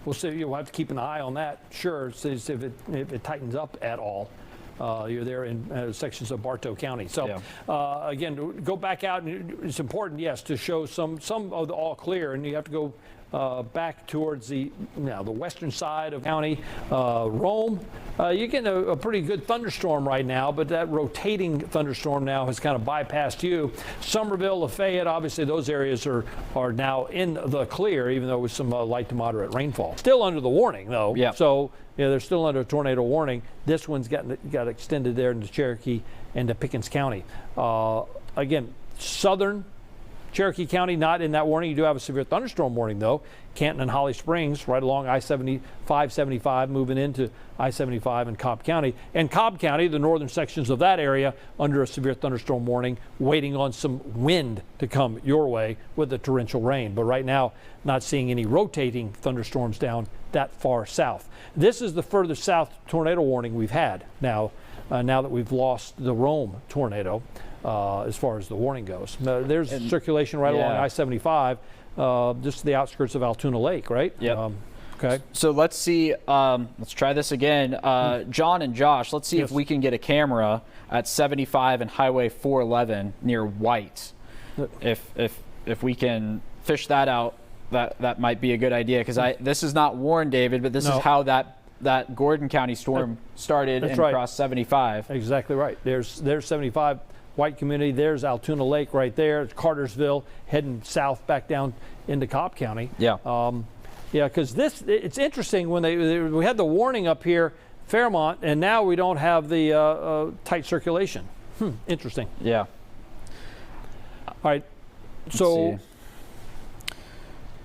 We'll see. You'll have to keep an eye on that. Sure, see if it tightens up at all. You're there in sections of Bartow County. So again, go back out, and it's important, yes, to show some of the all clear, and you have to go back towards the western side of county. Rome, you're getting a pretty good thunderstorm right now, but that rotating thunderstorm now has kind of bypassed you. Somerville, Lafayette, obviously those areas are now in the clear, even though with some light to moderate rainfall. Still under the warning though. Yeah. So they're still under a tornado warning. This one's got extended there into Cherokee and to Pickens County. Again, southern Cherokee County not in that warning. You do have a severe thunderstorm warning though. Canton and Holly Springs right along I-75 moving into I-75 in Cobb County. And Cobb County, the northern sections of that area under a severe thunderstorm warning, waiting on some wind to come your way with the torrential rain. But right now, not seeing any rotating thunderstorms down that far south. This is the furthest south tornado warning we've had now that we've lost the Rome tornado. As far as the warning goes. There's circulation right along I-75, just the outskirts of Altoona Lake, right? Yep. Okay. So let's see. Let's try this again. John and Josh, let's see if we can get a camera at 75 and Highway 411 near White. If we can fish that out, that might be a good idea because this is not warned, David, but this is how that that Gordon County storm started and crossed 75. Exactly right. There's 75 white community. There's Altoona Lake right there. It's Cartersville heading south back down into Cobb County. Yeah. Yeah, because it's interesting when we had the warning up here, Fairmont, and now we don't have the tight circulation. Interesting. Yeah. All right. So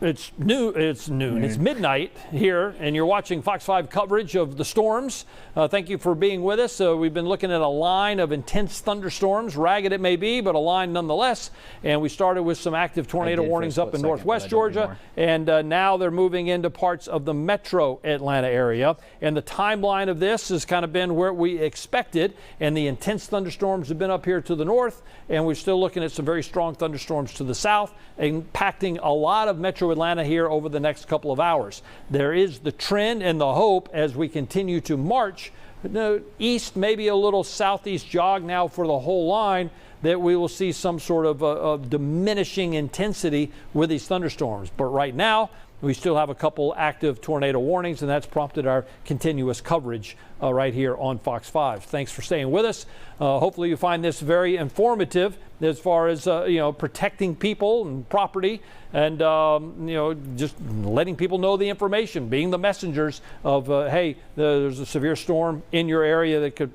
it's noon. It's midnight here, and you're watching Fox 5 coverage of the storms. Thank you for being with us. We've been looking at a line of intense thunderstorms, ragged it may be, but a line nonetheless. And we started with some active tornado warnings up in northwest Georgia, and now they're moving into parts of the metro Atlanta area. And the timeline of this has kind of been where we expected, and the intense thunderstorms have been up here to the north, and we're still looking at some very strong thunderstorms to the south, impacting a lot of metro Atlanta here over the next couple of hours. There is the trend and the hope as we continue to march east, maybe a little southeast jog now for the whole line, that we will see some sort of diminishing intensity with these thunderstorms. But right now, we still have a couple active tornado warnings, and that's prompted our continuous coverage right here on Fox 5. Thanks for staying with us. Hopefully you find this very informative as far as protecting people and property, and just letting people know the information, being the messengers of hey, there's a severe storm in your area that could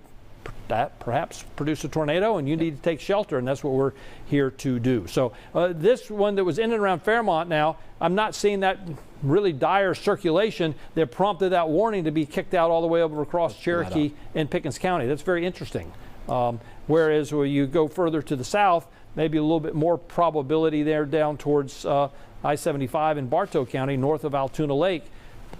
perhaps produce a tornado, and you need to take shelter, and that's what we're here to do. So this one that was in and around Fairmont now, I'm not seeing that really dire circulation that prompted that warning to be kicked out all the way over across Cherokee and Pickens County. That's very interesting. Whereas when you go further to the south, maybe a little bit more probability there down towards I-75 in Bartow County, north of Altoona Lake.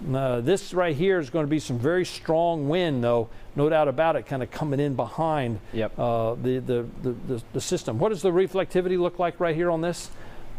This right here is going to be some very strong wind, though, no doubt about it, kind of coming in behind the system. What does the reflectivity look like right here on this?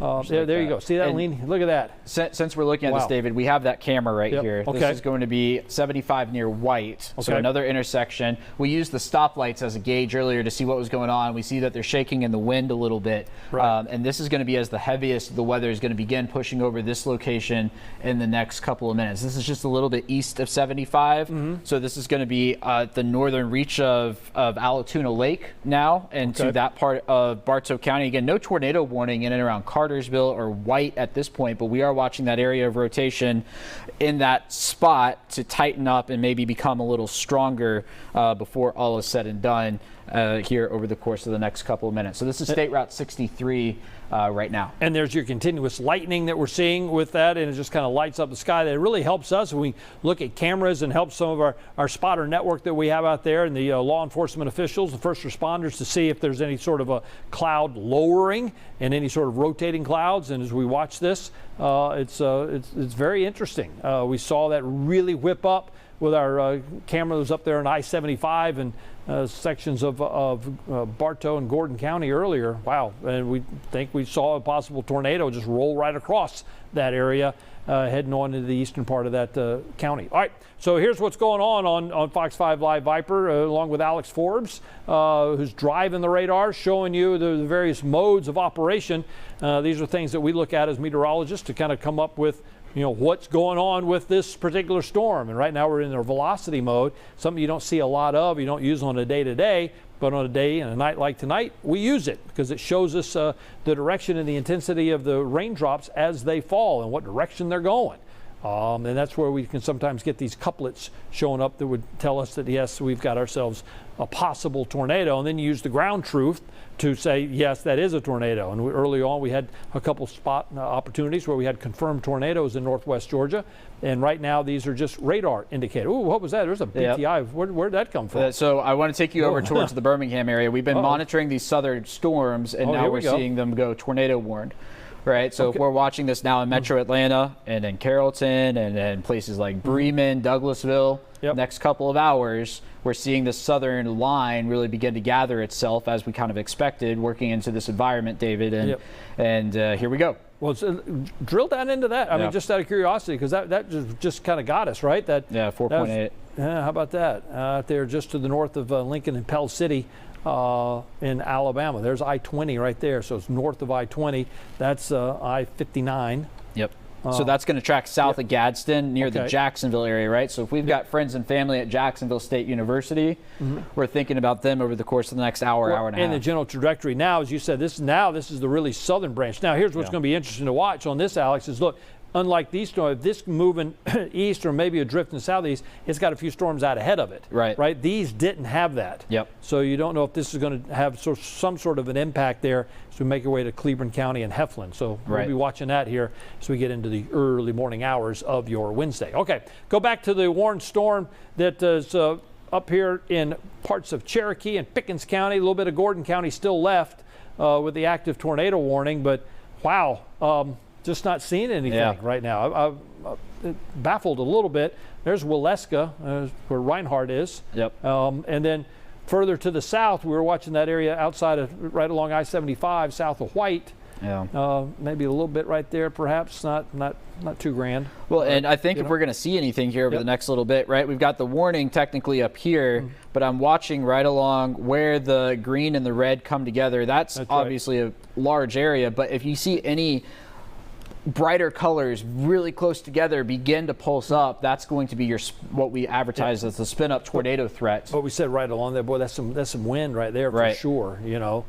There you go. See that lean? Look at that. Since we're looking at this, David, we have that camera right here. Okay. This is going to be 75 near White, so another intersection. We used the stoplights as a gauge earlier to see what was going on. We see that they're shaking in the wind a little bit. Right. And this is going to be as the heaviest the weather is going to begin pushing over this location in the next couple of minutes. This is just a little bit east of 75. So this is going to be the northern reach of Altoona Lake now, and to that part of Bartow County. Again, no tornado warning in and around Cartersville or White at this point, but we are watching that area of rotation in that spot to tighten up and maybe become a little stronger before all is said and done here over the course of the next couple of minutes. So this is State Route 63 right now. And there's your continuous lightning that we're seeing with that, and it just kind of lights up the sky. That really helps us when we look at cameras and helps some of our spotter network that we have out there, and the law enforcement officials, the first responders, to see if there's any sort of a cloud lowering and any sort of rotating clouds. And as we watch this, it's very interesting. We saw that really whip up with our cameras up there in I-75 and sections of Bartow and Gordon County earlier. Wow. And we think we saw a possible tornado just roll right across that area, heading on into the eastern part of that county. All right, so here's what's going on Fox 5 Live Viper, along with Alex Forbes, who's driving the radar, showing you the various modes of operation. These are things that we look at as meteorologists to kind of come up with what's going on with this particular storm. And right now we're in their velocity mode, something you don't see a lot of, you don't use on a day-to-day, but on a day and a night like tonight, we use it because it shows us the direction and the intensity of the raindrops as they fall and what direction they're going. And that's where we can sometimes get these couplets showing up that would tell us that, yes, we've got ourselves a possible tornado. And then you use the ground truth to say, yes, that is a tornado. And early on, we had a couple spot opportunities where we had confirmed tornadoes in northwest Georgia. And right now, these are just radar indicated. Ooh, what was that? There's a BTI. Where'd that come from? So I want to take you over towards the Birmingham area. We've been monitoring these southern storms, and now we're seeing them go tornado warned. Right, so if we're watching this now in Metro Atlanta and in Carrollton and in places like Bremen, Douglasville, next couple of hours, we're seeing the southern line really begin to gather itself as we kind of expected, working into this environment, David, and here we go. Well, drill down into that. I mean, just out of curiosity, because that just kind of got us, right? 4.8. How about that? Out there just to the north of Lincoln and Pell City. In Alabama. There's I-20 right there, so it's north of I-20. That's I-59. Yep. So that's going to track south of Gadsden near the Jacksonville area, right? So if we've got friends and family at Jacksonville State University, we're thinking about them over the course of the next hour, hour and a half. And the general trajectory now, as you said, this is the really southern branch. Now, here's what's going to be interesting to watch on this, Alex, is look, unlike these storms, if this moving east or maybe a drift in the southeast, it's got a few storms out ahead of it. Right. These didn't have that. So you don't know if this is going to have some sort of an impact there as we make our way to Cleveland County and Heflin. So we'll be watching that here as we get into the early morning hours of your Wednesday. Okay, go back to the warned storm that is up here in parts of Cherokee and Pickens County. A little bit of Gordon County still left with the active tornado warning, but wow. Just not seeing anything right now. I'm baffled a little bit. There's Waleska, where Reinhardt is. And then further to the south, we were watching that area outside of, right along I-75, south of White. Maybe a little bit right there, perhaps. Not too grand. Well, and I think if we're going to see anything here over the next little bit, right, we've got the warning technically up here, but I'm watching right along where the green and the red come together. That's obviously a large area, but if you see any brighter colors really close together begin to pulse up, that's going to be your what we advertise as the spin up tornado threat. What we said right along there, boy, that's some wind right there for sure. You know,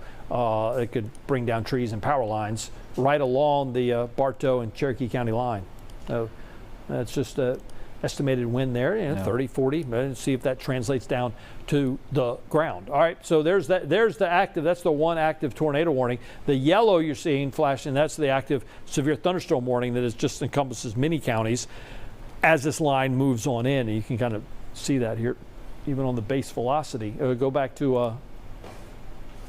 it could bring down trees and power lines right along the Bartow and Cherokee County line. So that's just estimated wind there, 30, 40. Let's see if that translates down to the ground. All right, so there's the active, that's the one active tornado warning. The yellow you're seeing flashing, that's the active severe thunderstorm warning that is just encompasses many counties as this line moves on in. And you can kind of see that here, even on the base velocity. Go back to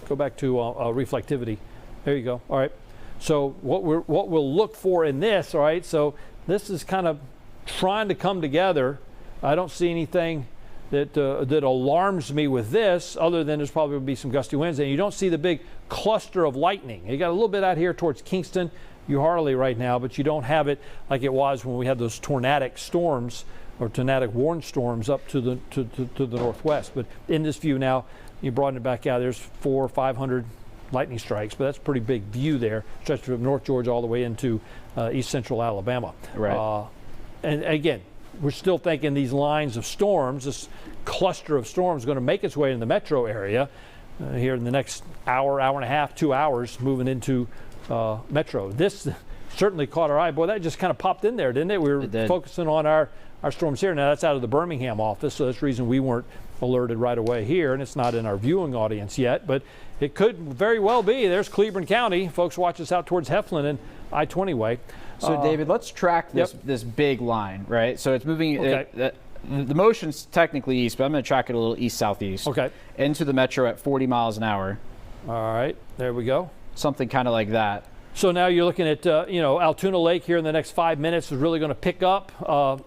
reflectivity. There you go. All right. So what we'll look for in this, all right, so this is kind of trying to come together. I don't see anything that alarms me with this, other than there's probably going to be some gusty winds. And you don't see the big cluster of lightning. You got a little bit out here towards Kingston, Harley right now, but you don't have it like it was when we had those tornadic storms or tornadic warned storms up to the northwest. But in this view now, you broaden it back out. There's 400 or 500 lightning strikes, but that's a pretty big view there, stretched from North Georgia all the way into east central Alabama. Right. And again, we're still thinking these lines of storms, this cluster of storms, is going to make its way in the metro area here in the next hour, hour and a half, 2 hours, moving into metro. This certainly caught our eye. Boy, that just kind of popped in there, didn't it? We were focusing on our storms here. Now, that's out of the Birmingham office, so that's the reason we weren't alerted right away here, and it's not in our viewing audience yet, but it could very well be. There's Cleveland County. Folks watch us out towards Heflin and I-20 way. So, David, let's track this big line, right? So it's moving. The motion's technically east, but I'm going to track it a little east-southeast. Into the metro at 40 miles an hour. All right, there we go. Something kind of like that. So now you're looking at, Altoona Lake here in the next 5 minutes is really going to pick up.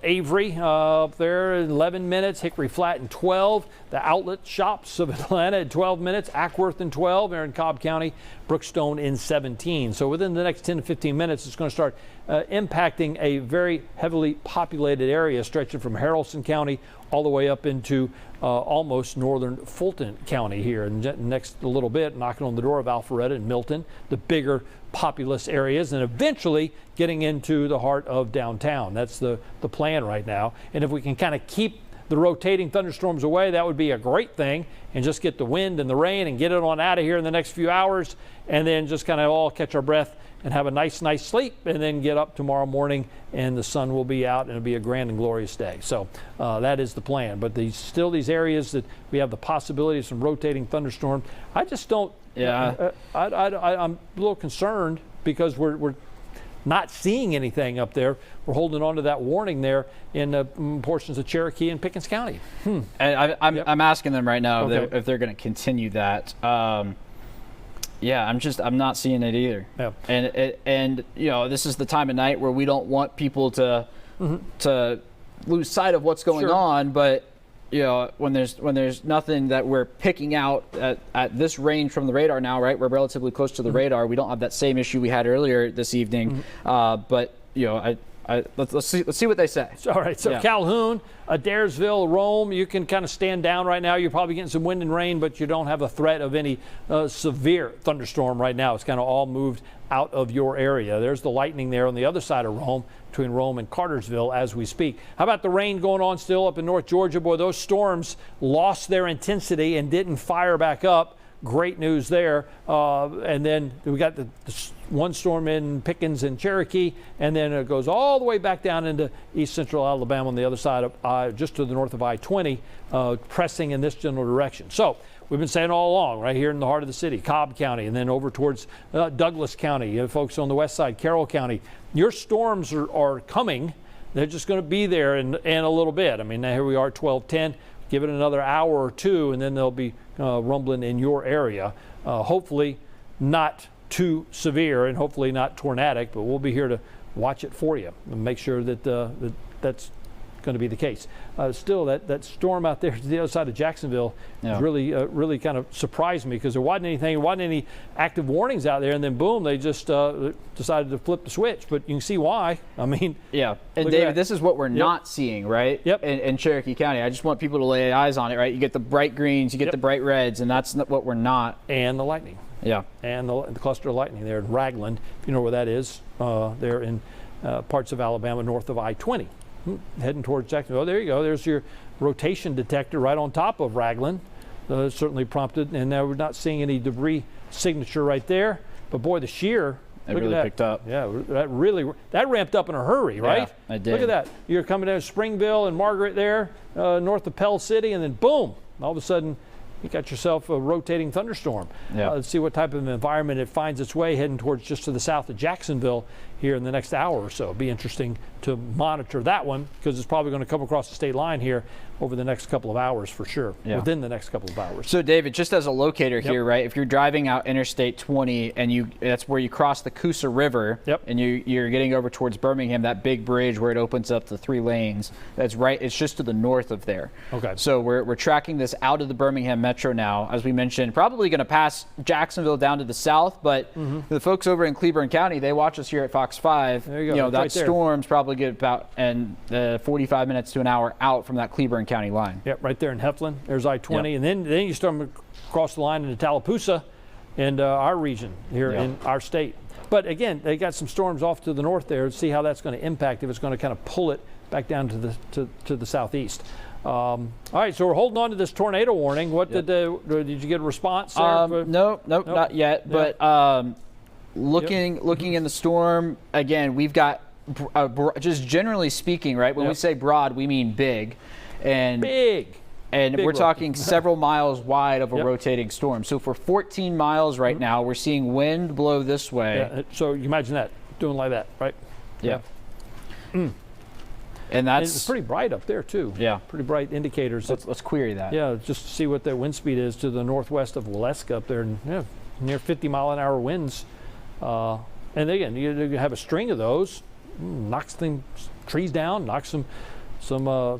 Avery up there in 11 minutes, Hickory Flat in 12. The outlet shops of Atlanta in 12 minutes, Ackworth in 12, there in Cobb County, Brookstone in 17. So within the next 10 to 15 minutes, it's going to start impacting a very heavily populated area stretching from Haralson County all the way up into almost northern Fulton County here. And next a little bit, knocking on the door of Alpharetta and Milton, the bigger populous areas, and eventually getting into the heart of downtown. That's the plan right now. And if we can kind of keep the rotating thunderstorms away, that would be a great thing, and just get the wind and the rain and get it on out of here in the next few hours, and then just kind of all catch our breath and have a nice sleep, and then get up tomorrow morning and the sun will be out and it'll be a grand and glorious day. So that is the plan. But still these areas that we have the possibility of some rotating thunderstorm, I just don't. I'm a little concerned because we're not seeing anything up there. We're holding on to that warning there in portions of Cherokee and Pickens County. And I'm asking them right now if they're going to continue that. I'm not seeing it either. And this is the time of night where we don't want people to lose sight of what's going on, but when there's nothing that we're picking out at this range from the radar now, right? We're relatively close to the radar. We don't have that same issue we had earlier this evening. But Let's see what they say. All right, so Calhoun, Adairsville, Rome, you can kind of stand down right now. You're probably getting some wind and rain, but you don't have a threat of any severe thunderstorm right now. It's kind of all moved out of your area. There's the lightning there on the other side of Rome, between Rome and Cartersville as we speak. How about the rain going on still up in North Georgia? Boy, those storms lost their intensity and didn't fire back up. Great news there. And then we got the one storm in Pickens and Cherokee, and then it goes all the way back down into east central Alabama on the other side of just to the north of I-20, pressing in this general direction. So we've been saying all along, right here in the heart of the city, Cobb County, and then over towards Douglas County, you folks on the west side, Carroll County, your storms are coming. They're just going to be there in a little bit. I mean, now here we are, 12:10. Give it another hour or two, and then they'll be rumbling in your area. Hopefully not too severe and hopefully not tornadic, but we'll be here to watch it for you and make sure that that's going to be the case. Still, that storm out there to the other side of Jacksonville really kind of surprised me because there wasn't any active warnings out there, and then boom, they just decided to flip the switch. But you can see why. I mean, yeah. And David, this is what we're not seeing, right? Yep. In Cherokee County, I just want people to lay eyes on it, right? You get the bright greens, you get the bright reds, and that's what we're not. And the lightning. Yeah. And the cluster of lightning there in Ragland, if you know where that is, there in parts of Alabama north of I-20. Heading towards Jacksonville. Oh, there you go. There's your rotation detector right on top of Ragland. Certainly prompted, and now we're not seeing any debris signature right there. But boy, the shear. It really picked up. Yeah, that ramped up in a hurry, right? Yeah, I did. Look at that. You're coming down Springville and Margaret there, north of Pell City, and then boom, all of a sudden, you got yourself a rotating thunderstorm. Yeah. Let's see what type of environment it finds its way heading towards just to the south of Jacksonville here in the next hour or so. It'll be interesting to monitor that one because it's probably going to come across the state line here over the next couple of hours for sure, within the next couple of hours. So David, just as a locator here, right, if you're driving out Interstate 20 and that's where you cross the Coosa River and you're getting over towards Birmingham, that big bridge where it opens up to 3 lanes, that's right, it's just to the north of there. Okay. So we're tracking this out of the Birmingham Metro now, as we mentioned, probably going to pass Jacksonville down to the south, but the folks over in Cleburne County, they watch us here at Fox 5. There you go. You know, that right storm's probably get about 45 minutes to an hour out from that Cleburne County line. Yep, right there in Heflin. There's I-20, and then you start across the line into Tallapoosa and our region here in our state. But again, they got some storms off to the north there. See how that's going to impact if it's going to kind of pull it back down to the southeast. All right, so we're holding on to this tornado warning. What did you get a response there? No, not yet. But looking in the storm again, we've got just generally speaking, right? When we say broad, we mean big. And big we're talking several miles wide of a rotating storm. So for 14 miles right now, we're seeing wind blow this way. Yeah, so you imagine that, doing like that, right? Yeah. And it's pretty bright up there too. Yeah. Pretty bright indicators. Let's query that. Yeah, just to see what the wind speed is to the northwest of Waleska up there. Near 50-mile-an-hour winds. And again, you have a string of those, knocks trees down, knocks some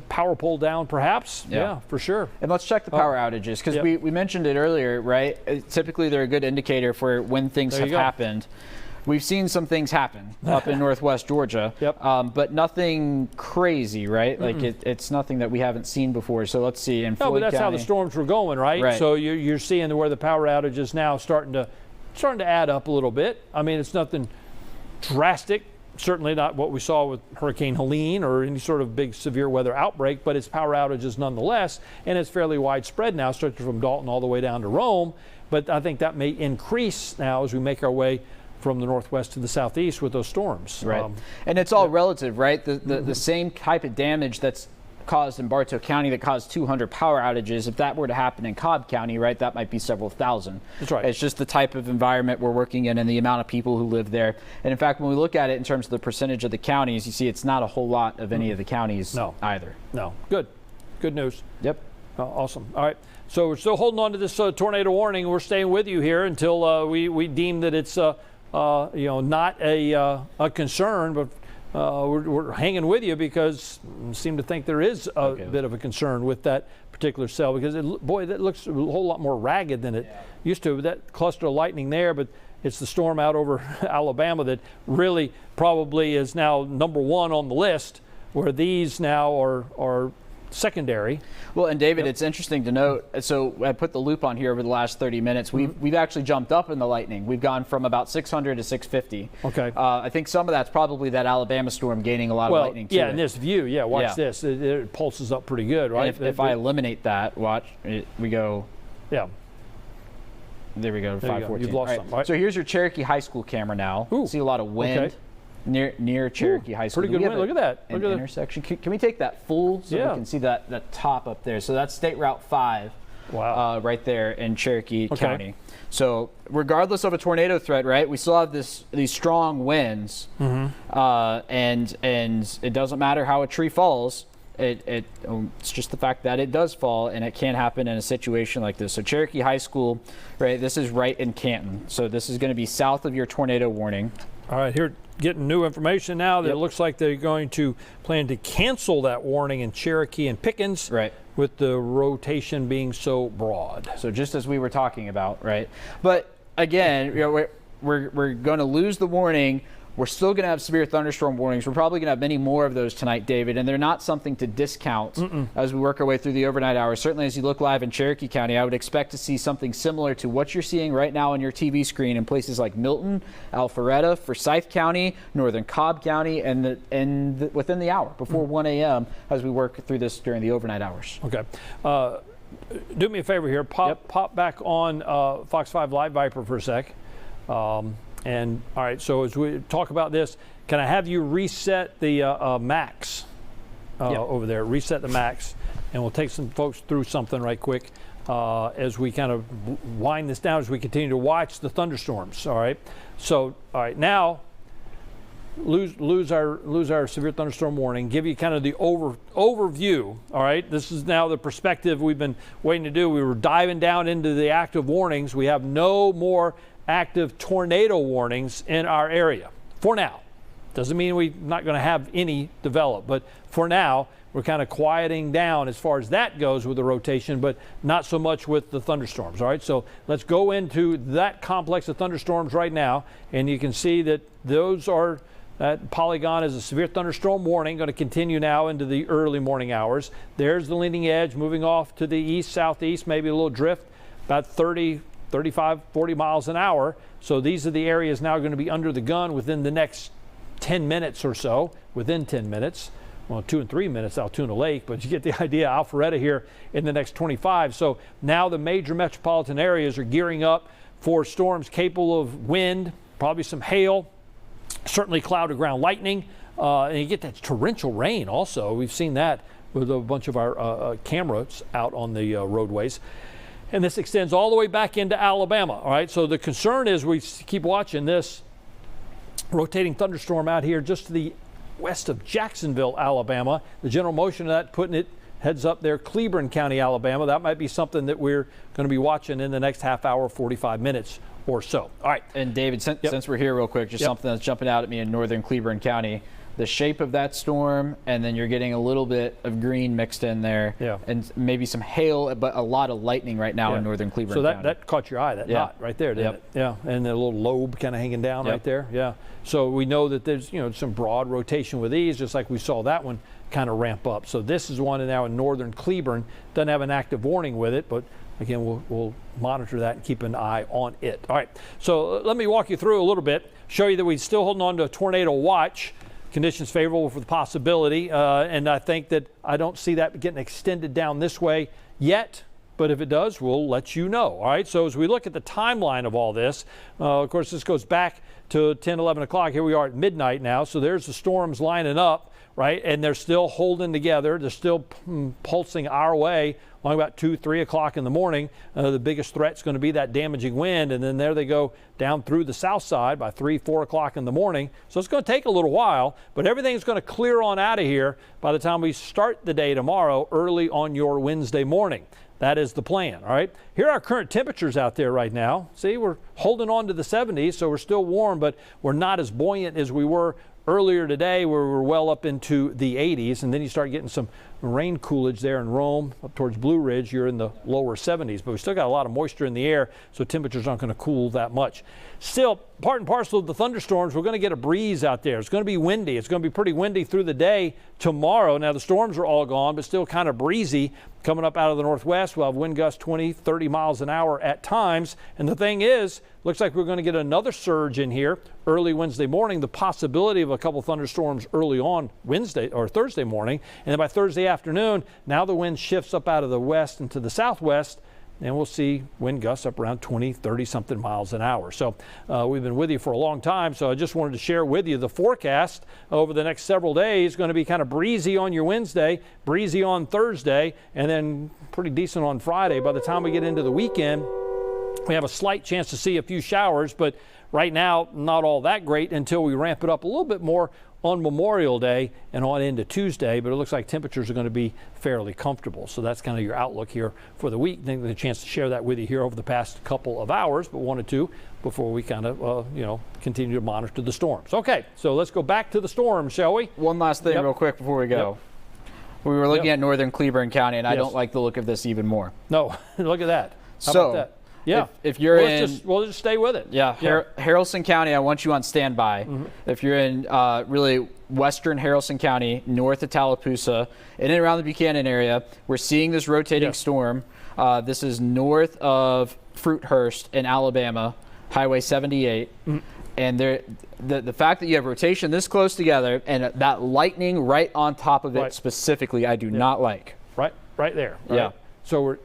power pole down perhaps. Yeah, for sure. And let's check the power outages because we mentioned it earlier, right? Typically they're a good indicator for when things have happened. We've seen some things happen up in northwest Georgia, but nothing crazy, right? Like it's nothing that we haven't seen before. So let's see. In Floyd but that's County, how the storms were going, right? So you're seeing where the power outage is now starting to add up a little bit. I mean, it's nothing drastic. Certainly not what we saw with Hurricane Helene or any sort of big severe weather outbreak, but it's power outages nonetheless, and it's fairly widespread now, stretching from Dalton all the way down to Rome. But I think that may increase now as we make our way from the northwest to the southeast with those storms. Right. And it's all relative, right? The same type of damage that's caused in Bartow County that caused 200 power outages, if that were to happen in Cobb County, right, that might be several thousand. That's right. It's just the type of environment we're working in and the amount of people who live there. And in fact, when we look at it in terms of the percentage of the counties, you see it's not a whole lot of any of the counties either. No. Good news. Yep. Awesome. All right. So we're still holding on to this tornado warning. We're staying with you here until we deem that it's not a concern, but we're hanging with you because we seem to think there is a bit of a concern with that particular cell because, that looks a whole lot more ragged than it used to. That cluster of lightning there, but It's the storm out over Alabama that really probably is now #1 on the list, where these now are secondary. Well, and David, it's interesting to note. So I put the loop on here over the last 30 minutes. We've actually jumped up in the lightning. We've gone from about 600 to 650. Okay. I think some of that's probably that Alabama storm gaining a lot of lightning too. Yeah, in this view, watch this. It pulses up pretty good, right? If I eliminate that, watch, we go. Yeah. There we go, 514. You've lost some. Right. So here's your Cherokee High School camera now. Ooh, see a lot of wind near Cherokee High School. Pretty good wind. Look at that. Look at intersection. Can we take that full so we can see that top up there? So that's State Route 5. Wow. Right there in Cherokee County. So regardless of a tornado threat, right, we still have these strong winds, and it doesn't matter how a tree falls. It's just the fact that it does fall, and it can happen in a situation like this. So Cherokee High School, right, this is right in Canton. So this is going to be south of your tornado warning. All right, here getting new information now that it looks like they're going to plan to cancel that warning in Cherokee and Pickens, right, with the rotation being so broad. So just as we were talking about, right? But again, we're going to lose the warning. We're still going to have severe thunderstorm warnings. We're probably going to have many more of those tonight, David, and they're not something to discount as we work our way through the overnight hours. Certainly as you look live in Cherokee County, I would expect to see something similar to what you're seeing right now on your TV screen in places like Milton, Alpharetta, Forsyth County, Northern Cobb County, and within the hour, before 1 a.m. as we work through this during the overnight hours. Okay. Do me a favor here. Pop back on Fox 5 Live Viper for a sec. And all right, so as we talk about this, can I have you reset the max over there? Reset the max, and we'll take some folks through something right quick as we kind of wind this down as we continue to watch the thunderstorms. All right, so all right, now lose our severe thunderstorm warning. Give you kind of the overview. All right, this is now the perspective we've been waiting to do. We were diving down into the active warnings. We have no more active tornado warnings in our area for now. Doesn't mean we're not going to have any develop, but for now we're kind of quieting down as far as that goes with the rotation, but not so much with the thunderstorms. All right, so let's go into that complex of thunderstorms right now, and you can see that that polygon is a severe thunderstorm warning, going to continue now into the early morning hours. There's the leading edge moving off to the east, southeast, maybe a little drift, about 35, 40 miles an hour. So these are the areas now going to be under the gun within the next 10 minutes or so, within 10 minutes. Well, 2 and 3 minutes, Altoona Lake, but you get the idea. Alpharetta here in the next 25. So now the major metropolitan areas are gearing up for storms capable of wind, probably some hail, certainly cloud to ground lightning, and you get that torrential rain also. We've seen that with a bunch of our cameras out on the roadways. And this extends all the way back into Alabama. All right, so the concern is we keep watching this rotating thunderstorm out here just to the west of Jacksonville, Alabama. The general motion of that putting it heads up there, Cleburne County, Alabama. That might be something that we're going to be watching in the next half hour, 45 minutes or so. All right. And David, since we're here real quick, just something that's jumping out at me in northern Cleburne County. The shape of that storm, and then you're getting a little bit of green mixed in there, and maybe some hail, but a lot of lightning right now in northern Cleburne County. So that caught your eye, that knot right there, didn't it? Yeah, and the little lobe kind of hanging down right there. Yeah. So we know that there's some broad rotation with these, just like we saw that one kind of ramp up. So this is one now in northern Cleburne. Doesn't have an active warning with it, but again, we'll monitor that and keep an eye on it. All right. So let me walk you through a little bit, show you that we're still holding on to a tornado watch. Conditions favorable for the possibility, and I think that I don't see that getting extended down this way yet, but if it does, we'll let you know. All right, so as we look at the timeline of all this, of course, this goes back to 10, 11 o'clock. Here we are at midnight now, so there's the storms lining up, right, and they're still holding together. They're still pulsing our way along about 2, 3 o'clock in the morning. The biggest threat's going to be that damaging wind, and then there they go down through the south side by 3, 4 o'clock in the morning. So it's going to take a little while, but everything's going to clear on out of here by the time we start the day tomorrow early on your Wednesday morning. That is the plan, all right? Here are our current temperatures out there right now. See, we're holding on to the 70s, so we're still warm, but we're not as buoyant as we were earlier today, where we were well up into the 80s, and then you start getting some rain coolage there in Rome. Up towards Blue Ridge, you're in the lower 70s, but we still got a lot of moisture in the air, so temperatures aren't going to cool that much. Still, part and parcel of the thunderstorms, we're going to get a breeze out there. It's going to be windy. It's going to be pretty windy through the day tomorrow. Now, the storms are all gone, but still kind of breezy coming up out of the northwest. We'll have wind gusts 20, 30 miles an hour at times. And the thing is, looks like we're going to get another surge in here early Wednesday morning, the possibility of a couple thunderstorms early on Wednesday or Thursday morning. And then by Thursday afternoon, now the wind shifts up out of the west into the southwest, and we'll see wind gusts up around 20, 30-something miles an hour. So we've been with you for a long time, so I just wanted to share with you the forecast over the next several days. Going to be kind of breezy on your Wednesday, breezy on Thursday, and then pretty decent on Friday. By the time we get into the weekend, we have a slight chance to see a few showers, but right now, not all that great until we ramp it up a little bit more on Memorial Day and on into Tuesday, but it looks like temperatures are going to be fairly comfortable. So that's kind of your outlook here for the week. Didn't get a chance to share that with you here over the past couple of hours, but wanted to before we kind of, continue to monitor the storms. Okay, so let's go back to the storms, shall we? One last thing real quick before we go. We were looking at northern Cleburne County, and I don't like the look of this even more. No, look at that. How So, about that? Yeah. If you're we'll just stay with it. Yeah. Haralson County, I want you on standby. If you're in really western Haralson County, north of Tallapoosa, in and around the Buchanan area, we're seeing this rotating storm. This is north of Fruithurst in Alabama, Highway 78. And the fact that you have rotation this close together and that lightning right on top of it specifically, I do not like. Right there. Right? Yeah. So we're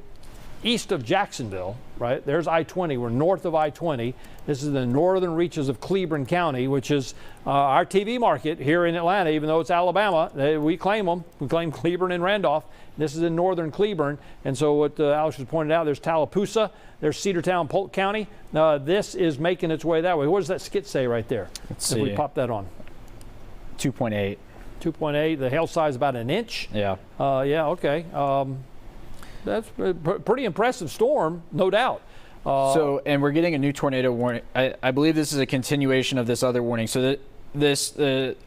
east of Jacksonville, right? There's I-20. We're north of I-20. This is the northern reaches of Cleburne County, which is our TV market here in Atlanta, even though it's Alabama. We claim them. We claim Cleburne and Randolph. This is in northern Cleburne. And so what Alex was pointing out, there's Tallapoosa, there's Cedartown, Polk County. This is making its way that way. What does that skit say right there? Let's if see. we pop that on. 2.8. 2.8. The hail size about an inch. Yeah. Okay. That's a pretty impressive storm, no doubt. And we're getting a new tornado warning. I believe this is a continuation of this other warning. So this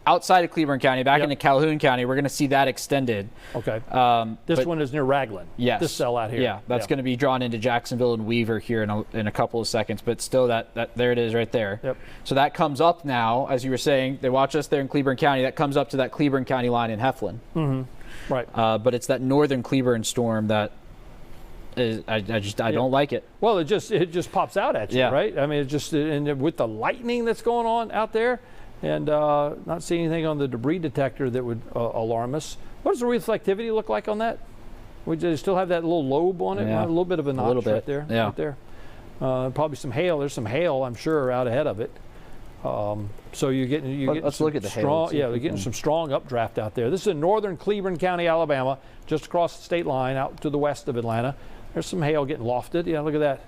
outside of Cleburne County, back into Calhoun County, we're going to see that extended. Okay. This one is near Raglan. Yes. This cell out here. Yeah, that's going to be drawn into Jacksonville and Weaver here in a couple of seconds. But still, that there it is right there. Yep. So that comes up now, as you were saying. They watch us there in Cleburne County. That comes up to that Cleburne County line in Heflin. Mm-hmm. Right. But it's that northern Cleburne storm that. I don't like it. Well, it just pops out at you, right? I mean, it just and with the lightning that's going on out there, and not seeing anything on the debris detector that would alarm us. What does the reflectivity look like on that? We just still have that little lobe on it, a little bit of a notch right there. Yeah. Right there. Probably some hail. There's some hail, I'm sure, out ahead of it. So you're getting let's look at the strong, hail. they're getting some strong updraft out there. This is in northern Cleburne County, Alabama, just across the state line out to the west of Atlanta. There's some hail getting lofted. Yeah, look at that.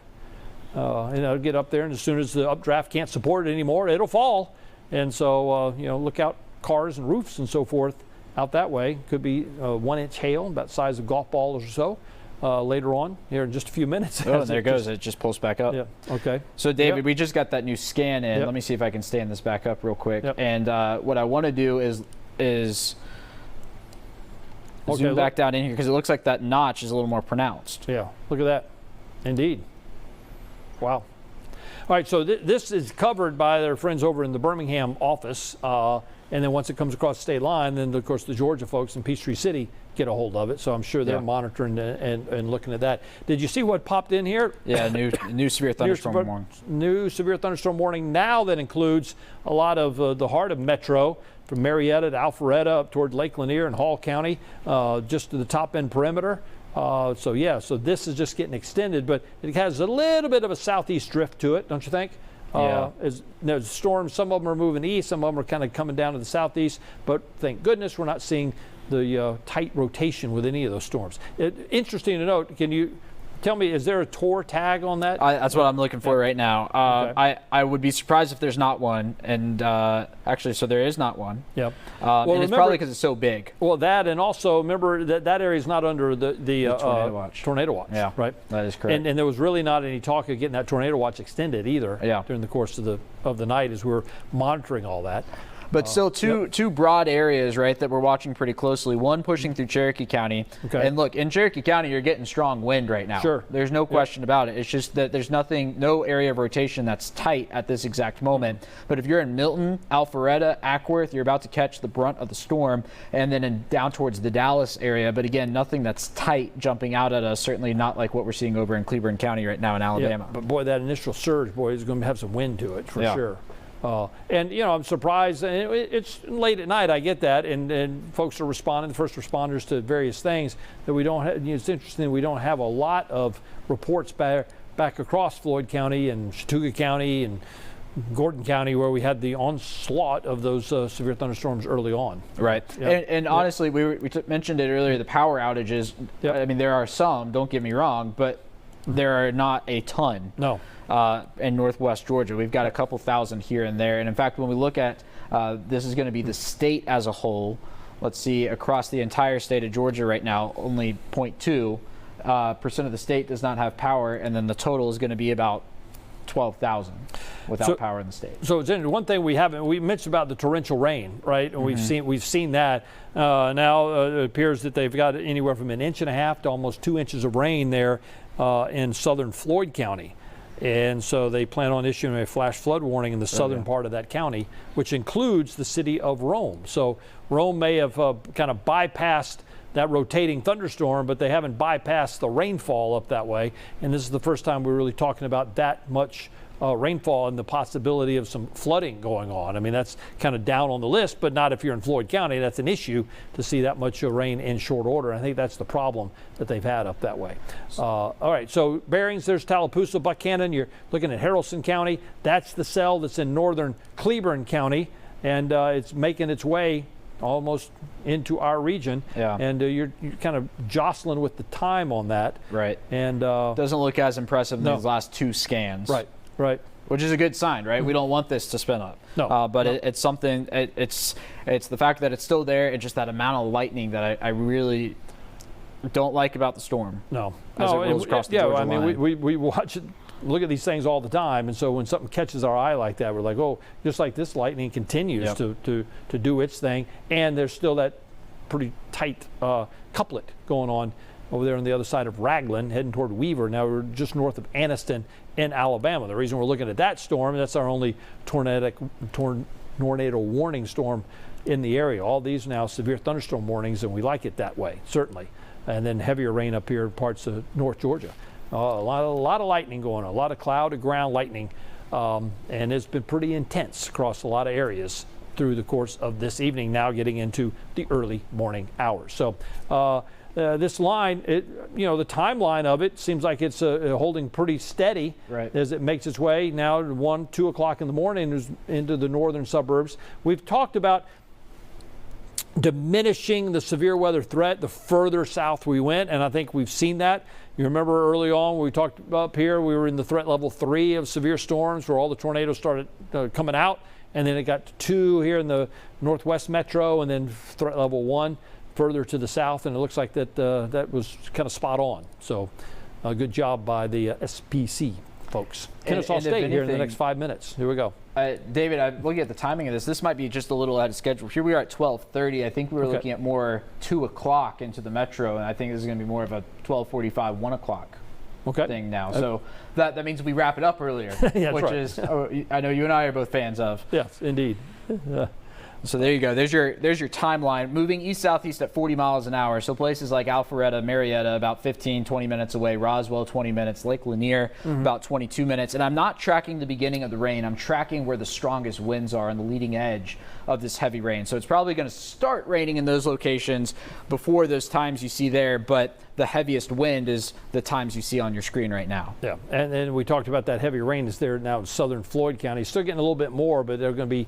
It'll get up there, and as soon as the updraft can't support it anymore, it'll fall. And so, look out cars and roofs and so forth out that way. Could be 1-inch hail, about the size of golf balls or so, later on here in just a few minutes. Oh, there it goes. It just pulls back up. Yeah. Okay. So, David, we just got that new scan in. Let me see if I can stand this back up real quick. And what I want to do is zoom back down in here because it looks like that notch is a little more pronounced. Yeah, look at that. Indeed. Wow. All right, so this is covered by their friends over in the Birmingham office. And then once it comes across the state line, then, of course, the Georgia folks in Peachtree City get a hold of it. So I'm sure they're monitoring and looking at that. Did you see what popped in here? Yeah, new severe thunderstorm warning. New severe thunderstorm warning now that includes a lot of the heart of Metro, from Marietta to Alpharetta up toward Lake Lanier and Hall County, just to the top end perimeter. So this is just getting extended, but it has a little bit of a southeast drift to it, don't you think? There's storms, some of them are moving east, some of them are kind of coming down to the southeast, but thank goodness we're not seeing the tight rotation with any of those storms. Interesting to note, can you tell me, is there a TOR tag on that? That's what I'm looking for right now. I would be surprised if there's not one. And actually, so there is not one. Yep. And it's probably because it's so big. Well, that, and also remember that area is not under the tornado watch. Tornado watch. Yeah, right. That is correct. And there was really not any talk of getting that tornado watch extended either. Yeah. During the course of the night as we were monitoring all that. But still two broad areas, right, that we're watching pretty closely. One pushing through Cherokee County. Okay. And look, in Cherokee County, you're getting strong wind right now. Sure. There's no question about it. It's just that there's no area of rotation that's tight at this exact moment. But if you're in Milton, Alpharetta, Ackworth, you're about to catch the brunt of the storm, and then down towards the Dallas area. But again, nothing that's tight jumping out at us, certainly not like what we're seeing over in Cleburne County right now in Alabama. Yeah, but boy, that initial surge, boy, is going to have some wind to it for sure. And, you know, I'm surprised. And it's late at night, I get that. And folks are responding, first responders, to various things that we don't have. You know, it's interesting, we don't have a lot of reports back across Floyd County and Chattooga County and Gordon County, where we had the onslaught of those severe thunderstorms early on. Right. Yep. And honestly, we mentioned it earlier, the power outages. Yep. I mean, there are some, don't get me wrong, but there are not a ton. No. In northwest Georgia. We've got a couple thousand here and there. And in fact, when we look at this is going to be the state as a whole. Let's see, across the entire state of Georgia right now, only 0.2% of the state does not have power, and then the total is going to be about 12,000 without power in the state. So it's interesting. One thing we mentioned about the torrential rain, right? And we've seen that. Now it appears that they've got anywhere from 1.5 inches to almost 2 inches of rain there in southern Floyd County. And so they plan on issuing a flash flood warning in the southern part of that county, which includes the city of Rome. So Rome may have kind of bypassed that rotating thunderstorm, but they haven't bypassed the rainfall up that way. And this is the first time we're really talking about that much rainfall and the possibility of some flooding going on. I mean, that's kind of down on the list, but not if you're in Floyd County. That's an issue to see that much rain in short order. I think that's the problem that they've had up that way. All right, so bearings, there's Tallapoosa, Buchanan. You're looking at Haralson County. That's the cell that's in northern Cleburne County, and it's making its way almost into our region. Yeah. And you're kind of jostling with the time on that. Right. And doesn't look as impressive in these last two scans. Right. Right. Which is a good sign, right? We don't want this to spin up. No. But it's something. It's the fact that it's still there, and just that amount of lightning that I really don't like about the storm. No. As it rolls across the Georgia line. We watch it. Look at these things all the time, and so when something catches our eye like that, we're like, oh, just like this lightning continues to do its thing, and there's still that pretty tight couplet going on over there on the other side of Raglan, heading toward Weaver. Now we're just north of Anniston in Alabama. The reason we're looking at that storm, that's our only tornado warning storm in the area. All these now severe thunderstorm warnings, and we like it that way, certainly. And then heavier rain up here in parts of North Georgia. A lot of lightning going on, a lot of cloud to ground lightning, and it's been pretty intense across a lot of areas through the course of this evening, now getting into the early morning hours. So this line, the timeline of it seems like it's holding pretty steady as it makes its way now 1, 2 o'clock in the morning into the northern suburbs. We've talked about diminishing the severe weather threat the further south we went, and I think we've seen that. You remember early on when we talked up here, we were in the threat level 3 of severe storms where all the tornadoes started coming out, and then it got to 2 here in the northwest metro, and then threat level 1 further to the south, and it looks like that was kind of spot on. So good job by the SPC folks. Kennesaw State here in the next 5 minutes. Here we go. David, I'm looking at the timing of this. This might be just a little out of schedule. Here we are at 12:30. I think we were looking at more 2 o'clock into the metro, and I think this is going to be more of a 12:45, 1 o'clock thing now. So that means we wrap it up earlier, which is I know you and I are both fans of. Yes, indeed. So there you go. There's your timeline. Moving east-southeast at 40 miles an hour. So places like Alpharetta, Marietta, about 15, 20 minutes away. Roswell, 20 minutes. Lake Lanier, about 22 minutes. And I'm not tracking the beginning of the rain. I'm tracking where the strongest winds are on the leading edge of this heavy rain. So it's probably going to start raining in those locations before those times you see there. But the heaviest wind is the times you see on your screen right now. Yeah, and then we talked about that heavy rain is there now in southern Floyd County. Still getting a little bit more, but they're going to be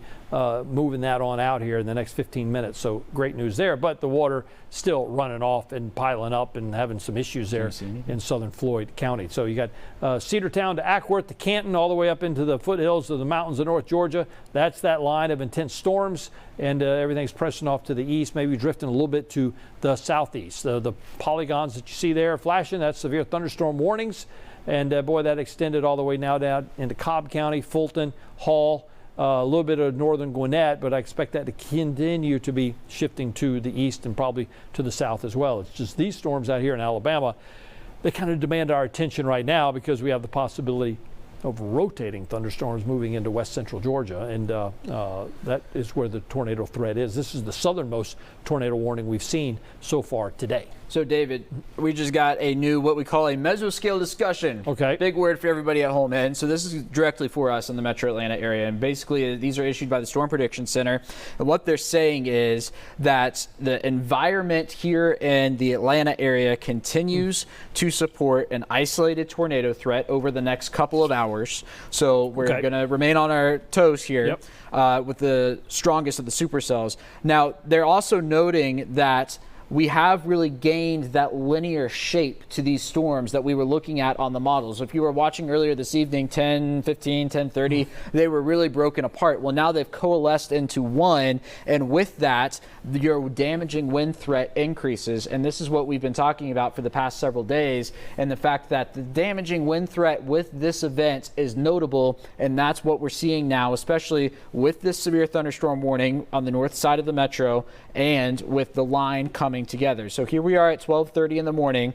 moving that on out here in the next 15 minutes. So great news there. But the water still running off and piling up and having some issues there in southern Floyd County. So you got Cedartown to Ackworth to Canton, all the way up into the foothills of the mountains of North Georgia. That's that line of intense storms, and everything's pressing off to the east, maybe drifting a little bit to the southeast. The polygons that you see there flashing, that's severe thunderstorm warnings. And boy, that extended all the way now down into Cobb County, Fulton, Hall, a little bit of northern Gwinnett, but I expect that to continue to be shifting to the east and probably to the south as well. It's just these storms out here in Alabama, they kind of demand our attention right now because we have the possibility of rotating thunderstorms moving into west central Georgia, and that is where the tornado threat is. This is the southernmost tornado warning we've seen so far today. So, David, we just got a new, what we call a mesoscale discussion. Okay. Big word for everybody at home. And so this is directly for us in the metro Atlanta area. And basically, these are issued by the Storm Prediction Center. And what they're saying is that the environment here in the Atlanta area continues to support an isolated tornado threat over the next couple of hours. So we're going to remain on our toes here with the strongest of the supercells. Now, they're also noting that we have really gained that linear shape to these storms that we were looking at on the models. If you were watching earlier this evening, 10, 15, 10:30, they were really broken apart. Well, now they've coalesced into one, and with that, your damaging wind threat increases. And this is what we've been talking about for the past several days, and the fact that the damaging wind threat with this event is notable, and that's what we're seeing now, especially with this severe thunderstorm warning on the north side of the metro and with the line coming together. So here we are at 12:30 in the morning.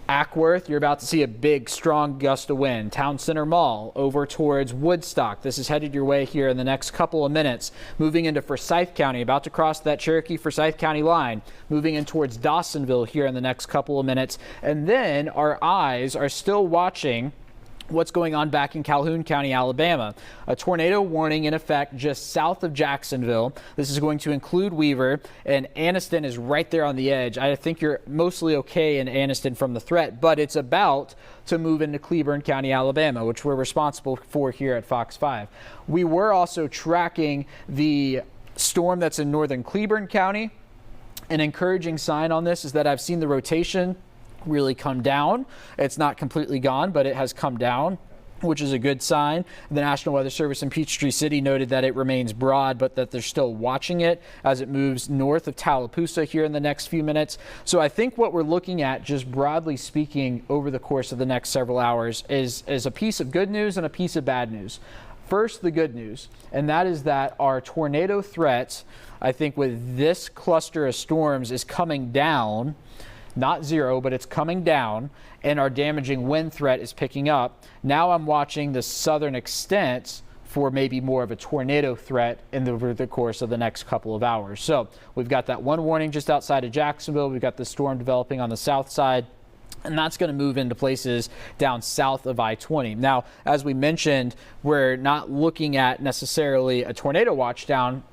Ackworth, you're about to see a big, strong gust of wind. Town Center Mall over towards Woodstock. This is headed your way here in the next couple of minutes. Moving into Forsyth County, about to cross that Cherokee-Forsyth County line. Moving in towards Dawsonville here in the next couple of minutes. And then our eyes are still watching what's going on back in Calhoun County, Alabama. A tornado warning in effect just south of Jacksonville. This is going to include Weaver, and Anniston is right there on the edge. I think you're mostly okay in Anniston from the threat, but it's about to move into Cleburne County, Alabama, which we're responsible for here at Fox 5. We were also tracking the storm that's in northern Cleburne County. An encouraging sign on this is that I've seen the rotation really come down. It's not completely gone, but it has come down, which is a good sign. The National Weather Service in Peachtree City noted that it remains broad, but that they're still watching it as it moves north of Tallapoosa here in the next few minutes. So I think what we're looking at, just broadly speaking, over the course of the next several hours is a piece of good news and a piece of bad news. First, the good news, and that is that our tornado threat, I think with this cluster of storms, is coming down. Not zero, but it's coming down, and our damaging wind threat is picking up. Now I'm watching the southern extent for maybe more of a tornado threat over the course of the next couple of hours. So we've got that one warning just outside of Jacksonville. We've got the storm developing on the south side, and that's going to move into places down south of I-20. Now, as we mentioned, we're not looking at necessarily a tornado watch down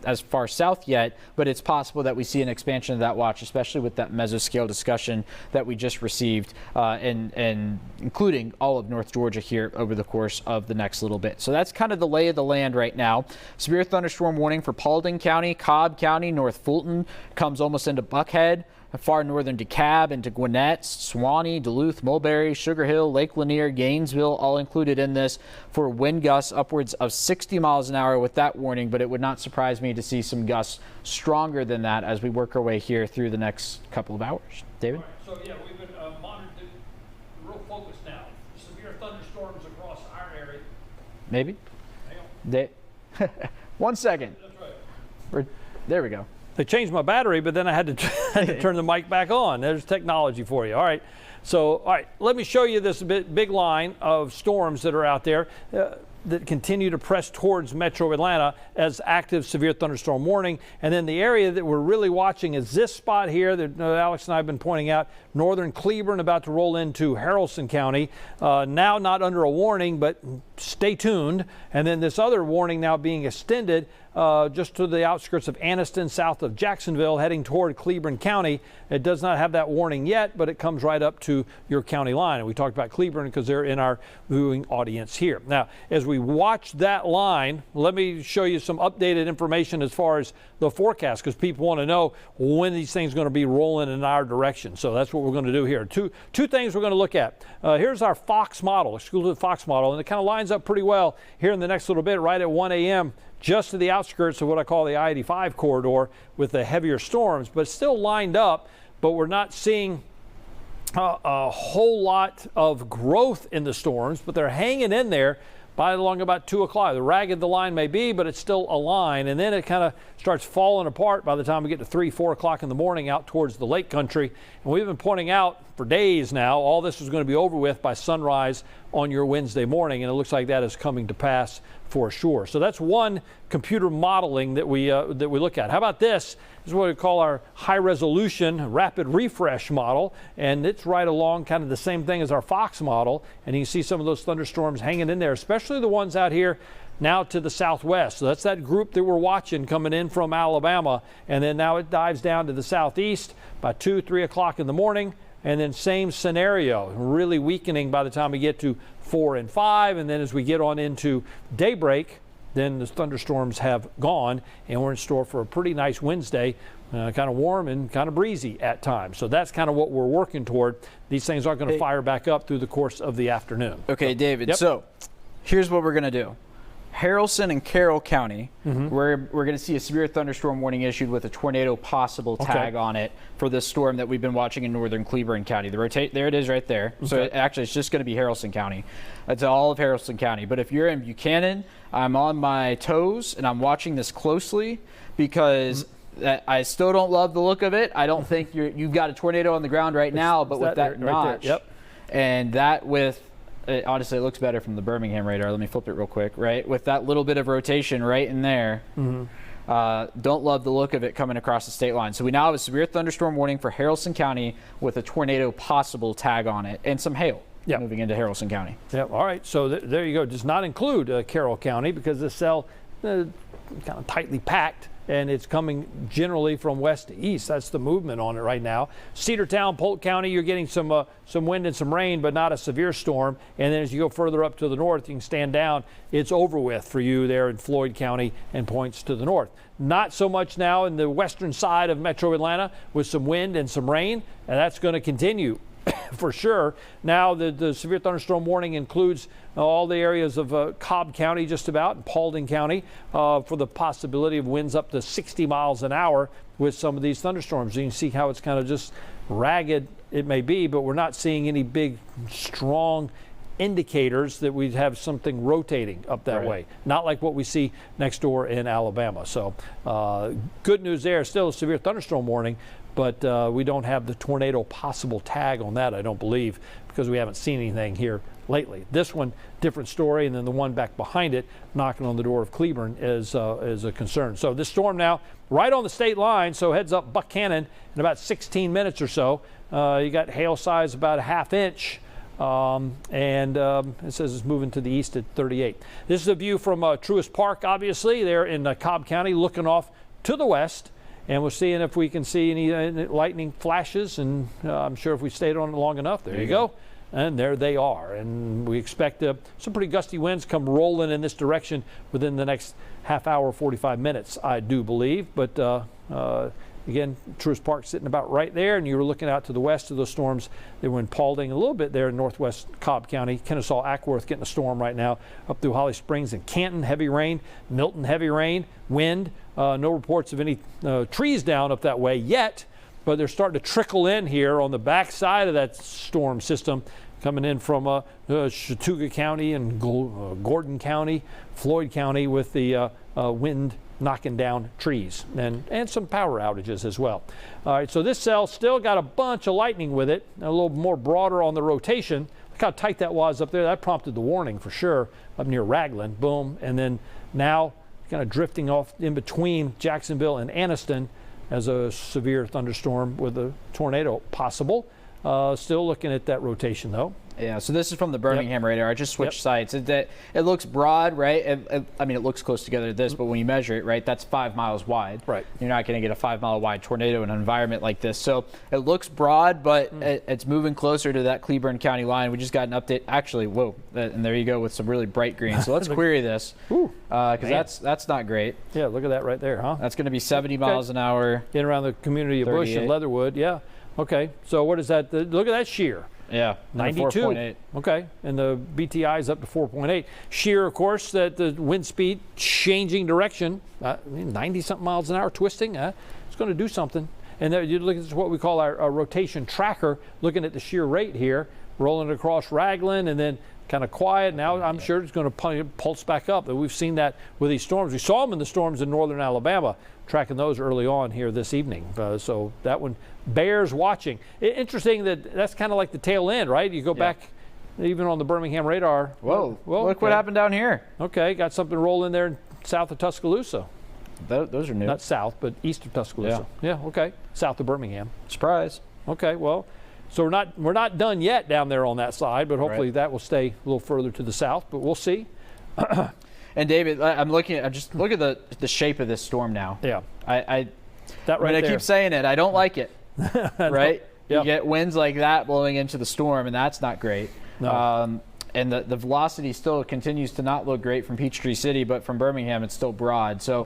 as far south yet, but it's possible that we see an expansion of that watch, especially with that mesoscale discussion that we just received, and including all of North Georgia here over the course of the next little bit. So that's kind of the lay of the land right now. Severe thunderstorm warning for Paulding County, Cobb County, North Fulton comes almost into Buckhead, far northern DeKalb, into Gwinnett, Suwanee, Duluth, Mulberry, Sugar Hill, Lake Lanier, Gainesville, all included in this for wind gusts upwards of 60 miles an hour with that warning, but it would not surprise me to see some gusts stronger than that as we work our way here through the next couple of hours. David? All right, so yeah, we've been monitoring, real focused now. Severe thunderstorms across our area. Maybe? Hang on. 1 second. That's right. There we go. They changed my battery, but then I had to turn the mic back on. There's technology for you. All right. So, all right, let me show you this big line of storms that are out there that continue to press towards metro Atlanta as active severe thunderstorm warning. And then the area that we're really watching is this spot here that Alex and I have been pointing out, northern Cleburne, about to roll into Haralson County. Now not under a warning, but stay tuned. And then this other warning now being extended just to the outskirts of Anniston, south of Jacksonville, heading toward Cleburne County. It does not have that warning yet, but it comes right up to your county line. And we talked about Cleburne because they're in our viewing audience here. Now, as we watch that line, let me show you some updated information as far as the forecast, because people want to know when these things are going to be rolling in our direction. So that's what we're going to do here. Two things we're going to look at. Here's our Fox model, exclusive Fox model, and it kind of lines up pretty well here in the next little bit, right at 1 a.m., just to the outskirts of what I call the I-85 corridor with the heavier storms, but still lined up, but we're not seeing a whole lot of growth in the storms, but they're hanging in there. by along about 2 o'clock. The ragged the line may be, but it's still a line. And then it kind of starts falling apart by the time we get to 3, 4 o'clock in the morning out towards the lake country. And we've been pointing out for days now, all this was going to be over with by sunrise on your Wednesday morning. And it looks like that is coming to pass for sure. So that's one computer modeling that we look at. How about this? This is what we call our high resolution rapid refresh model, and it's right along kind of the same thing as our Fox model. And you can see some of those thunderstorms hanging in there, especially the ones out here now to the southwest. So that's that group that we're watching coming in from Alabama, and then now it dives down to the southeast by 2, 3 o'clock in the morning. And then same scenario, really weakening by the time we get to 4 and 5. And then as we get on into daybreak, then the thunderstorms have gone, and we're in store for a pretty nice Wednesday, kind of warm and kind of breezy at times. So that's kind of what we're working toward. These things aren't going to fire back up through the course of the afternoon. Okay, David, so here's what we're going to do. Haralson and Carroll County, we're going to see a severe thunderstorm warning issued with a tornado possible tag on it for this storm that we've been watching in northern Cleburne County. There it is right there. So actually, it's just going to be Haralson County. It's all of Haralson County. But if you're in Buchanan, I'm on my toes and I'm watching this closely because I still don't love the look of it. I don't think you've got a tornado on the ground right now, but with that notch, and that with honestly, it looks better from the Birmingham radar. Let me flip it real quick, right? With that little bit of rotation right in there. Don't love the look of it coming across the state line. So we now have a severe thunderstorm warning for Haralson County with a tornado possible tag on it and some hail moving into Haralson County. All right. So there you go. Does not include Carroll County because the cell kind of tightly packed, and it's coming generally from west to east. That's the movement on it right now. Cedartown, Polk County, you're getting some wind and some rain, but not a severe storm. And then as you go further up to the north, you can stand down. It's over with for you there in Floyd County and points to the north. Not so much now in the western side of metro Atlanta with some wind and some rain, and that's going to continue for sure. Now the severe thunderstorm warning includes all the areas of Cobb County just about and Paulding County for the possibility of winds up to 60 miles an hour with some of these thunderstorms. You can see how it's kind of just ragged it may be, but we're not seeing any big strong indicators that we'd have something rotating up that way. Not like what we see next door in Alabama. So good news there. Still a severe thunderstorm warning, but we don't have the tornado possible tag on that, I don't believe, because we haven't seen anything here lately. This one, different story, and then the one back behind it, knocking on the door of Cleburne, is a concern. So this storm now right on the state line, so heads up Buchanan in about 16 minutes or so. You got hail size about a ½ inch. And it says it's moving to the east at 38. This is a view from Truist Park, obviously, there in Cobb County, looking off to the west. And we're seeing if we can see any lightning flashes, and I'm sure if we stayed on it long enough, there you go. And there they are. And we expect some pretty gusty winds come rolling in this direction within the next half hour, 45 minutes, I do believe. But again, Truist Park sitting about right there, and you were looking out to the west of those storms. They were in Paulding a little bit there in northwest Cobb County. Kennesaw, Ackworth getting a storm right now up through Holly Springs and Canton, heavy rain. Milton, heavy rain, wind. No reports of any trees down up that way yet, but they're starting to trickle in here on the back side of that storm system, coming in from Chattooga County and Gordon County, Floyd County, with the wind knocking down trees and some power outages as well. All right, so this cell still got a bunch of lightning with it, a little more broader on the rotation. Look how tight that was up there. That prompted the warning for sure up near Raglan. Boom. And then now kind of drifting off in between Jacksonville and Anniston as a severe thunderstorm with a tornado possible. Still looking at that rotation though. Yeah, so this is from the Birmingham radar. I just switched sites. It looks broad, right? I mean, it looks close together to this, but when you measure it, right, that's 5 miles wide. Right. You're not going to get a 5 mile wide tornado in an environment like this. So it looks broad, but it's moving closer to that Cleburne County line. We just got an update. Actually, whoa, and there you go with some really bright green. So let's query this because that's not great. Yeah, look at that right there, huh? That's going to be 70 miles an hour. In around the community of Bush and Leatherwood, yeah. Okay, so what is that? Look at that shear. Yeah, 92. 4.8. Okay, and the BTI is up to 4.8. Shear, of course, that the wind speed changing direction, 90-something miles an hour twisting. It's going to do something. And there, you look at what we call our rotation tracker, looking at the shear rate here, rolling across Raglan and then kind of quiet. Now I'm sure it's going to pulse back up. But we've seen that with these storms. We saw them in the storms in northern Alabama, tracking those early on here this evening. So that one bears watching. Interesting that's kind of like the tail end, right? You go back even on the Birmingham radar. Whoa, look what happened down here. Okay, got something rolling there south of Tuscaloosa. Those are new. Not south, but east of Tuscaloosa. Yeah, okay. South of Birmingham. Surprise. Okay, well, so we're not done yet down there on that side, but hopefully that will stay a little further to the south, but we'll see. And David, I'm just look at the shape of this storm now. Yeah. I there. keep saying it, I don't like it. Right? Yep. You get winds like that blowing into the storm, and that's not great. No. And the velocity still continues to not look great from Peachtree City, but from Birmingham, it's still broad. So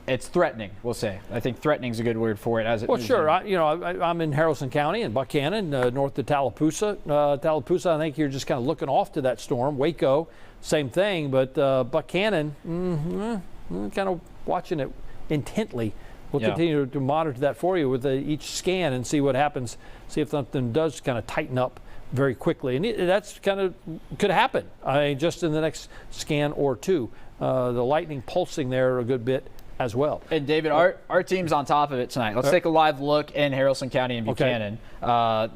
it's threatening, we'll say. I think threatening is a good word for it. As it moves sure. in. I'm in Haralson County in Buchanan, north of Tallapoosa. Tallapoosa, I think you're just kind of looking off to that storm. Waco, same thing. But Buchanan, kind of watching it intently. We'll continue to monitor that for you with each scan and see what happens. See if something does kind of tighten up very quickly, and that's kind of could happen. Just in the next scan or two, the lightning pulsing there a good bit as well. And David, our team's on top of it tonight. Let's take a live look in Haralson County and Buchanan.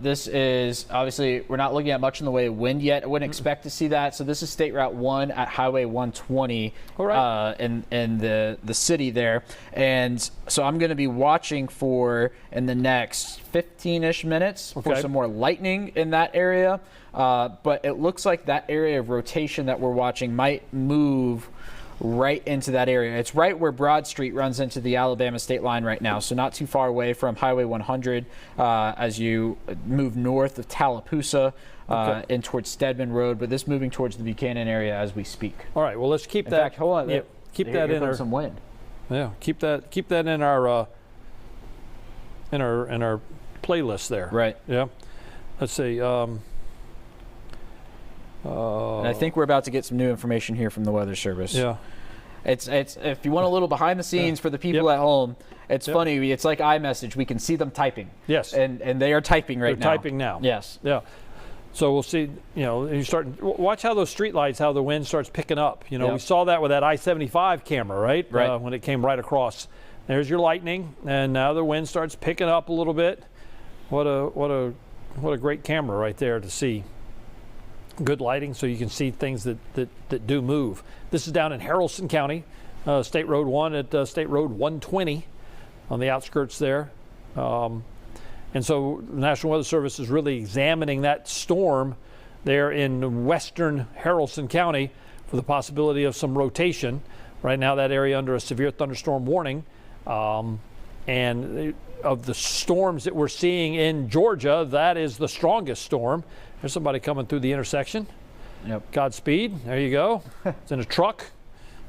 This is obviously we're not looking at much in the way of wind yet. I wouldn't expect to see that. So this is State Route 1 at Highway 120 in the city there. And so I'm going to be watching for in the next 15-ish minutes for some more lightning in that area. But it looks like that area of rotation that we're watching might move right into that area. It's right where Broad Street runs into the Alabama state line right now, so not too far away from Highway 100 as you move north of Tallapoosa and towards Stedman Road, but this moving towards the Buchanan area as we speak. All right, well, let's keep in that. Fact, hold on. Keep that in our some wind. Yeah, keep that in our playlist there. Right. Yeah. Let's see. And I think we're about to get some new information here from the Weather Service. Yeah. It's if you want a little behind the scenes for the people at home, it's funny. It's like iMessage. We can see them typing. Yes. And they are typing right now. They're typing now. Yes. Yeah. So we'll see, you start watch how those street lights, how the wind starts picking up. We saw that with that I-75 camera, right? Right. When it came right across. There's your lightning, and now the wind starts picking up a little bit. What a great camera right there to see. Good lighting, so you can see things that do move. This is down in Haralson County, State Road 1 at State Road 120 on the outskirts there. And so the National Weather Service is really examining that storm there in western Haralson County for the possibility of some rotation. Right now, that area under a severe thunderstorm warning. And of the storms that we're seeing in Georgia, that is the strongest storm. There's somebody coming through the intersection. Yep. Godspeed. There you go. It's in a truck.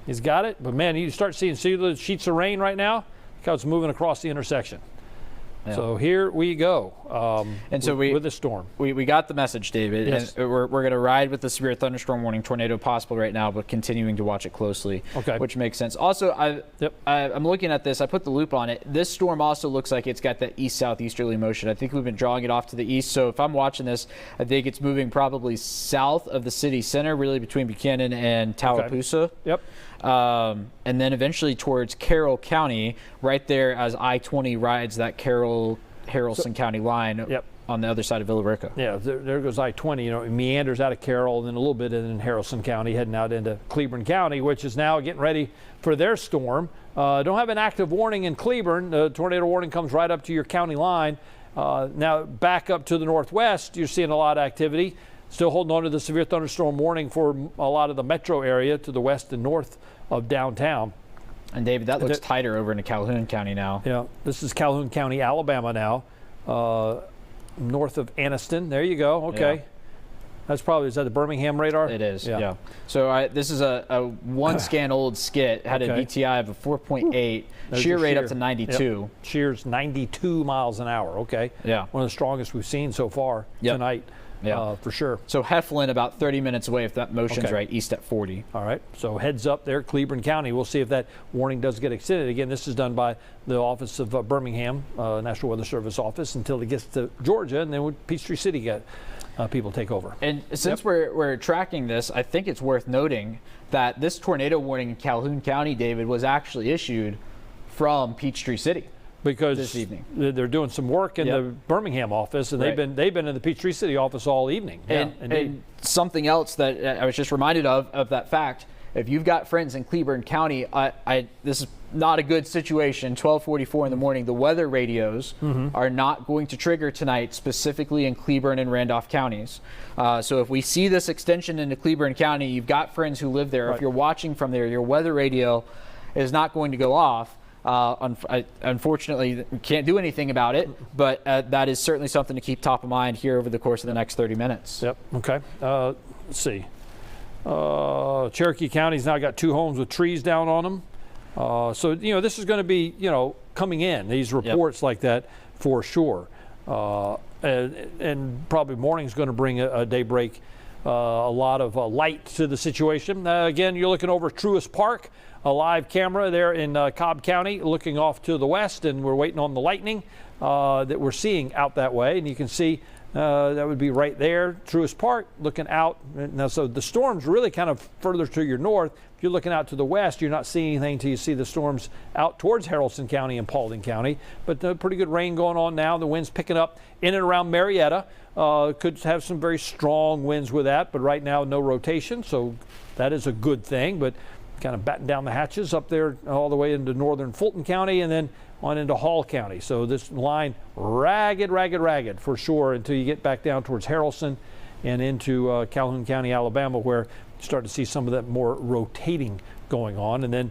He's got it. But, man, you start seeing the sheets of rain right now. Look how it's moving across the intersection. Yeah. So here we go. With the storm. We got the message, David. Yes. And we're going to ride with the severe thunderstorm warning, tornado possible right now, but continuing to watch it closely. Okay. Which makes sense. Also, I'm looking at this. I put the loop on it. This storm also looks like it's got that east-southeasterly motion. I think we've been drawing it off to the east. So if I'm watching this, I think it's moving probably south of the city center, really between Buchanan and Tallapoosa. Okay. Yep. And then eventually towards Carroll County, right there as I-20 rides that Haralson County line on the other side of Villa Rica. Yeah, there goes I-20. It meanders out of Carroll and then a little bit in Haralson County, heading out into Cleburne County, which is now getting ready for their storm. Don't have an active warning in Cleburne. The tornado warning comes right up to your county line. Now back up to the northwest, you're seeing a lot of activity. Still holding on to the severe thunderstorm warning for a lot of the metro area to the west and north of downtown. And David, that looks tighter over into Calhoun County now. Yeah, this is Calhoun County, Alabama now, north of Anniston. There you go. Okay. Yeah. That's probably, is that the Birmingham radar? It is, yeah. So this is a one scan old skit, had a VTI of a 4.8, shear rate up to 92. Yep. Shear's 92 miles an hour, okay. Yeah. One of the strongest we've seen so far tonight. Yeah, for sure. So Heflin about 30 minutes away if that motion's right, east at 40. All right, so heads up there, Cleburne County. We'll see if that warning does get extended. Again, this is done by the office of Birmingham, National Weather Service office, until it gets to Georgia, and then Peachtree City people take over. And since we're tracking this, I think it's worth noting that this tornado warning in Calhoun County, David, was actually issued from Peachtree City. Because this evening they're doing some work in the Birmingham office, and they've been in the Peachtree City office all evening. And something else that I was just reminded of that fact. If you've got friends in Cleburne County, this is not a good situation. 12:44 in the morning. The weather radios are not going to trigger tonight, specifically in Cleburne and Randolph counties. So if we see this extension into Cleburne County, you've got friends who live there. If you're watching from there, your weather radio is not going to go off. Unfortunately, we can't do anything about it, but that is certainly something to keep top of mind here over the course of the next 30 minutes. Yep. Okay. Let's see. Cherokee County's now got 2 homes with trees down on them. So, this is going to be, coming in, these reports like that for sure. And probably morning's going to bring a daybreak, a lot of light to the situation. Again, you're looking over Truist Park, a live camera there in Cobb County, looking off to the west, and we're waiting on the lightning that we're seeing out that way. And you can see that would be right there, Truist Park, looking out. Now, so the storm's really kind of further to your north. If you're looking out to the west, you're not seeing anything until you see the storms out towards Haralson County and Paulding County. But pretty good rain going on now. The wind's picking up in and around Marietta. Could have some very strong winds with that, but right now no rotation, so that is a good thing. But kind of batten down the hatches up there all the way into northern Fulton County and then on into Hall County. So this line ragged for sure until you get back down towards Haralson and into Calhoun County, Alabama, where you start to see some of that more rotating going on. And then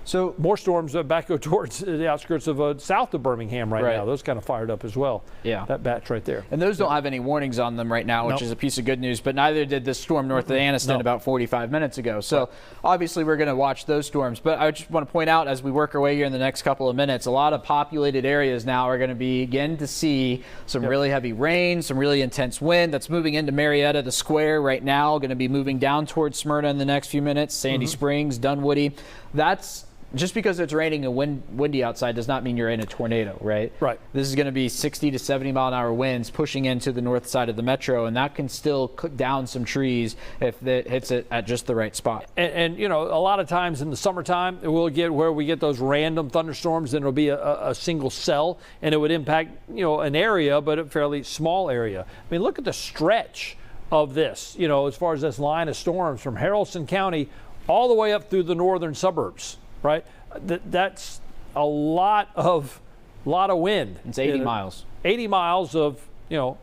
so more storms back go towards the outskirts of south of Birmingham right now. Those kind of fired up as well. Yeah. That batch right there. And those don't have any warnings on them right now, which is a piece of good news. But neither did this storm north of Anniston about 45 minutes ago. So obviously we're going to watch those storms. But I just want to point out as we work our way here in the next couple of minutes, a lot of populated areas now are going to begin to see some really heavy rain, some really intense wind that's moving into Marietta, the square right now, going to be moving down towards Smyrna in the next few minutes, Sandy Springs, Dunwoody. That's just because it's raining and windy outside does not mean you're in a tornado, right? Right. This is going to be 60 to 70 mile an hour winds pushing into the north side of the metro, and that can still cut down some trees if it hits it at just the right spot. And a lot of times in the summertime, we'll get where we get those random thunderstorms, and it'll be a single cell, and it would impact, an area, but a fairly small area. I mean, look at the stretch of this, as far as this line of storms from Haralson County all the way up through the northern suburbs. Right, that's a lot of wind. It's 80 miles. 80 miles of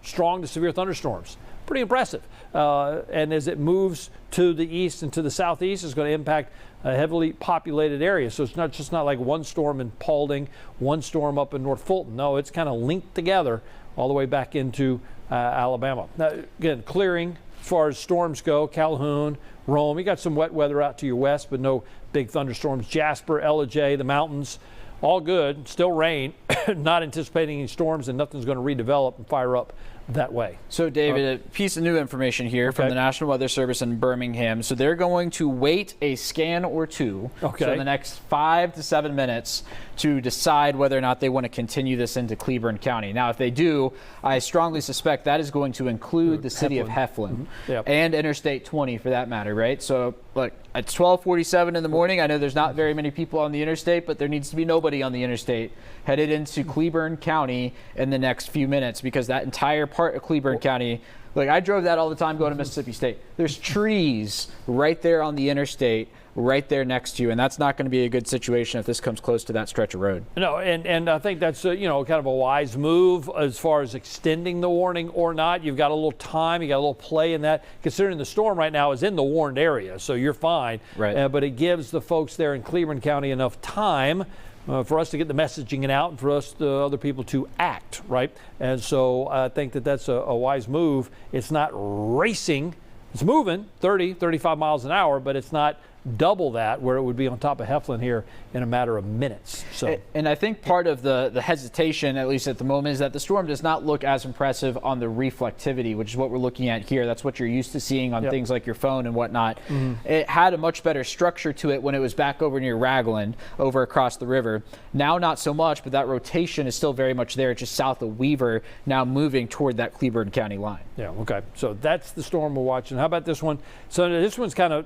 strong to severe thunderstorms. Pretty impressive. And as it moves to the east and to the southeast, it's going to impact a heavily populated area. So it's not like one storm in Paulding, one storm up in North Fulton. No, it's kind of linked together all the way back into Alabama. Now, again, clearing as far as storms go, Calhoun, Rome. You got some wet weather out to your west, but no big thunderstorms. Jasper, Ellijay, the mountains, all good. Still rain. Not anticipating any storms, and nothing's going to redevelop and fire up that way. So, David, a piece of new information here from the National Weather Service in Birmingham. So they're going to wait a scan or two, so in the next 5 to 7 minutes, to decide whether or not they want to continue this into Cleburne County. Now, if they do, I strongly suspect that is going to include the city of Heflin and Interstate 20 for that matter, right? So, look, it's 12:47 in the morning. I know there's not very many people on the interstate, but there needs to be nobody on the interstate headed into Cleburne County in the next few minutes, because that entire part of Cleburne County, like I drove that all the time going to Mississippi State. There's trees right there on the interstate, right there next to you, and that's not going to be a good situation if this comes close to that stretch of road. No, and I think that's kind of a wise move as far as extending the warning or not. You've got a little time, you got a little play in that, considering the storm right now is in the warned area, so you're fine. Right. But it gives the folks there in Cleburne County enough time for us to get the messaging out and for us, the other people, to act, right? And so I think that's a wise move. It's not racing. It's moving 30, 35 miles an hour, but it's not double that, where it would be on top of Heflin here in a matter of minutes. So, and I think part of the hesitation, at least at the moment, is that the storm does not look as impressive on the reflectivity, which is what we're looking at here. That's what you're used to seeing on things like your phone and whatnot. It had a much better structure to it when it was back over near Ragland, over across the river. Now not so much, but that rotation is still very much there, just south of Weaver, now moving toward that Cleburne County line. yeah, okay. So that's the storm we're watching. How about this one? So this one's kind of,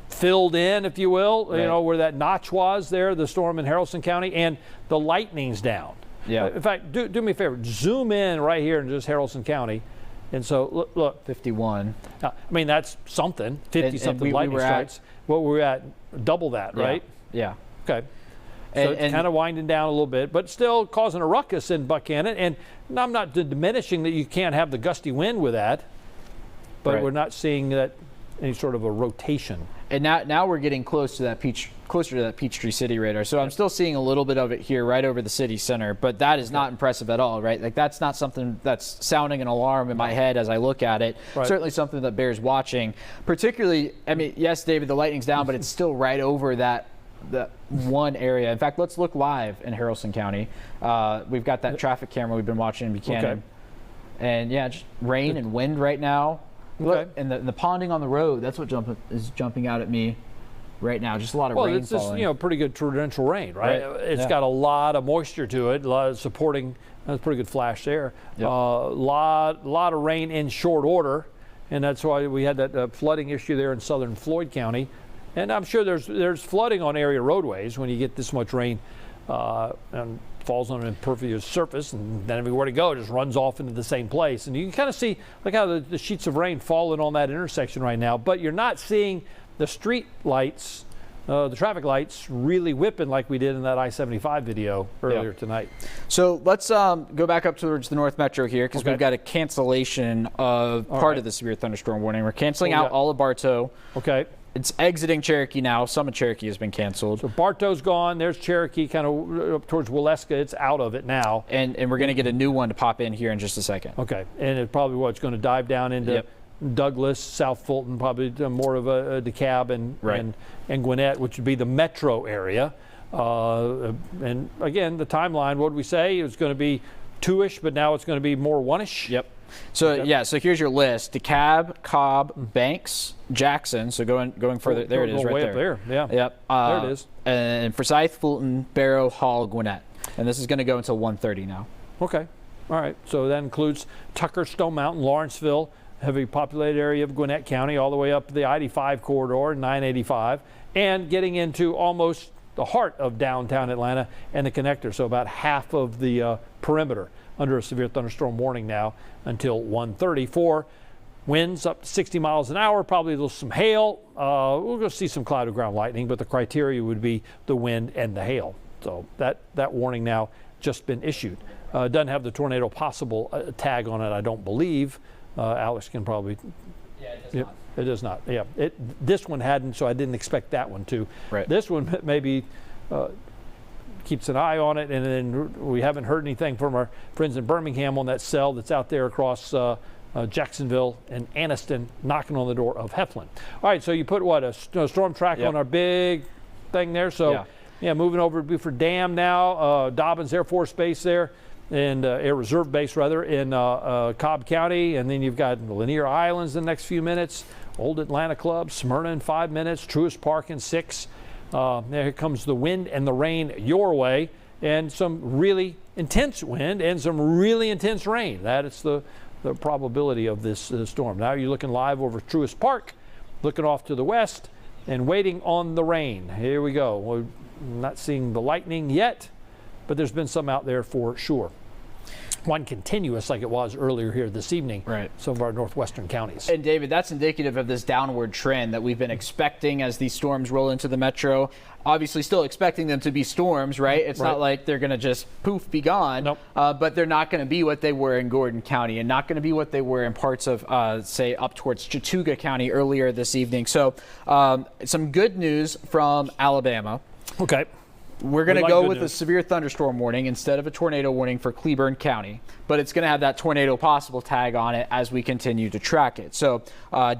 filled in, if you will, where that notch was there, the storm in Haralson County, and the lightning's down. Yeah. In fact, do me a favor, zoom in right here in just Haralson County. And so, look. 51. I mean, that's something, 50-something lightning strikes. What were we at? Double that, right? Yeah. Okay. So it's kind of winding down a little bit, but still causing a ruckus in Buchanan. And I'm not diminishing that you can't have the gusty wind with that, but we're not seeing that any sort of a rotation. And now we're getting closer to that Peachtree City radar. So I'm still seeing a little bit of it here right over the city center, but that is not impressive at all, right? Like, that's not something that's sounding an alarm in my head as I look at it. Right. Certainly something that bears watching. Particularly, I mean, yes, David, the lightning's down, but it's still right over that one area. In fact, let's look live in Haralson County. We've got that traffic camera we've been watching in Buchanan. Okay. And yeah, just rain and wind right now. Look, and the ponding on the road, that's what is jumping out at me right now. Just a lot of rain it's just, falling. pretty good torrential rain, right? It's got a lot of moisture to it, a lot of supporting. That's a pretty good flash there. Yep. Lot of rain in short order, and that's why we had that flooding issue there in southern Floyd County. And I'm sure there's flooding on area roadways when you get this much rain and falls on an impervious surface, and then everywhere to go it just runs off into the same place. And you can kind of see like how the sheets of rain falling on that intersection right now, but you're not seeing the street lights, the traffic lights really whipping like we did in that I-75 video earlier tonight. So let's go back up towards the North Metro here, because we've got a cancellation of part of the severe thunderstorm warning. We're canceling out all of Bartow. Okay. It's exiting Cherokee now. Some of Cherokee has been canceled. So Bartow's gone. There's Cherokee kind of up towards Waleska. It's out of it now. And we're going to get a new one to pop in here in just a second. Okay. And it probably it's going to dive down into Douglas, South Fulton, probably more of a DeKalb and Gwinnett, which would be the metro area. And again, the timeline, what did we say? It was going to be 2-ish, but now it's going to be more 1-ish. Yep. So so here's your list: DeKalb, Cobb, Banks, Jackson. So going further, there it is, right way there. Up there, yeah. Yep. There it is. And Forsyth, Fulton, Barrow, Hall, Gwinnett, and this is going to go until 1:30 now. Okay. All right. So that includes Tucker, Stone Mountain, Lawrenceville, heavy populated area of Gwinnett County, all the way up the I-85 corridor, 985, and getting into almost the heart of downtown Atlanta and the connector. So about half of the perimeter under a severe thunderstorm warning now until 1:34. Winds up to 60 miles an hour, probably some hail. We're going to see some cloud to ground lightning, but the criteria would be the wind and the hail. So that warning now just been issued. Doesn't have the tornado possible tag on it, I don't believe. Alex can probably. Yeah, it does not. It does not. Yeah, this one hadn't, so I didn't expect that one to. Right. This one maybe keeps an eye on it, and then we haven't heard anything from our friends in Birmingham on that cell that's out there across Jacksonville and Anniston, knocking on the door of Heflin. All right, so you put a storm track on our big thing there. So moving over to Buford Dam now, Dobbins Air Force Base there, and Air Reserve Base rather in Cobb County, and then you've got the Lanier Islands in the next few minutes, Old Atlanta Club, Smyrna in 5 minutes, Truist Park in 6. There comes the wind and the rain your way, and some really intense wind and some really intense rain. That is the probability of this storm. Now you're looking live over Truist Park, looking off to the west and waiting on the rain. Here we go. We're not seeing the lightning yet, but there's been some out there for sure. One continuous like it was earlier here this evening. Right. Some of our northwestern counties. And David, that's indicative of this downward trend that we've been expecting as these storms roll into the metro. Obviously still expecting them to be storms, right? It's not like they're going to just poof, be gone. Nope. But they're not going to be what they were in Gordon County and not going to be what they were in parts of, say, up towards Chattooga County earlier this evening. So some good news from Alabama. Okay. We're going to like go good with a news. severe thunderstorm warning instead of a tornado warning for Cleburne County, but it's going to have that tornado possible tag on it as we continue to track it. So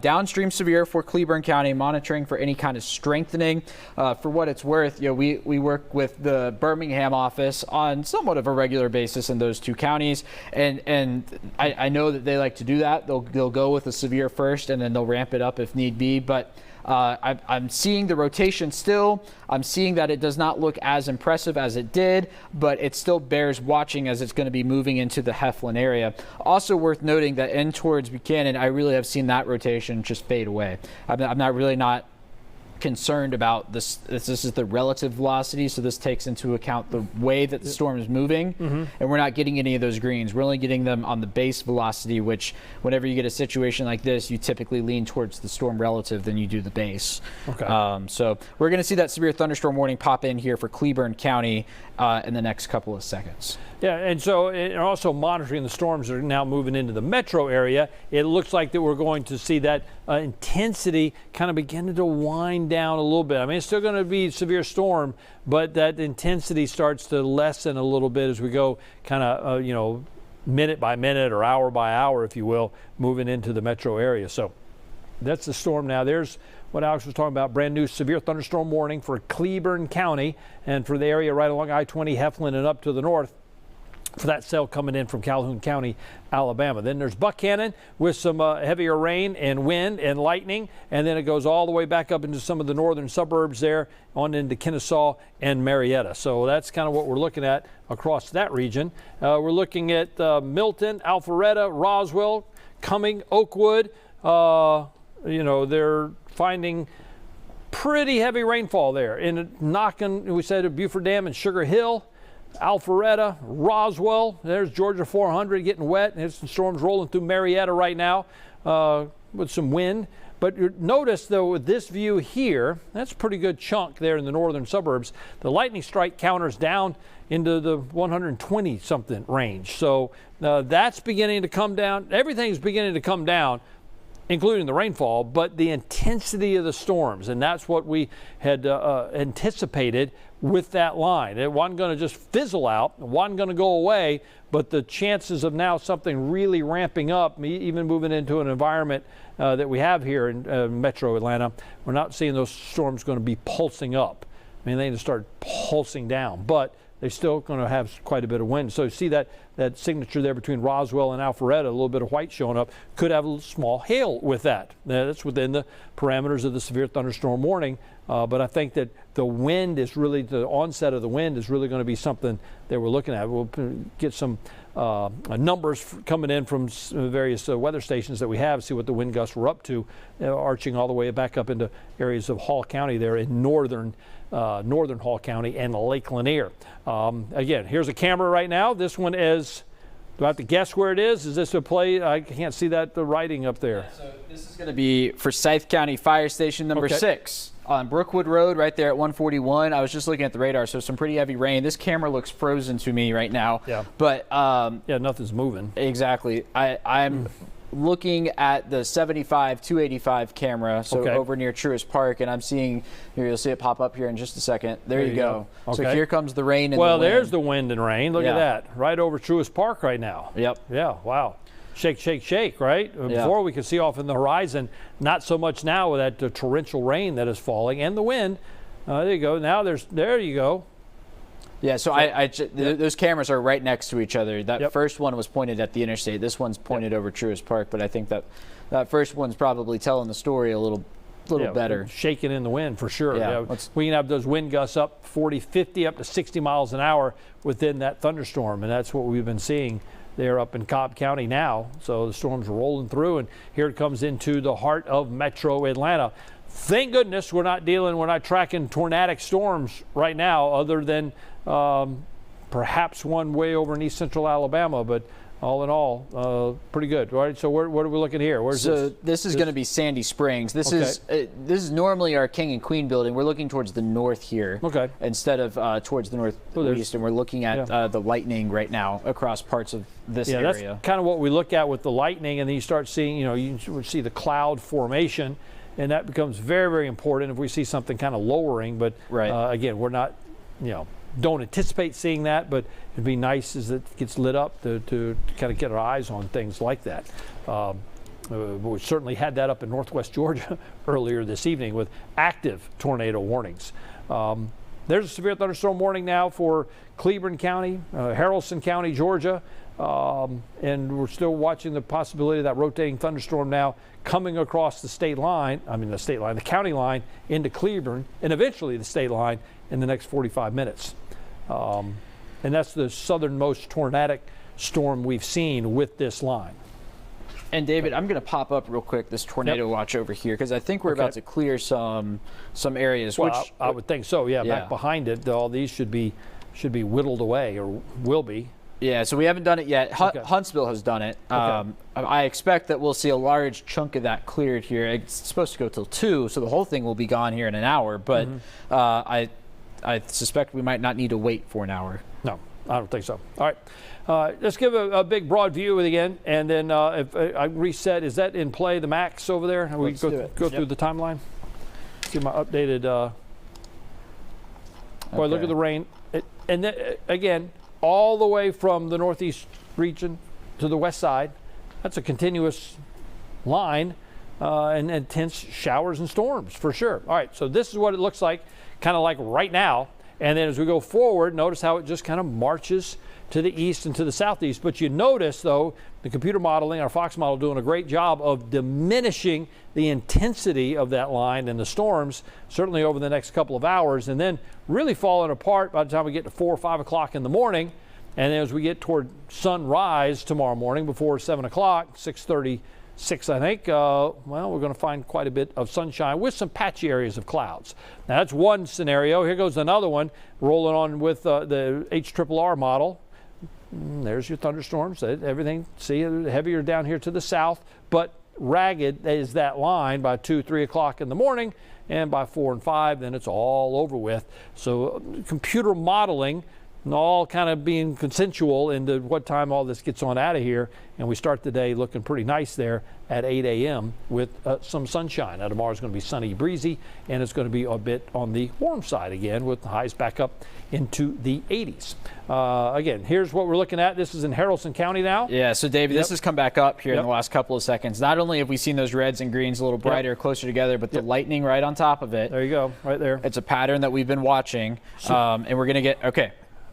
downstream severe for Cleburne County, monitoring for any kind of strengthening. For what it's worth, we work with the Birmingham office on somewhat of a regular basis in those two counties, and I know that they like to do that. They'll go with a severe first, and then they'll ramp it up if need be, but I'm seeing the rotation still. I'm seeing that it does not look as impressive as it did, but it still bears watching as it's going to be moving into the Heflin area. Also worth noting that in towards Buchanan, I really have seen that rotation just fade away. I'm not really concerned about this. This is the relative velocity, so this takes into account the way that the storm is moving, and we're not getting any of those greens. We're only getting them on the base velocity, which whenever you get a situation like this, you typically lean towards the storm relative than you do the base. Okay. So we're going to see that severe thunderstorm warning pop in here for Cleburne County in the next couple of seconds. Yeah, and also monitoring the storms that are now moving into the metro area. It looks like that we're going to see that intensity kind of beginning to wind down a little bit. I mean, it's still going to be a severe storm, but that intensity starts to lessen a little bit as we go kind of, minute by minute or hour by hour, if you will, moving into the metro area. So that's the storm now. There's what Alex was talking about, brand new severe thunderstorm warning for Cleburne County and for the area right along I-20 Heflin and up to the north, for that cell coming in from Calhoun County, Alabama. Then there's Buchanan with some heavier rain and wind and lightning, and then it goes all the way back up into some of the northern suburbs there, on into Kennesaw and Marietta. So that's kind of what we're looking at across that region. We're looking at Milton, Alpharetta, Roswell, Cumming, Oakwood. They're finding pretty heavy rainfall there. And knocking, we said, at Buford Dam and Sugar Hill, Alpharetta, Roswell, there's Georgia 400 getting wet. There's some storms rolling through Marietta right now with some wind. But notice, though, with this view here, that's a pretty good chunk there in the northern suburbs. The lightning strike counters down into the 120-something range. So that's beginning to come down. Everything's beginning to come down, including the rainfall, but the intensity of the storms, and that's what we had anticipated with that line. It wasn't going to just fizzle out, it wasn't going to go away, but the chances of now something really ramping up, even moving into an environment that we have here in metro Atlanta, we're not seeing those storms going to be pulsing up. I mean, they need to start pulsing down, but they're still going to have quite a bit of wind. So you see that signature there between Roswell and Alpharetta, a little bit of white showing up, could have a little small hail with that. That's within the parameters of the severe thunderstorm warning. But I think that the wind is really, the onset of the wind is really going to be something that we're looking at. We'll get some numbers coming in from various weather stations that we have, see what the wind gusts were up to, arching all the way back up into areas of Hall County there in northern Hall County and Lake Lanier. Again, here's a camera right now. This one is, do I have to guess where it is? Is this a play? I can't see that, the writing up there. So this is going to be for Scythe County Fire Station number 6 on Brookwood Road right there at 141. I was just looking at the radar, so some pretty heavy rain. This camera looks frozen to me right now. Yeah. But yeah, nothing's moving. Exactly. I'm looking at the 75-285 camera, so over near Truist Park, and I'm seeing, here you'll see it pop up here in just a second. There you go. Okay. So here comes the rain and well, the wind. there's the wind and rain. Look at that. Right over Truist Park right now. Yep. Yeah, wow. Shake, shake, shake, right? Before we could see off in the horizon, not so much now with that torrential rain that is falling and the wind. There you go. Now there you go. Yeah, so those cameras are right next to each other. That first one was pointed at the interstate. This one's pointed over Truist Park, but I think that first one's probably telling the story a little better. Shaking in the wind for sure. Yeah. We can have those wind gusts up 40, 50, up to 60 miles an hour within that thunderstorm, and that's what we've been seeing there up in Cobb County now. So the storm's rolling through, and here it comes into the heart of metro Atlanta. Thank goodness we're not tracking tornadic storms right now, other than perhaps one way over in east central Alabama, but all in all, pretty good, right? So what are we looking here? Where's this? This is going to be Sandy Springs. This is normally our King and Queen building. We're looking towards the north here, instead of towards the northeast, and we're looking at the lightning right now across parts of this area. That's kind of what we look at with the lightning, and then you start seeing, you see the cloud formation, and that becomes very, very important if we see something kind of lowering. But again, we're not don't anticipate seeing that, but it'd be nice as it gets lit up to kind of get our eyes on things like that. We certainly had that up in northwest Georgia earlier this evening with active tornado warnings. There's a severe thunderstorm warning now for Cleburne County, Haralson County, Georgia, and we're still watching the possibility of that rotating thunderstorm now coming across the county line into Cleburne, and eventually the state line in the next 45 minutes. And that's the southernmost tornadic storm we've seen with this line. And David, I'm going to pop up real quick this tornado watch over here because I think we're about to clear some areas. Well, which I would think so. Yeah, back behind it, all these should be whittled away, or will be. Yeah, so we haven't done it yet. Huntsville has done it. I expect that we'll see a large chunk of that cleared here. It's supposed to go till 2, so the whole thing will be gone here in an hour. But I suspect we might not need to wait for an hour. No, I don't think so. All right. Let's give a big broad view again, and then if I reset, is that in play, the max over there? Let's go through the timeline. See my updated. Boy, look at the rain. And then, again, all the way from the northeast region to the west side, that's a continuous line and intense showers and storms for sure. All right, so this is what it looks like, kind of like right now. And then as we go forward, notice how it just kind of marches to the east and to the southeast. But you notice, though, the computer modeling, our Fox model, doing a great job of diminishing the intensity of that line and the storms, certainly over the next couple of hours, and then really falling apart by the time we get to 4 or 5 o'clock in the morning. And then as we get toward sunrise tomorrow morning before 7 o'clock, 6:36, I think, well, we're going to find quite a bit of sunshine with some patchy areas of clouds. Now, that's one scenario. Here goes another one, rolling on with the HRRR model. There's your thunderstorms. Everything, see, heavier down here to the south, but ragged is that line by 2, 3 o'clock in the morning, and by 4 and 5, then it's all over with. So computer modeling, all kind of being consensual into what time all this gets on out of here, and we start the day looking pretty nice there at 8 a.m. with some sunshine. Now tomorrow's going to be sunny, breezy, and it's going to be a bit on the warm side again with the highs back up into the 80s. Again, here's what we're looking at. This is in Haralson County now. Yeah, so David, this has come back up here in the last couple of seconds. Not only have we seen those reds and greens a little brighter, closer together, but the lightning right on top of it. There you go, right there. It's a pattern that we've been watching, and we're going to get,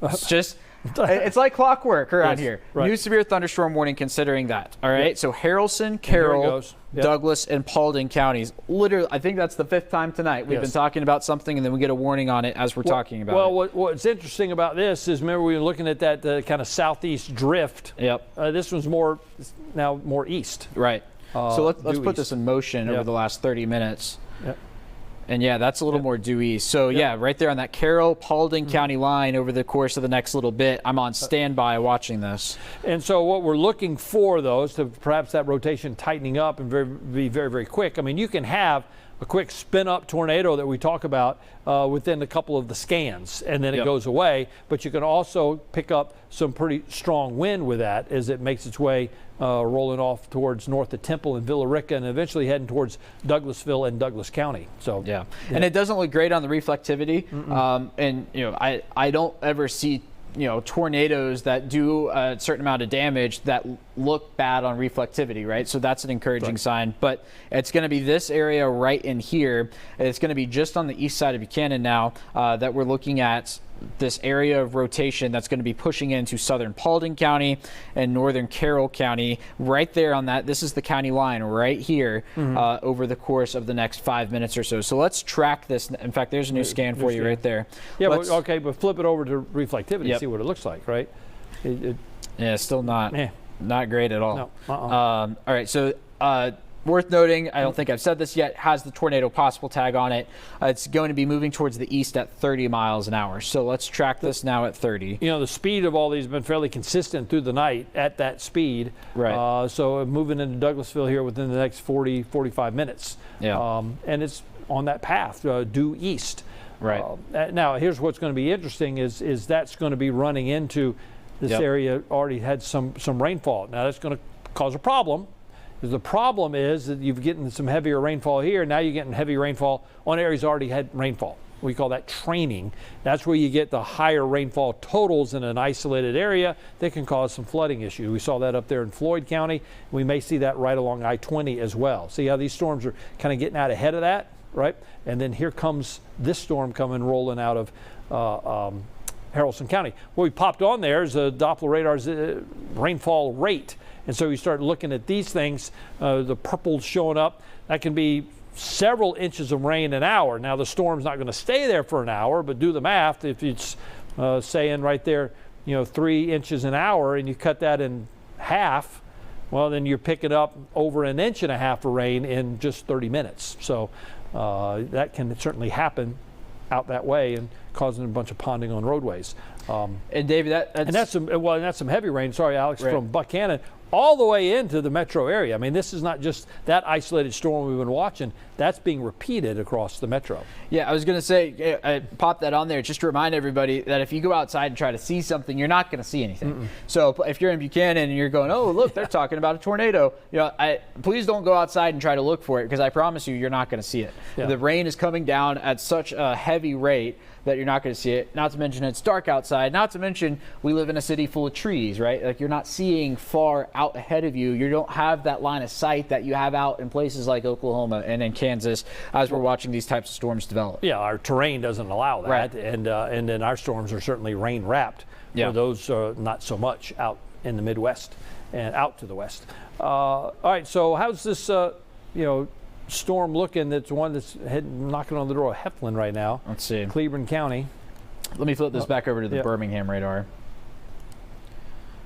it's like clockwork around here. Right. New severe thunderstorm warning considering that. All right. So Haralson, Carroll, Douglas, and Paulding counties. Literally, I think that's the 5th time tonight we've been talking about something, and then we get a warning on it as we're talking about it. Well, what's interesting about this is, remember we were looking at that kind of southeast drift. Yep. This one's now more east. Right. So let's put this in motion over the last 30 minutes. Yep. And yeah, that's a little more due east. So yeah, right there on that Carroll, Paulding County line over the course of the next little bit, I'm on standby watching this. And so what we're looking for, though, is to perhaps that rotation tightening up and be very, very quick. I mean, you can have a quick spin-up tornado that we talk about within a couple of the scans, and then it goes away. But you can also pick up some pretty strong wind with that as it makes its way rolling off towards north of Temple and Villa Rica, and eventually heading towards Douglasville and Douglas County. So and it doesn't look great on the reflectivity. And I don't ever see tornadoes that do a certain amount of damage that look bad on reflectivity, right? So that's an encouraging sign. But it's going to be this area right in here. It's going to be just on the east side of Buchanan now that we're looking at this area of rotation that's going to be pushing into southern Paulding County and northern Carroll County right there on that. This is the county line right here over the course of the next 5 minutes or so. So let's track this. In fact, there's a new scan for you right there. Yeah, but flip it over to reflectivity and see what it looks like, right? Yeah, still not great at all. No. All right, so worth noting, I don't think I've said this yet, has the tornado possible tag on it. It's going to be moving towards the east at 30 miles an hour. So let's track this now at 30. The speed of all these has been fairly consistent through the night at that speed. Right. So moving into Douglasville here within the next 40, 45 minutes. Yeah. And it's on that path due east. Right. Now, here's what's going to be interesting is that's going to be running into this area already had some rainfall. Now, that's going to cause a problem. The problem is that you're getting some heavier rainfall here. Now you're getting heavy rainfall on areas that already had rainfall. we call that training. That's where you get the higher rainfall totals in an isolated area that can cause some flooding issues. We saw that up there in Floyd County. We may see that right along I-20 as well. See how these storms are kind of getting out ahead of that, right? And then here comes this storm coming rolling out of Haralson County. What we popped on there is a Doppler radar's rainfall rate. And so you start looking at these things, the purple's showing up. That can be several inches of rain an hour. Now the storm's not going to stay there for an hour, but do the math. If it's saying right there, 3 inches an hour, and you cut that in half, well, then you're picking up over 1.5 inches of rain in just 30 minutes. So that can certainly happen out that way and causing a bunch of ponding on roadways. And David, that's some heavy rain. Sorry, Alex, right. From Buchanan all the way into the metro area. I mean, this is not just that isolated storm we've been watching. That's being repeated across the metro. Yeah, I was going to say, I popped that on there just to remind everybody that if you go outside and try to see something, you're not going to see anything. So if you're in Buchanan and you're going, oh, look, they're talking about a tornado, please don't go outside and try to look for it, because I promise you're not going to see it. Yeah. The rain is coming down at such a heavy rate that you're not going to see it. Not to mention it's dark outside. Not to mention we live in a city full of trees, right? Like, you're not seeing far out ahead of you. You don't have that line of sight that you have out in places like Oklahoma and in Kansas as we're watching these types of storms develop. Yeah, our terrain doesn't allow that, right. And then our storms are certainly rain wrapped. Yeah, those are not so much out in the Midwest and out to the west. All right, so how's this storm looking? That's one that's knocking on the door of Heflin right now. Let's see. Cleveland County. Let me flip this back over to the Birmingham radar.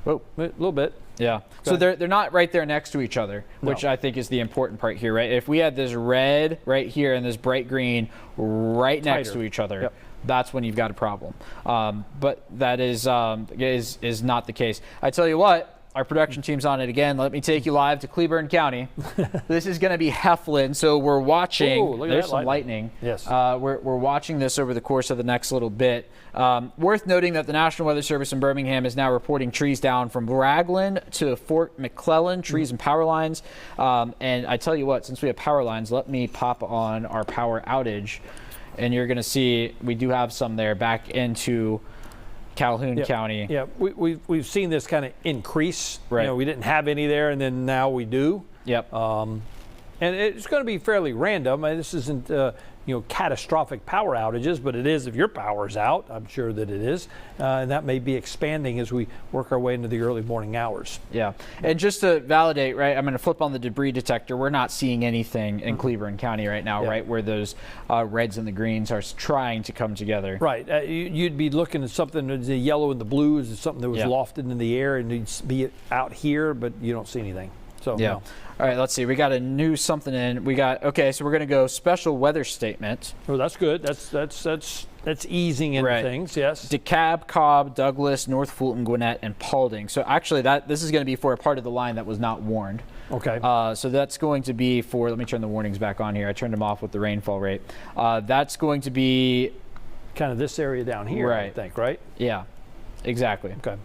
Whoa, a little bit. Yeah. So they're not right there next to each other, which I think is the important part here, right? If we had this red right here and this bright green right next to each other, that's when you've got a problem. But that is not the case. I tell you what, our production team's on it again. Let me take you live to Cleburne County. This is going to be Heflin, so we're watching. Ooh, there's some lightning. Yes. We're watching this over the course of the next little bit. Worth noting that the National Weather Service in Birmingham is now reporting trees down from Raglan to Fort McClellan, trees and power lines. And I tell you what, since we have power lines, let me pop on our power outage, and you're going to see we do have some there back into Calhoun County. Yeah, we've seen this kind of increase. Right. We didn't have any there, and then now we do. Yep. And it's going to be fairly random. I mean, this isn't catastrophic power outages, but it is if your power's out. I'm sure that it is, and that may be expanding as we work our way into the early morning hours. Yeah, and just to validate, right, I'm going to flip on the debris detector. We're not seeing anything in Cleburne County right now, right, where those reds and the greens are trying to come together. Right. You'd be looking at something, the yellow and the blues is something that was lofted in the air, and you'd be out here, but you don't see anything. So yeah. No. All right, let's see. We got a new something in. We got so we're going to go special weather statement. Oh, that's good. That's easing into things. Yes. DeKalb, Cobb, Douglas, North Fulton, Gwinnett, and Paulding. So actually, this is going to be for a part of the line that was not warned. Okay. So that's going to be for. Let me turn the warnings back on here. I turned them off with the rainfall rate. That's going to be kind of this area down here. Right. I think. Right. Yeah. Exactly. Okay.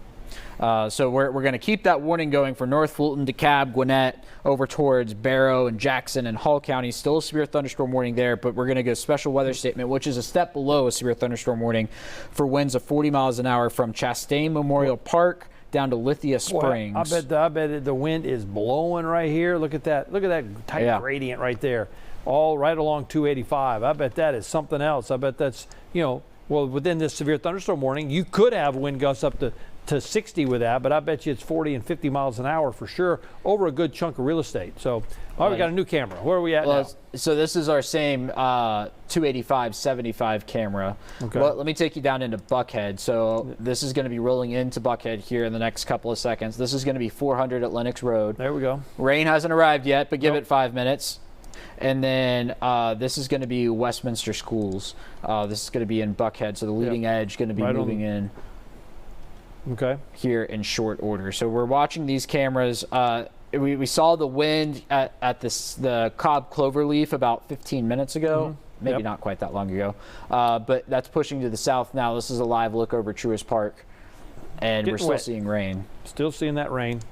So we're going to keep that warning going for North Fulton, DeKalb, Gwinnett, over towards Barrow and Jackson and Hall County. Still a severe thunderstorm warning there, but we're going to go special weather statement, which is a step below a severe thunderstorm warning for winds of 40 miles an hour from Chastain Memorial Park down to Lithia Springs. Boy, I bet the wind is blowing right here. Look at that. Look at that tight gradient right there, all right along 285. I bet that is something else. I bet that's, within this severe thunderstorm warning, you could have wind gusts up to 60 with that, but I bet you it's 40 and 50 miles an hour for sure over a good chunk of real estate. So, we got a new camera. Where are we at now? So this is our same 285/75 camera. Okay. Let me take you down into Buckhead. So this is going to be rolling into Buckhead here in the next couple of seconds. This is going to be 400 at Lennox Road. There we go. Rain hasn't arrived yet, but give it 5 minutes. And then this is going to be Westminster Schools. This is going to be in Buckhead. So the leading edge going to be moving in. Okay. Here in short order. So we're watching these cameras. We saw the wind at the Cobb Cloverleaf about 15 minutes ago. Maybe not quite that long ago. But that's pushing to the south now. This is a live look over Truist Park. And we're still seeing rain. Still seeing that rain.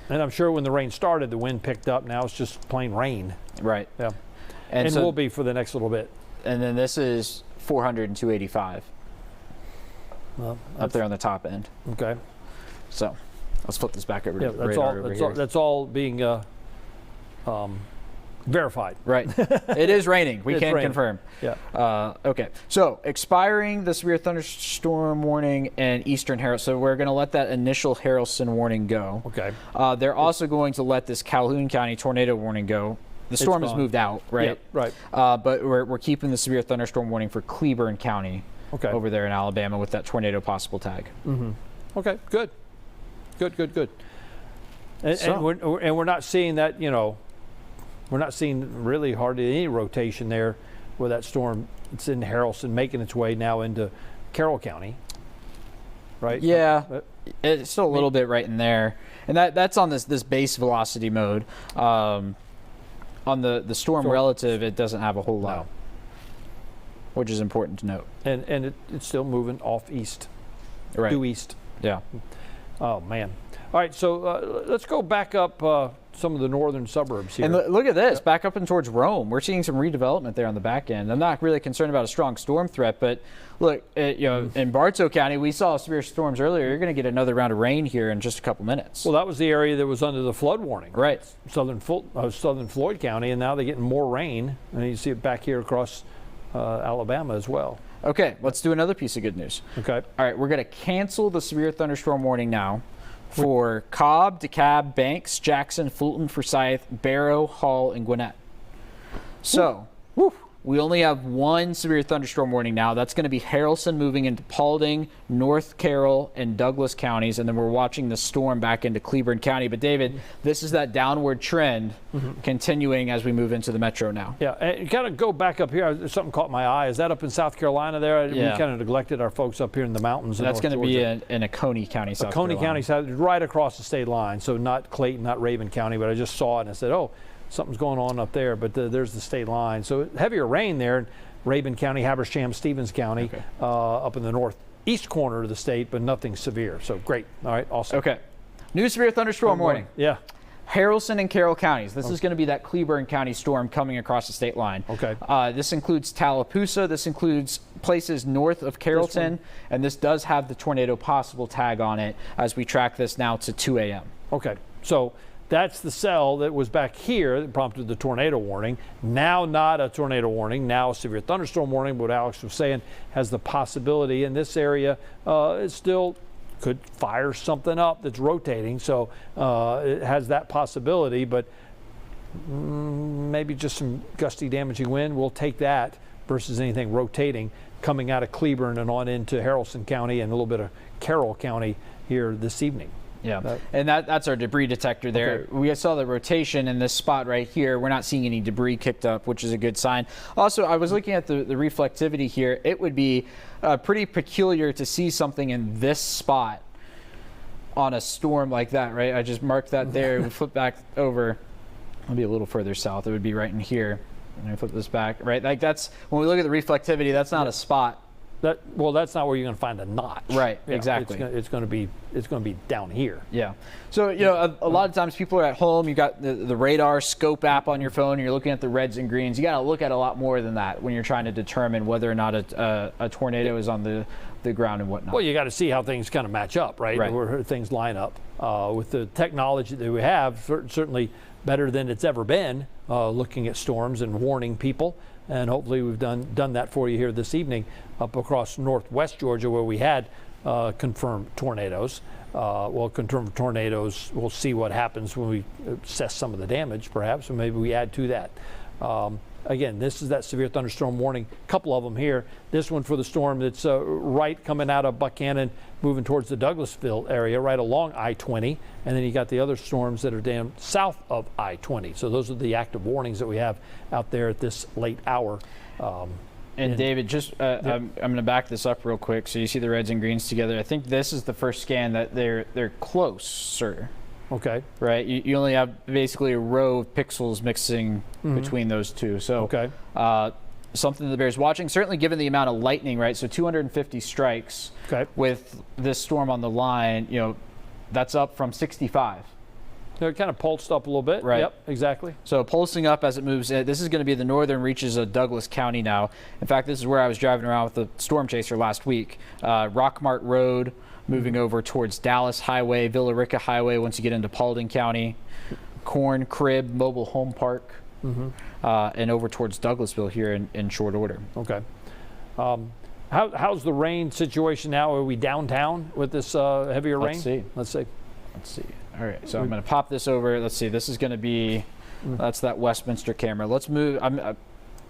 And I'm sure when the rain started, the wind picked up. Now it's just plain rain. Right. Yeah. And so, will be for the next little bit. and then this is 400 and 285 Well, up there on the top end. okay. So let's flip this back over Yeah, to the that's radar all. over That's here. all. That's all being verified. Right. It is raining. We It's can raining. confirm. Yeah. Okay. So expiring the severe thunderstorm warning and eastern Harrelson. So we're going to let that initial Harrelson warning go. Okay. They're also going to let this Calhoun County tornado warning go. The storm has gone. moved out, right? Yeah, right. But we're keeping the severe thunderstorm warning for Cleburne County Okay. over there in Alabama with that tornado possible tag. Okay. Good. Good. And, So- and we're not seeing that. We're not seeing really hardly any rotation there, where that storm it's in Harrelson making its way now into Carroll County. Right. Yeah, But- it's still a little bit right in there, and that's on this base velocity mode. On the storm So- relative, it doesn't have a whole lot, No. which is important to note. And it's still moving off east, Right. due east. Yeah. Oh man. All right. So let's go back up some of the northern suburbs here. And look at this, back up and towards Rome. We're seeing some redevelopment there on the back end. I'm not really concerned about a strong storm threat, but look, in Bartow County, we saw severe storms earlier. You're going to get another round of rain here in just a couple minutes. Well, that was the area that was under the flood warning. Right. Southern Floyd County, and now they're getting more rain. And you see it back here across Alabama as well. Okay, let's do another piece of good news. Okay. All right, we're going to cancel the severe thunderstorm warning now for Cobb, DeKalb, Banks, Jackson, Fulton, Forsyth, Barrow, Hall, and Gwinnett. So, we only have one severe thunderstorm warning now. That's going to be Harrelson moving into Paulding, North Carroll, and Douglas counties, and then we're watching the storm back into Cleburne County. But David, this is that downward trend continuing as we move into the metro now. Yeah, and kind of go back up here. Something caught my eye. Is that up in South Carolina there? Yeah. We kind of neglected our folks up here in the mountains. That's going to be Georgia. in Oconee County, South Coney Carolina. County, right across the state line. So not Clayton, not Raven County, but I just saw it and I said, oh, something's going on up there. But there's the state line. So heavier rain there in Raven County, Habersham, Stevens County, Okay. up in the northeast corner of the state, but nothing severe. So great. All right, awesome. Okay. New severe thunderstorm warning. Yeah. Harrelson and Carroll counties. This is going to be that Cleburne County storm coming across the state line. Okay. This includes Tallapoosa. This includes places north of Carrollton. And this does have the tornado possible tag on it as we track this now to 2 a.m. Okay. So that's the cell that was back here that prompted the tornado warning. Now not a tornado warning, now a severe thunderstorm warning. What Alex was saying has the possibility in this area. It still could fire something up that's rotating. So it has that possibility, but maybe just some gusty damaging wind. We'll take that versus anything rotating coming out of Cleburne and on into Harrelson County and a little bit of Carroll County here this evening. Yeah, and that's our debris detector there. Okay. We saw the rotation in this spot right here. We're not seeing any debris kicked up, which is a good sign. Also, I was looking at the reflectivity here. It would be pretty peculiar to see something in this spot on a storm like that, right? I just marked that there. We flip back over. Maybe a little further south. It would be right in here. And I flip this back, right? Like that's, when we look at the reflectivity, that's not a spot. That's not where you're going to find a notch. Right, Yeah, exactly. It's going to be down here. Yeah. So, a lot of times people are at home, you got the radar scope app on your phone, and you're looking at the reds and greens. You got to look at a lot more than that when you're trying to determine whether or not a tornado is on the ground and whatnot. Well, you got to see how things kind of match up, right? Right. Where things line up. With the technology that we have, certainly better than it's ever been, looking at storms and warning people. And hopefully we've done that for you here this evening up across northwest Georgia where we had confirmed tornadoes. Confirmed tornadoes, we'll see what happens when we assess some of the damage perhaps, or maybe we add to that. Again, this is that severe thunderstorm warning, a couple of them here. This one for the storm that's right coming out of Buchanan, moving towards the Douglasville area, right along I-20. And then you got the other storms that are down south of I-20. So those are the active warnings that we have out there at this late hour. And David, just I'm going to back this up real quick. So you see the reds and greens together. I think this is the first scan that they're closer. Okay. Right. You only have basically a row of pixels mixing between those two. So Okay. Something that bears watching. Certainly, given the amount of lightning, right? So 250 strikes. Okay. With this storm on the line, that's up from 65 They're kind of pulsed up a little bit. Right. Yep, exactly. So pulsing up as it moves. This is going to be the northern reaches of Douglas County now. In fact, this is where I was driving around with the storm chaser last week. Rockmart Road, moving over towards Dallas Highway, Villa Rica Highway once you get into Paulding County, Corn Crib Mobile Home Park, and over towards Douglasville here in short order. Okay. How's the rain situation now? Are we downtown with this heavier rain? Let's see. All right, so I'm going to pop this over. Let's see. This is going to be, that's that Westminster camera. Let's move. This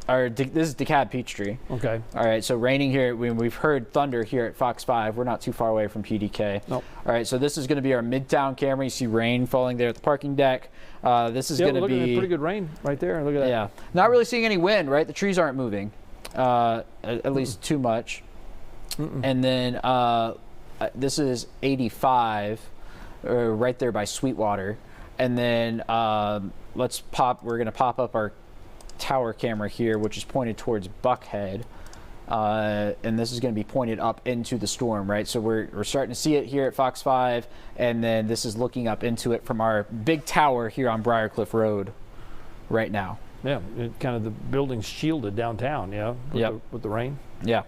is DeKalb Peachtree. Okay. All right, so raining here. We've heard thunder here at Fox 5. We're not too far away from PDK. Nope. All right, so this is going to be our Midtown camera. You see rain falling there at the parking deck. This is going to be pretty good rain right there. Look at that. Yeah, not really seeing any wind, right? The trees aren't moving, at least too much. And then this is 85. Right there by Sweetwater, and then we're going to pop up our tower camera here, which is pointed towards Buckhead, and this is going to be pointed up into the storm, right? So we're starting to see it here at Fox 5, and then this is looking up into it from our big tower here on Briarcliff Road right now. Yeah, kind of the building's shielded downtown, with the rain. Yeah.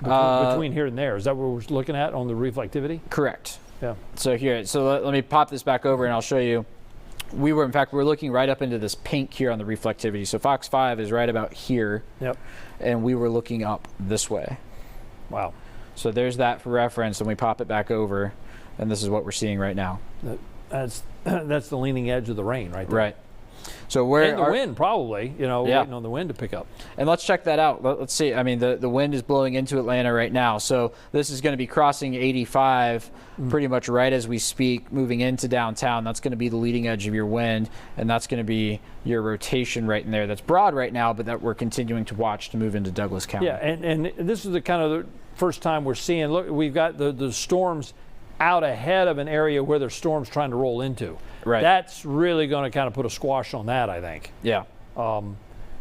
Between here and there. Is that what we're looking at on the reflectivity? Correct. Yeah. So here, let me pop this back over and I'll show you. We're looking right up into this pink here on the reflectivity. So Fox 5 is right about here. Yep. And we were looking up this way. Wow. So there's that for reference, and we pop it back over, and this is what we're seeing right now. That's the leaning edge of the rain right there. Right. So where the wind probably, waiting on the wind to pick up. And let's check that out. Let's see. I mean, the wind is blowing into Atlanta right now. So this is going to be crossing 85 pretty much right as we speak, moving into downtown. That's going to be the leading edge of your wind, and that's going to be your rotation right in there. That's broad right now, but that we're continuing to watch to move into Douglas County. Yeah, and this is the kind of the first time we're seeing, look, we've got the storms out ahead of an area where there's storms trying to roll into. Right. That's really going to kind of put a squash on that, I think. Yeah.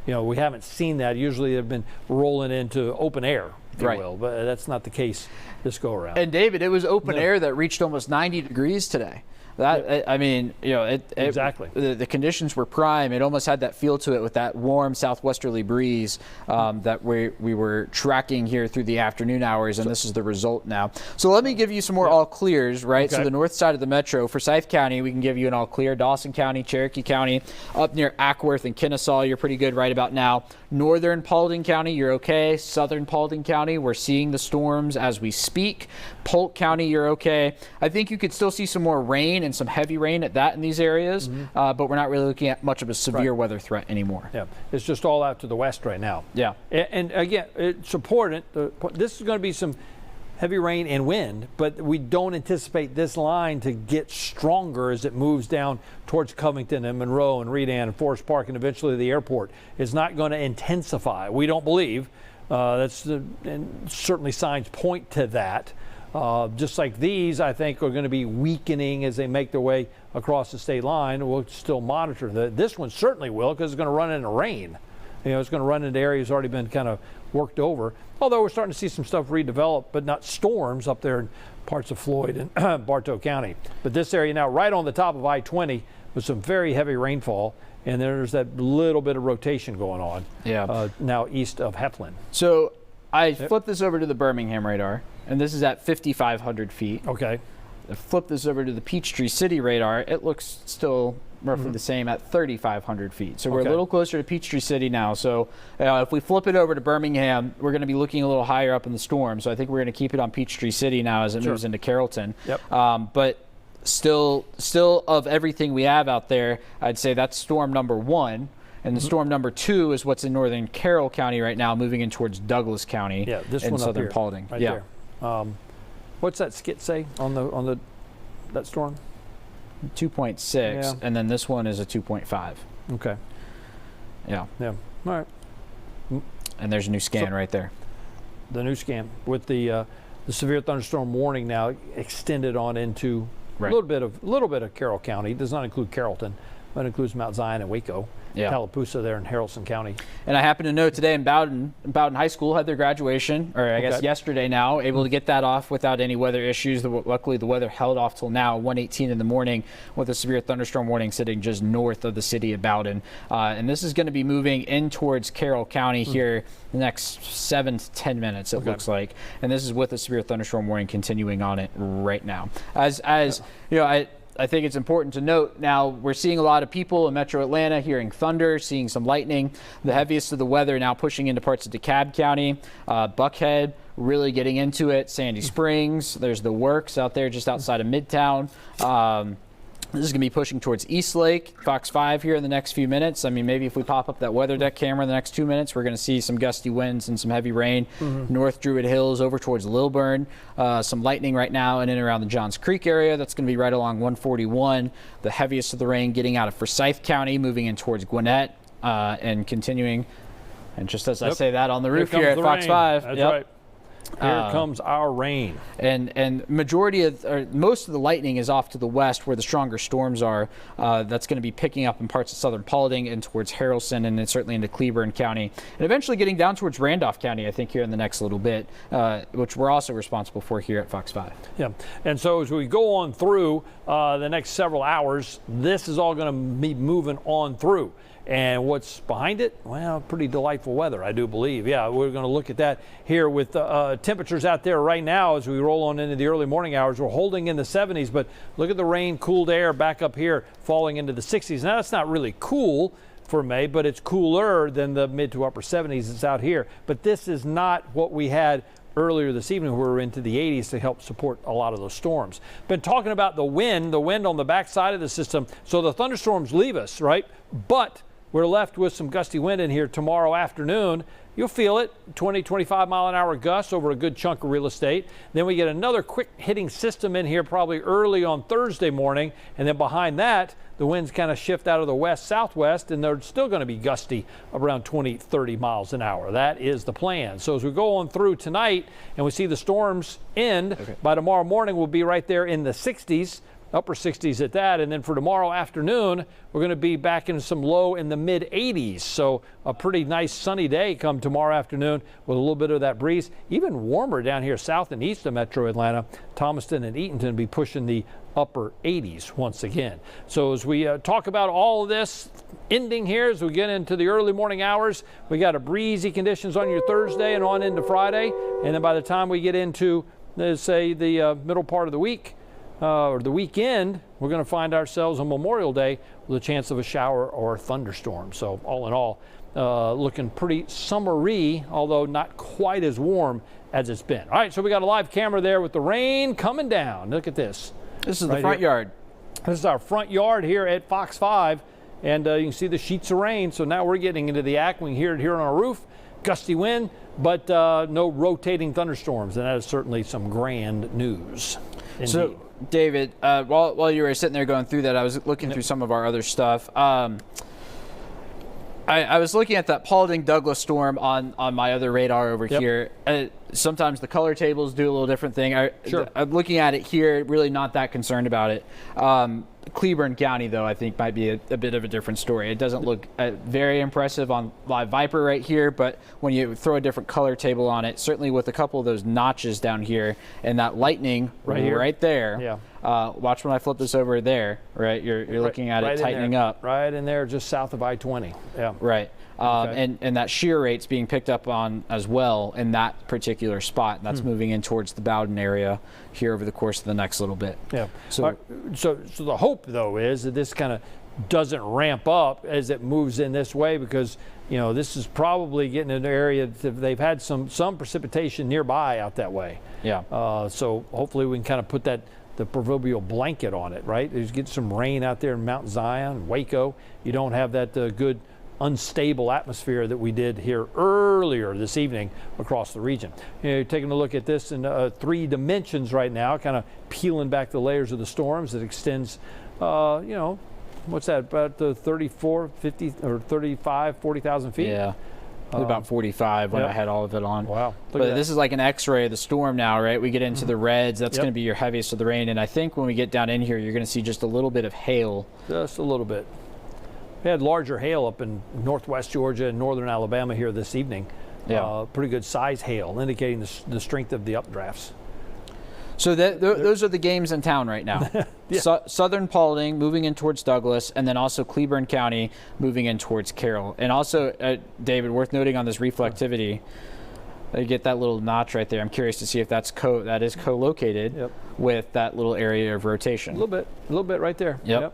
We haven't seen that. Usually they've been rolling into open air, if you will, but that's not the case this go around. And David, it was open air that reached almost 90 degrees today. Exactly. The conditions were prime. It almost had that feel to it with that warm southwesterly breeze that we were tracking here through the afternoon hours, and this is the result now. So let me give you some more all clears, right? Okay. So the north side of the metro, for Forsyth County, we can give you an all clear. Dawson County, Cherokee County, up near Ackworth and Kennesaw, you're pretty good right about now. Northern Paulding County, you're okay. Southern Paulding County, we're seeing the storms as we speak. Polk County, you're okay. I think you could still see some more rain and some heavy rain at that in these areas, but we're not really looking at much of a severe weather threat anymore. Yeah, it's just all out to the west right now. Yeah. And again, it's important. This is going to be some heavy rain and wind, but we don't anticipate this line to get stronger as it moves down towards Covington and Monroe and Redan and Forest Park and eventually the airport. It's not going to intensify. We don't believe. And certainly signs point to that. Just like these, I think, are going to be weakening as they make their way across the state line. We'll still monitor that. This one certainly will, because it's going to run into rain. It's going to run into areas already been kind of worked over. Although we're starting to see some stuff redevelop, but not storms up there in parts of Floyd and Bartow County. But this area now, right on the top of I-20, with some very heavy rainfall, and there's that little bit of rotation going on. Yeah. Now east of Heflin. So I flipped this over to the Birmingham radar, and this is at 5,500 feet. Okay. I flip this over to the Peachtree City radar. It looks still roughly the same at 3,500 feet. So we're a little closer to Peachtree City now. So if we flip it over to Birmingham, we're going to be looking a little higher up in the storm. So I think we're going to keep it on Peachtree City now as it moves into Carrollton. Yep. But still of everything we have out there, I'd say that's storm number 1. And the storm number 2 is what's in northern Carroll County right now, moving in towards Douglas County in southern Paulding. Right there. What's that skit say on that storm? 2.6, and then this one is a 2.5. Okay. Yeah. Yeah. All right. And there's a new scan right there. The new scan with the severe thunderstorm warning now extended on into a little bit of Carroll County. It does not include Carrollton, That includes Mount Zion and Waco. Yeah. Tallapoosa there in Haralson County. And I happen to know today in Bowden High School had their graduation, or I guess yesterday now, able to get that off without any weather issues. Luckily, the weather held off till now, 1:18 in the morning, with a severe thunderstorm warning sitting just north of the city of Bowden. And this is going to be moving in towards Carroll County here the next 7 to 10 minutes, it looks like. And this is with a severe thunderstorm warning continuing on it right now. As you know, I think it's important to note now we're seeing a lot of people in Metro Atlanta hearing thunder, seeing some lightning. The heaviest of the weather now pushing into parts of DeKalb County, Buckhead really getting into it, Sandy Springs. There's the Works out there just outside of Midtown. This is going to be pushing towards Eastlake, Fox 5 here in the next few minutes. I mean, maybe if we pop up that weather deck camera in the next 2 minutes, we're going to see some gusty winds and some heavy rain. North Druid Hills over towards Lilburn. Some lightning right now in and around the Johns Creek area. That's going to be right along 141. The heaviest of the rain getting out of Forsyth County, moving in towards Gwinnett and continuing. And just as I say that on the roof here at Fox 5. That's right. Here comes our rain. And most of the lightning is off to the west where the stronger storms are. That's going to be picking up in parts of southern Paulding and towards Haralson and then certainly into Cleburne County. And eventually getting down towards Randolph County, I think, here in the next little bit, which we're also responsible for here at Fox 5. Yeah. And so as we go on through the next several hours, this is all going to be moving on through. And what's behind it? Well, pretty delightful weather, I do believe. Yeah, we're going to look at that here with temperatures out there right now as we roll on into the early morning hours. We're holding in the 70s, but look at the rain, cooled air back up here falling into the 60s. Now, that's not really cool for May, but it's cooler than the mid to upper 70s that's out here. But this is not what we had earlier this evening. We were into the 80s to help support a lot of those storms. Been talking about the wind on the backside of the system. So the thunderstorms leave us, right? But we're left with some gusty wind in here tomorrow afternoon. You'll feel it, 20, 25 mile an hour gusts over a good chunk of real estate. Then we get another quick hitting system in here probably early on Thursday morning. And then behind that, the winds kind of shift out of the west-southwest, and they're still going to be gusty around 20, 30 miles an hour. That is the plan. So as we go on through tonight and we see the storms end, by tomorrow morning we'll be right there in the 60s. Upper 60s at that, and then for tomorrow afternoon, we're going to be back in some low in the mid 80s. So a pretty nice sunny day come tomorrow afternoon with a little bit of that breeze. Even warmer down here south and east of Metro Atlanta. Thomaston and Eatonton be pushing the upper 80s once again. So as we talk about all of this ending here, as we get into the early morning hours, we got a breezy conditions on your Thursday and on into Friday. And then by the time we get into, let's say, the middle part of the week, or the weekend, we're going to find ourselves on Memorial Day with a chance of a shower or a thunderstorm. So all in all, looking pretty summery, although not quite as warm as it's been. All right, so we got a live camera there with the rain coming down. Look at this. This is the front yard. This is our front yard here at Fox 5, and you can see the sheets of rain. So now we're getting into the act. We can hear it here on our roof. Gusty wind, but no rotating thunderstorms, and that is certainly some grand news. Indeed. So, David, while you were sitting there going through that, I was looking through some of our other stuff. I was looking at that Paulding Douglas storm on my other radar over here. Sometimes the color tables do a little different thing. I'm looking at it here, really not that concerned about it. Cleburne County, though, I think might be a bit of a different story. It doesn't look very impressive on Live Viper right here, but when you throw a different color table on it, certainly with a couple of those notches down here and that lightning right there. Yeah. Watch when I flip this over there, right? You're looking at it tightening up. Right in there, just south of I-20. Yeah. Right. And that shear rate's being picked up on as well in that particular spot. And that's moving in towards the Bowden area here over the course of the next little bit. Yeah. So the hope, though, is that this kind of doesn't ramp up as it moves in this way, because, you know, this is probably getting in an area that they've had some precipitation nearby out that way. Yeah. So hopefully we can kind of put the proverbial blanket on it, right? You get some rain out there in Mount Zion, Waco. You don't have that good unstable atmosphere that we did here earlier this evening across the region. You're taking a look at this in 3 dimensions right now, kind of peeling back the layers of the storms that extends, what's that, about 34, 50, or 35, 40,000 feet? Yeah. About 45 when I had all of it on. Wow. But this is like an x-ray of the storm now, right? We get into the reds. That's going to be your heaviest of the rain. And I think when we get down in here, you're going to see just a little bit of hail. Just a little bit. We had larger hail up in northwest Georgia and northern Alabama here this evening. Yeah. Pretty good size hail, indicating the strength of the updrafts. So those are the games in town right now. Yeah. Southern Paulding moving in towards Douglas, and then also Cleburne County moving in towards Carroll. And also, David, worth noting on this reflectivity, you get that little notch right there. I'm curious to see if that is co-located with that little area of rotation. A little bit right there. Yep.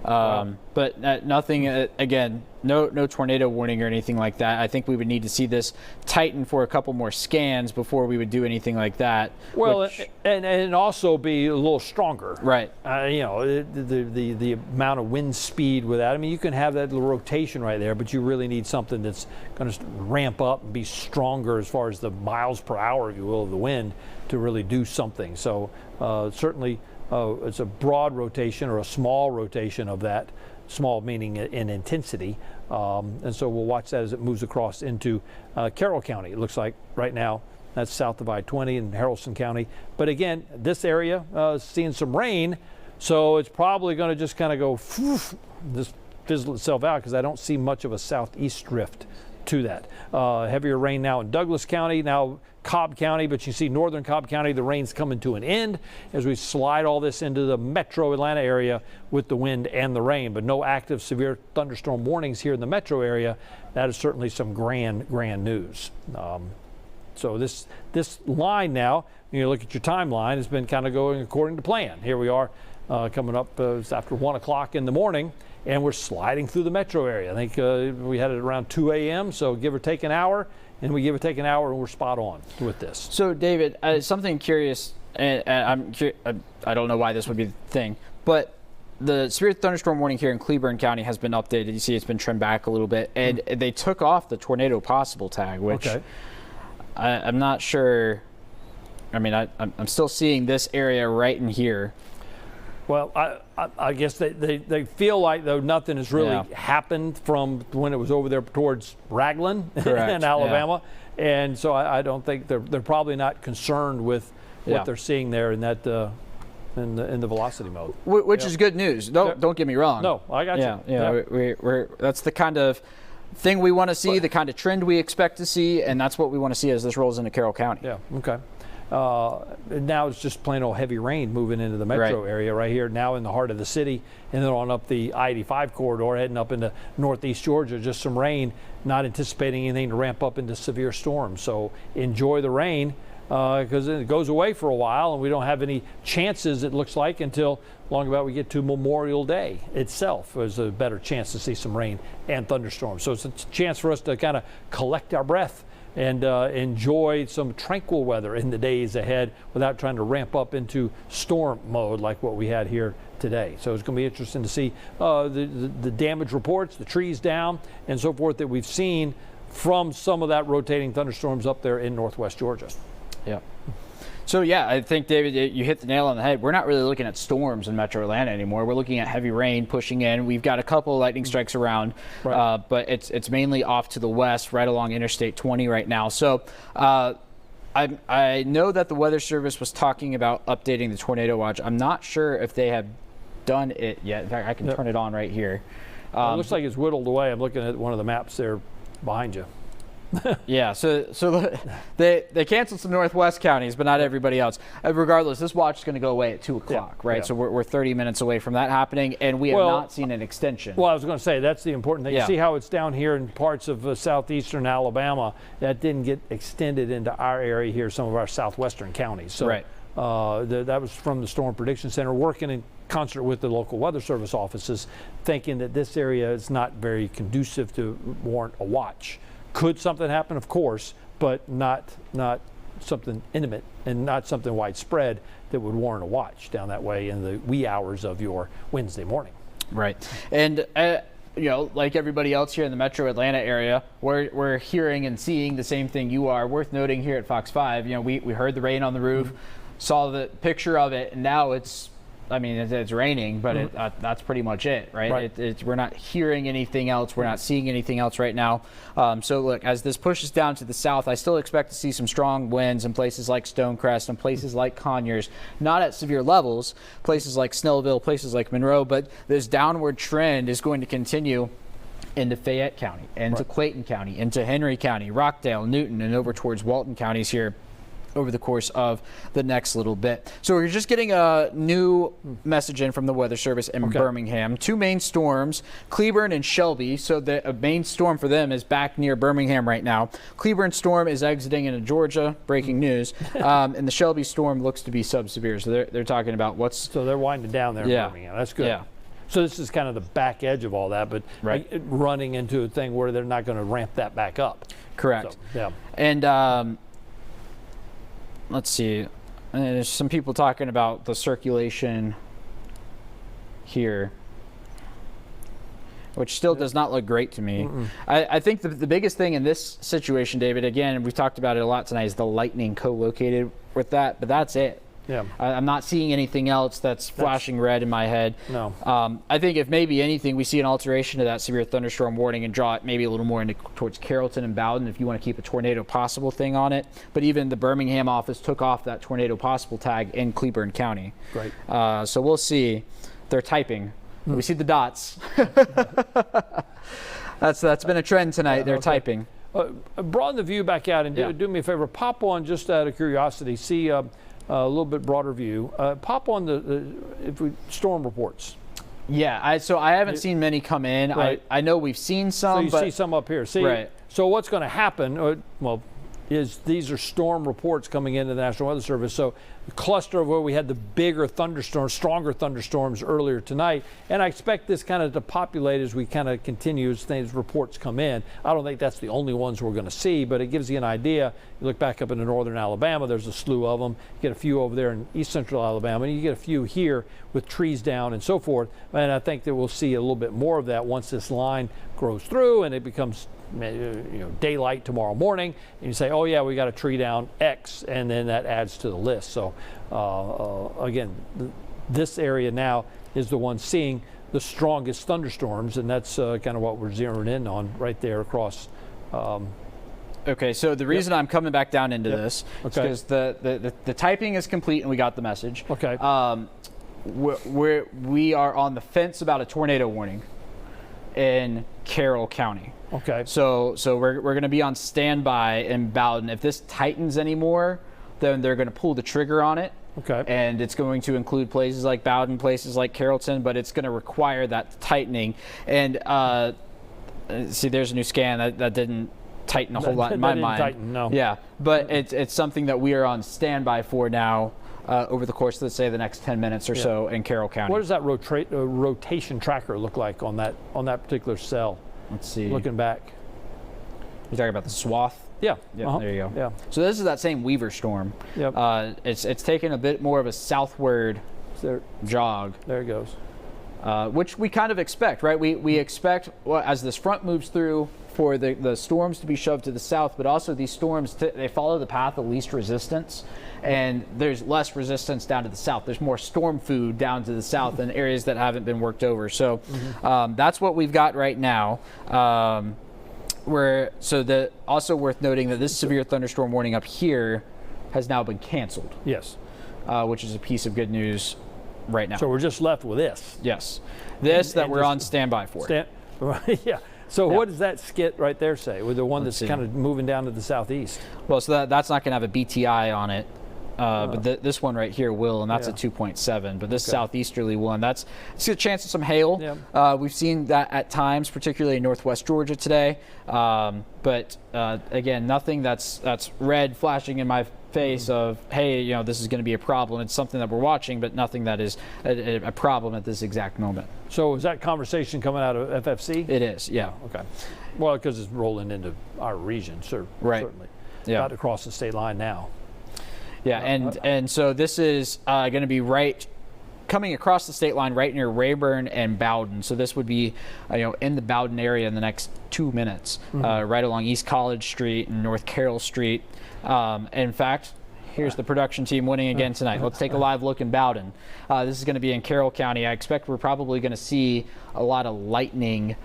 But nothing, again, no tornado warning or anything like that. I think we would need to see this tighten for a couple more scans before we would do anything like that. Well, and also be a little stronger. Right. You know, the amount of wind speed with that. I mean, you can have that little rotation right there, but you really need something that's going to ramp up and be stronger as far as the miles per hour, if you will, of the wind to really do something. So certainly it's a broad rotation or a small rotation of that, small meaning in intensity. And so we'll watch that as it moves across into Carroll County. It looks like right now that's south of I-20 in Haralson County. But again, this area is seeing some rain, so it's probably going to just kind of go, just fizzle itself out because I don't see much of a southeast drift to that. Heavier rain now in Douglas County, now Cobb County, but you see northern Cobb County, the rain's coming to an end as we slide all this into the metro Atlanta area with the wind and the rain, but no active severe thunderstorm warnings here in the metro area. That is certainly some grand news. So this line now, you look at your timeline, has been kind of going according to plan. Here we are coming up it's after 1 o'clock in the morning, and we're sliding through the metro area. I think we had it around 2 a.m., so give or take an hour. And we give or take an hour, and we're spot on with this. So, David, something curious, and I don't know why this would be the thing, but the severe thunderstorm warning here in Cleburne County has been updated. You see it's been trimmed back a little bit, and they took off the tornado possible tag, which I'm not sure. I mean, I'm still seeing this area right in here. Well, I guess they feel like, though, nothing has really happened from when it was over there towards Raglan in Alabama. Yeah. And so I don't think they're probably not concerned with what they're seeing there in that in the velocity mode. Which is good news. Don't get me wrong. No, I got you. Yeah. We're that's the kind of thing we want to see, the kind of trend we expect to see, and that's what we want to see as this rolls into Carroll County. Yeah, okay. Now it's just plain old heavy rain moving into the metro area right here, now in the heart of the city, and then on up the I-85 corridor, heading up into northeast Georgia, just some rain, not anticipating anything to ramp up into severe storms. So enjoy the rain because it goes away for a while, and we don't have any chances, it looks like, until long about we get to Memorial Day itself. There's a better chance to see some rain and thunderstorms. So it's a chance for us to kind of collect our breath and enjoy some tranquil weather in the days ahead without trying to ramp up into storm mode like what we had here today. So it's going to be interesting to see the damage reports, the trees down, and so forth that we've seen from some of that rotating thunderstorms up there in northwest Georgia. Yeah. So, yeah, I think, David, you hit the nail on the head. We're not really looking at storms in metro Atlanta anymore. We're looking at heavy rain pushing in. We've got a couple of lightning strikes around, but it's mainly off to the west, right along Interstate 20 right now. So I know that the Weather Service was talking about updating the tornado watch. I'm not sure if they have done it yet. In fact, I can turn it on right here. It looks like it's whittled away. I'm looking at one of the maps there behind you. Yeah, so they canceled some northwest counties, but not everybody else. Regardless, this watch is going to go away at 2 o'clock, right? Yeah. So we're 30 minutes away from that happening, and we have not seen an extension. Well, I was going to say, that's the important thing. You see how it's down here in parts of southeastern Alabama. That didn't get extended into our area here, some of our southwestern counties. So that was from the Storm Prediction Center, working in concert with the local Weather Service offices, thinking that this area is not very conducive to warrant a watch. Could something happen? Of course, but not something intimate and not something widespread that would warrant a watch down that way in the wee hours of your Wednesday morning. Right. And, like everybody else here in the metro Atlanta area, we're hearing and seeing the same thing you are. Worth noting here at Fox 5, we heard the rain on the roof, saw the picture of it, and now it's I mean, it's raining, but that's pretty much it, right? We're not hearing anything else. We're not seeing anything else right now. So look, as this pushes down to the south, I still expect to see some strong winds in places like Stonecrest and places like Conyers, not at severe levels, places like Snellville, places like Monroe, but this downward trend is going to continue into Fayette County, into Clayton County, into Henry County, Rockdale, Newton, and over towards Walton counties here over the course of the next little bit. So we're just getting a new message in from the Weather Service in Birmingham. 2 main storms, Cleburne and Shelby. So the main storm for them is back near Birmingham right now. Cleburne storm is exiting into Georgia, breaking news. And the Shelby storm looks to be sub-severe. So they're talking about what's... So they're winding down there in Birmingham. That's good. Yeah. So this is kind of the back edge of all that, but running into a thing where they're not going to ramp that back up. Correct. So, yeah. And let's see. There's some people talking about the circulation here, which still does not look great to me. I think the biggest thing in this situation, David, again, we've talked about it a lot tonight, is the lightning co-located with that, but that's it. Yeah. I'm not seeing anything else that's flashing red in my head. No. I think if maybe anything, we see an alteration to that severe thunderstorm warning and draw it maybe a little more into towards Carrollton and Bowden if you want to keep a tornado possible thing on it. But even the Birmingham office took off that tornado possible tag in Cleburne County. Great. So we'll see. They're typing. We see the dots. That's been a trend tonight. They're typing. Broaden the view back out and do me a favor. Pop on, just out of curiosity, see a little bit broader view. Pop on the storm reports. Yeah, so I haven't seen many come in. I know we've seen some. So you see some up here. See, so what's going to happen? Is these are storm reports coming into the National Weather Service. So the cluster of where we had the bigger thunderstorms, stronger thunderstorms earlier tonight, and I expect this kind of to populate as we kind of continue as these reports come in. I don't think that's the only ones we're going to see, but it gives you an idea. You look back up into northern Alabama, there's a slew of them. You get a few over there in east central Alabama, and you get a few here with trees down and so forth. And I think that we'll see a little bit more of that once this line grows through and it becomes daylight tomorrow morning, and you say, oh yeah, we got a tree down X, and then that adds to the list. So again, this area now is the one seeing the strongest thunderstorms, and that's kind of what we're zeroing in on right there across. Okay, so the reason I'm coming back down into this is because the typing is complete and we got the message. Okay. We are on the fence about a tornado warning in Carroll County. Okay. So we're going to be on standby in Bowden. If this tightens anymore, then they're going to pull the trigger on it. Okay. And it's going to include places like Bowden, places like Carrollton, but it's going to require that tightening. And see, there's a new scan that didn't tighten a whole lot in my mind. Tighten, no. Yeah, but it's something that we are on standby for now. Over the course of, let's say, the next 10 minutes or so in Carroll County. What does that rotation tracker look like on that particular cell? Let's see. Looking back. You're talking about the swath? Yeah. There you go. Yeah. So this is that same Weaver storm. Yep. It's taken a bit more of a southward jog. There it goes. Which we kind of expect, right? We expect, as this front moves through, for the storms to be shoved to the south, but also these storms, they follow the path of least resistance, and there's less resistance down to the south. There's more storm food down to the south in areas that haven't been worked over. So that's what we've got right now. Also worth noting that this severe thunderstorm warning up here has now been canceled. Yes. Which is a piece of good news right now. So we're just left with this. Yes. This that we're on standby for. Yeah. So what does that skit right there say, with the one that's kind of moving down to the southeast? Well, so that's not going to have a BTI on it, but this one right here will, and that's a 2.7. But this southeasterly one, it's a chance of some hail. Yeah. We've seen that at times, particularly in northwest Georgia today. But again, nothing that's red flashing in my face of, hey, this is going to be a problem. It's something that we're watching, but nothing that is a problem at this exact moment. So is that conversation coming out of FFC? It is, yeah. Okay. Well, because it's rolling into our region, certainly. Yeah. About to cross the state line now. Yeah, and so this is going to be coming across the state line right near Rayburn and Bowden. So this would be, in the Bowden area in the next 2 minutes, right along East College Street and North Carroll Street. In fact, Here's the production team winning again tonight. Let's take a live look in Bowden. This is going to be in Carroll County. I expect we're probably going to see a lot of lightning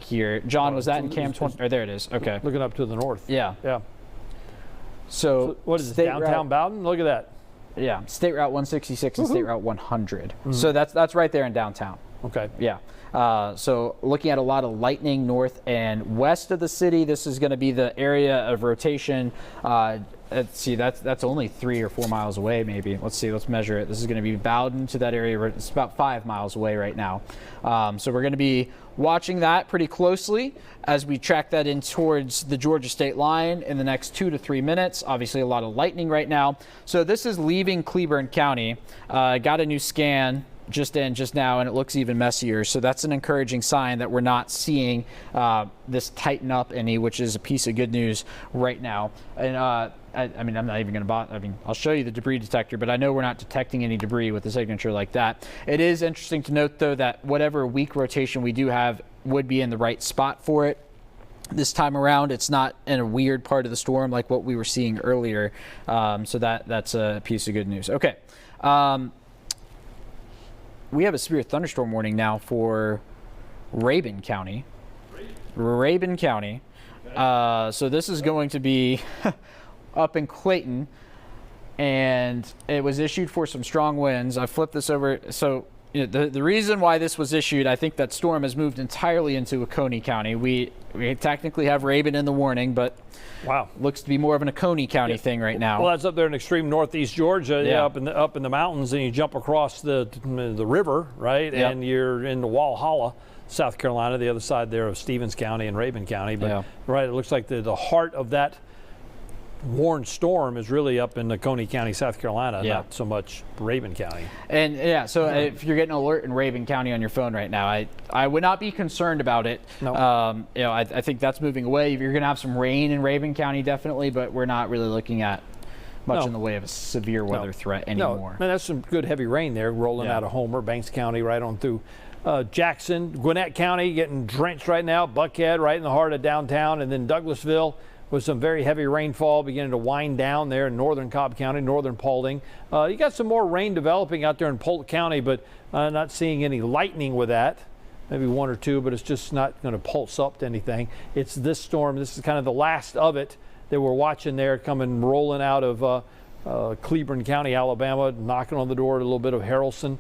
here. John, was that in Cam 20? Or there it is. Okay. Looking up to the north. Yeah. Yeah. So what is it, downtown Bowden? Look at that. Yeah, State Route 166 and State Route 100. So that's right there in downtown. Okay. Yeah. So looking at a lot of lightning north and west of the city. This is going to be the area of rotation. Let's see, that's only 3 or 4 miles away, maybe. Let's see, let's measure it. This is going to be Bowden to that area. It's about 5 miles away right now. So we're going to be watching that pretty closely as we track that in towards the Georgia state line in the next 2 to 3 minutes. Obviously, a lot of lightning right now. So this is leaving Cleburne County. Got a new scan just now, and it looks even messier. So that's an encouraging sign that we're not seeing this tighten up any, which is a piece of good news right now. And I mean, I'm not even going to bother. I mean, I'll show you the debris detector, but I know we're not detecting any debris with a signature like that. It is interesting to note, though, that whatever weak rotation we do have would be in the right spot for it. This time around, it's not in a weird part of the storm like what we were seeing earlier. So that's a piece of good news. Okay. We have a severe thunderstorm warning now for Rabun County. Rabun County. So this is going to be up in Clayton, and it was issued for some strong winds. I flipped this over. So the reason why this was issued, I think that storm has moved entirely into Oconee County. We technically have Rabun in the warning, but wow, looks to be more of an Oconee County thing right now. Well, that's up there in extreme northeast Georgia, up in the mountains, and you jump across the river, right? Yep. And you're in the Walhalla, South Carolina, the other side there of Stevens County and Rabun County. But right, it looks like the heart of that warned storm is really up in Oconee County, South Carolina, not so much Rabun County. And so if you're getting an alert in Rabun County on your phone right now, I would not be concerned about it. No. I think that's moving away. You're going to have some rain in Rabun County, definitely, but we're not really looking at much in the way of a severe weather threat anymore. No, that's some good heavy rain there rolling out of Homer, Banks County, right on through Jackson, Gwinnett County getting drenched right now, Buckhead right in the heart of downtown, and then Douglasville with some very heavy rainfall beginning to wind down there in northern Cobb County, northern Paulding. You got some more rain developing out there in Polk County, but not seeing any lightning with that. Maybe 1 or 2, but it's just not going to pulse up to anything. It's this storm. This is kind of the last of it that we're watching there coming rolling out of Cleburne County, Alabama, knocking on the door a little bit of Haralson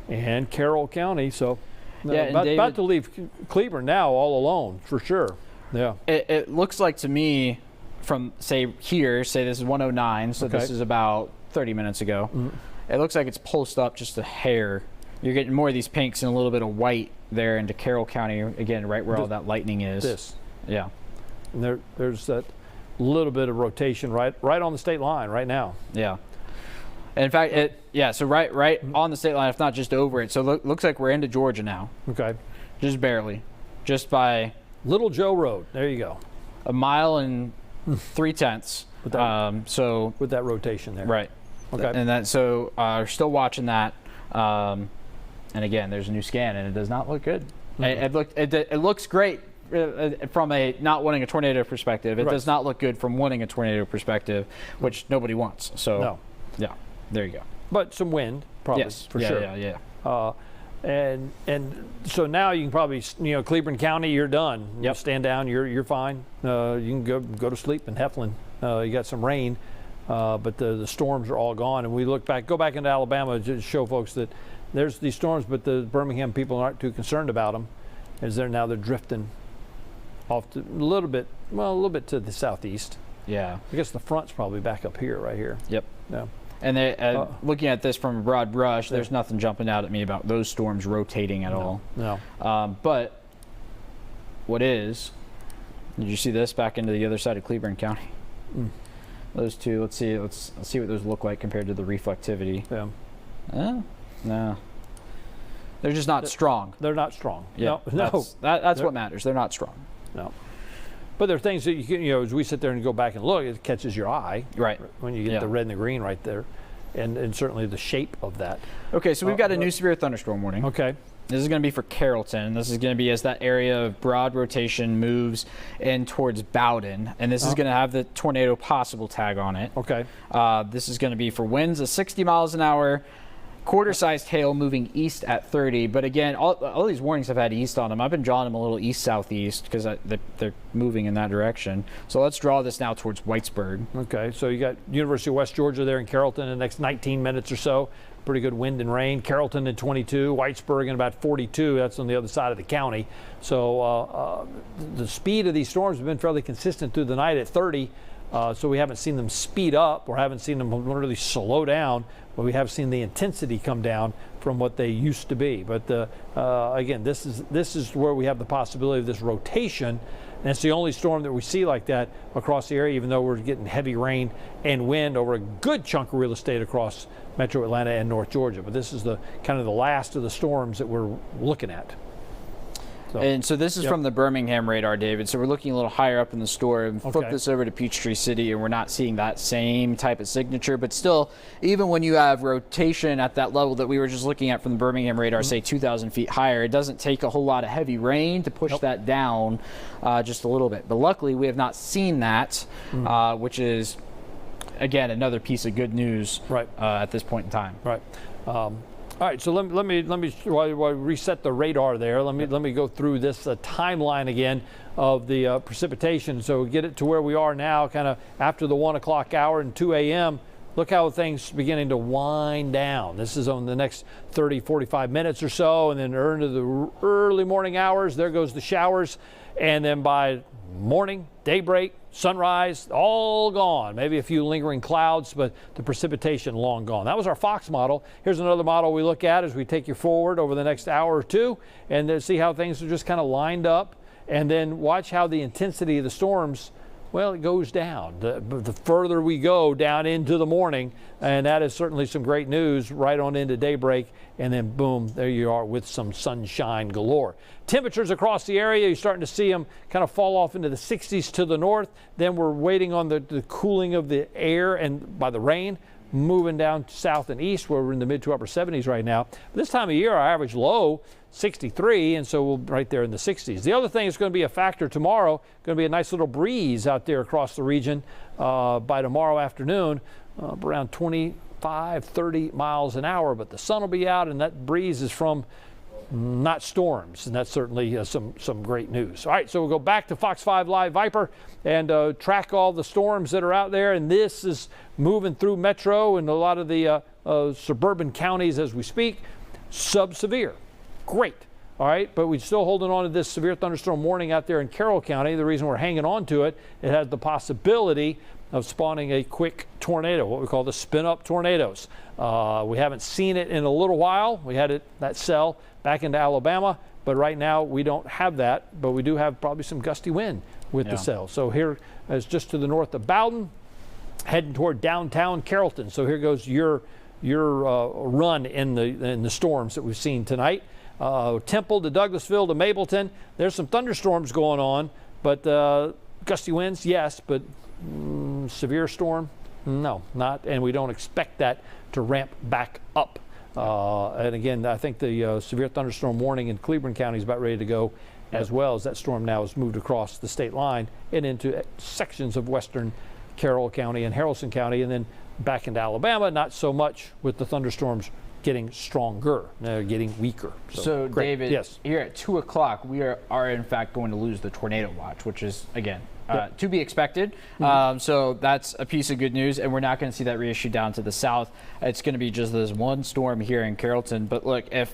and Carroll County. So about to leave Cleburne now all alone for sure. Yeah. It looks like to me from, say this is 109, so this is about 30 minutes ago. Mm-hmm. It looks like it's pulsed up just a hair. You're getting more of these pinks and a little bit of white there into Carroll County, again, right where all that lightning is. Yeah. And there's that little bit of rotation right on the state line right now. Yeah. And in fact, so right on the state line, if not just over it. So looks like we're into Georgia now. Okay. Just barely. Just by Little Joe Road. There you go. 1 mile and 3/10. With that, with that rotation there. Right. Okay. And we're still watching that. And again, there's a new scan, and it does not look good. Mm-hmm. It looks great from a not wanting a tornado perspective. It does not look good from wanting a tornado perspective, which nobody wants. So yeah, there you go. But some wind, probably, for sure. Yeah. And so now you can probably, Cleburne County, you're done. You stand down, you're fine. You can go to sleep in Heflin. You got some rain, but the storms are all gone. And we go back into Alabama to show folks that there's these storms, but the Birmingham people aren't too concerned about them, as they're drifting off a little bit to the southeast. Yeah. I guess the front's probably back up here, right here. Yep. Yeah. And looking at this from a broad brush, there's nothing jumping out at me about those storms rotating at all. No. But did you see this back into the other side of Cleburne County? Mm. Those two, let's see what those look like compared to the reflectivity. Yeah. No. They're just not strong. They're not strong. Yeah. No. That's what matters. They're not strong. No. But there are things that you can, as we sit there and go back and look, it catches your eye. Right. When you get the red and the green right there, and certainly the shape of that. Okay, so we've got a new severe thunderstorm warning. Okay. This is going to be for Carrollton. This is going to be as that area of broad rotation moves in towards Bowden. And this is going to have the tornado possible tag on it. Okay. This is going to be for winds of 60 miles an hour, quarter-sized hail moving east at 30. But again, all these warnings have had east on them. I've been drawing them a little east-southeast because they're moving in that direction. So let's draw this now towards Whitesburg. Okay, so you got University of West Georgia there in Carrollton in the next 19 minutes or so. Pretty good wind and rain. Carrollton in 22, Whitesburg in about 42. That's on the other side of the county. So the speed of these storms have been fairly consistent through the night at 30. So we haven't seen them speed up or haven't seen them really slow down, but we have seen the intensity come down from what they used to be. But again, this is where we have the possibility of this rotation. And it's the only storm that we see like that across the area, even though we're getting heavy rain and wind over a good chunk of real estate across Metro Atlanta and North Georgia. But this is the kind of the last of the storms that we're looking at. And so this is from the Birmingham radar, David. So we're looking a little higher up in the storm. Flip this over to Peachtree City, and we're not seeing that same type of signature. But still, even when you have rotation at that level that we were just looking at from the Birmingham radar, say 2,000 feet higher, it doesn't take a whole lot of heavy rain to push that down just a little bit. But luckily, we have not seen that, which is, again, another piece of good news at this point in time. Right. All right, so let me while I reset the radar there. Let me go through this timeline again of the precipitation. So get it to where we are now, kind of after the 1 o'clock hour and 2 a.m. Look how things beginning to wind down. This is on the next 30, 45 minutes or so, and then into the early morning hours, there goes the showers, and then by morning, daybreak, sunrise, all gone. Maybe a few lingering clouds, but the precipitation long gone. That was our Fox model. Here's another model we look at as we take you forward over the next hour or two, and then see how things are just kind of lined up, and then watch how the intensity of the storms, well, it goes down. The further we go down into the morning, and that is certainly some great news right on into daybreak, and then boom, there you are with some sunshine galore. Temperatures across the area, you're starting to see them kind of fall off into the 60s to the north. Then we're waiting on the cooling of the air and by the rain, moving down south and east where we're in the mid to upper 70s right now. But this time of year, our average low 63, and so we'll right there in the 60s. The other thing that's going to be a factor tomorrow, going to be a nice little breeze out there across the region by tomorrow afternoon, around 25, 30 miles an hour, but the sun will be out, and that breeze is from not storms, and that's certainly some great news. All right, so we'll go back to Fox 5 Live Viper and track all the storms that are out there, and this is moving through Metro and a lot of the suburban counties as we speak. Sub-severe. Great. All right, but we're still holding on to this severe thunderstorm warning out there in Carroll County. The reason we're hanging on to it, it has the possibility of spawning a quick tornado, what we call the spin-up tornadoes. We haven't seen it in a little while. We had that cell back into Alabama, but right now we don't have that, but we do have probably some gusty wind with the cell. So here is just to the north of Bowden, heading toward downtown Carrollton. So here goes your run in the storms that we've seen tonight. Temple to Douglasville to Mableton. There's some thunderstorms going on, but gusty winds, yes, but severe storm, no, not, and we don't expect that to ramp back up. And again, I think the severe thunderstorm warning in Cleveland County is about ready to go as well, as that storm now has moved across the state line and into sections of western Carroll County and Haralson County, and then back into Alabama. Not so much with the thunderstorms getting stronger, getting weaker. So David, yes, here at 2 o'clock, we are in fact going to lose the tornado watch, which is, again, to be expected. So that's a piece of good news, and we're not going to see that reissue down to the south. It's going to be just this one storm here in Carrollton. But look, if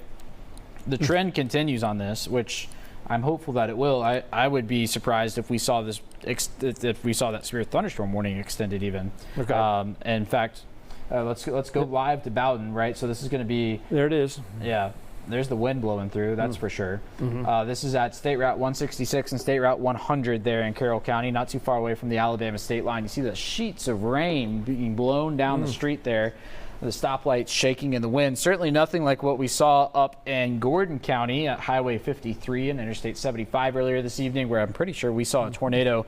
the trend continues on this, which I'm hopeful that it will, I would be surprised if we saw this, if we saw that severe thunderstorm warning extended even. Okay. In fact, let's go live to Bowden, right? So this is going to be, there it is. Yeah. There's the wind blowing through, that's for sure. This is at State Route 166 and State Route 100 there in Carroll County, not too far away from the Alabama state line. You see the sheets of rain being blown down the street there. The stoplights shaking in the wind. Certainly nothing like what we saw up in Gordon County at Highway 53 and Interstate 75 earlier this evening, where I'm pretty sure we saw a tornado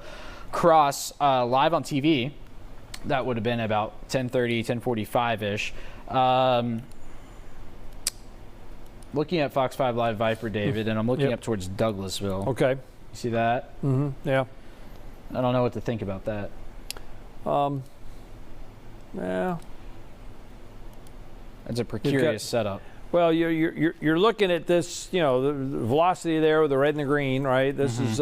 cross live on TV. That would have been about 10:30, 10:45-ish. looking at Fox 5 Live Viper, David, and I'm looking up towards Douglasville. Okay. You see that? Mm-hmm. Yeah. I don't know what to think about that. Yeah. It's a precarious setup. Well, you're looking at this, you know, the velocity there with the red and the green, right? This is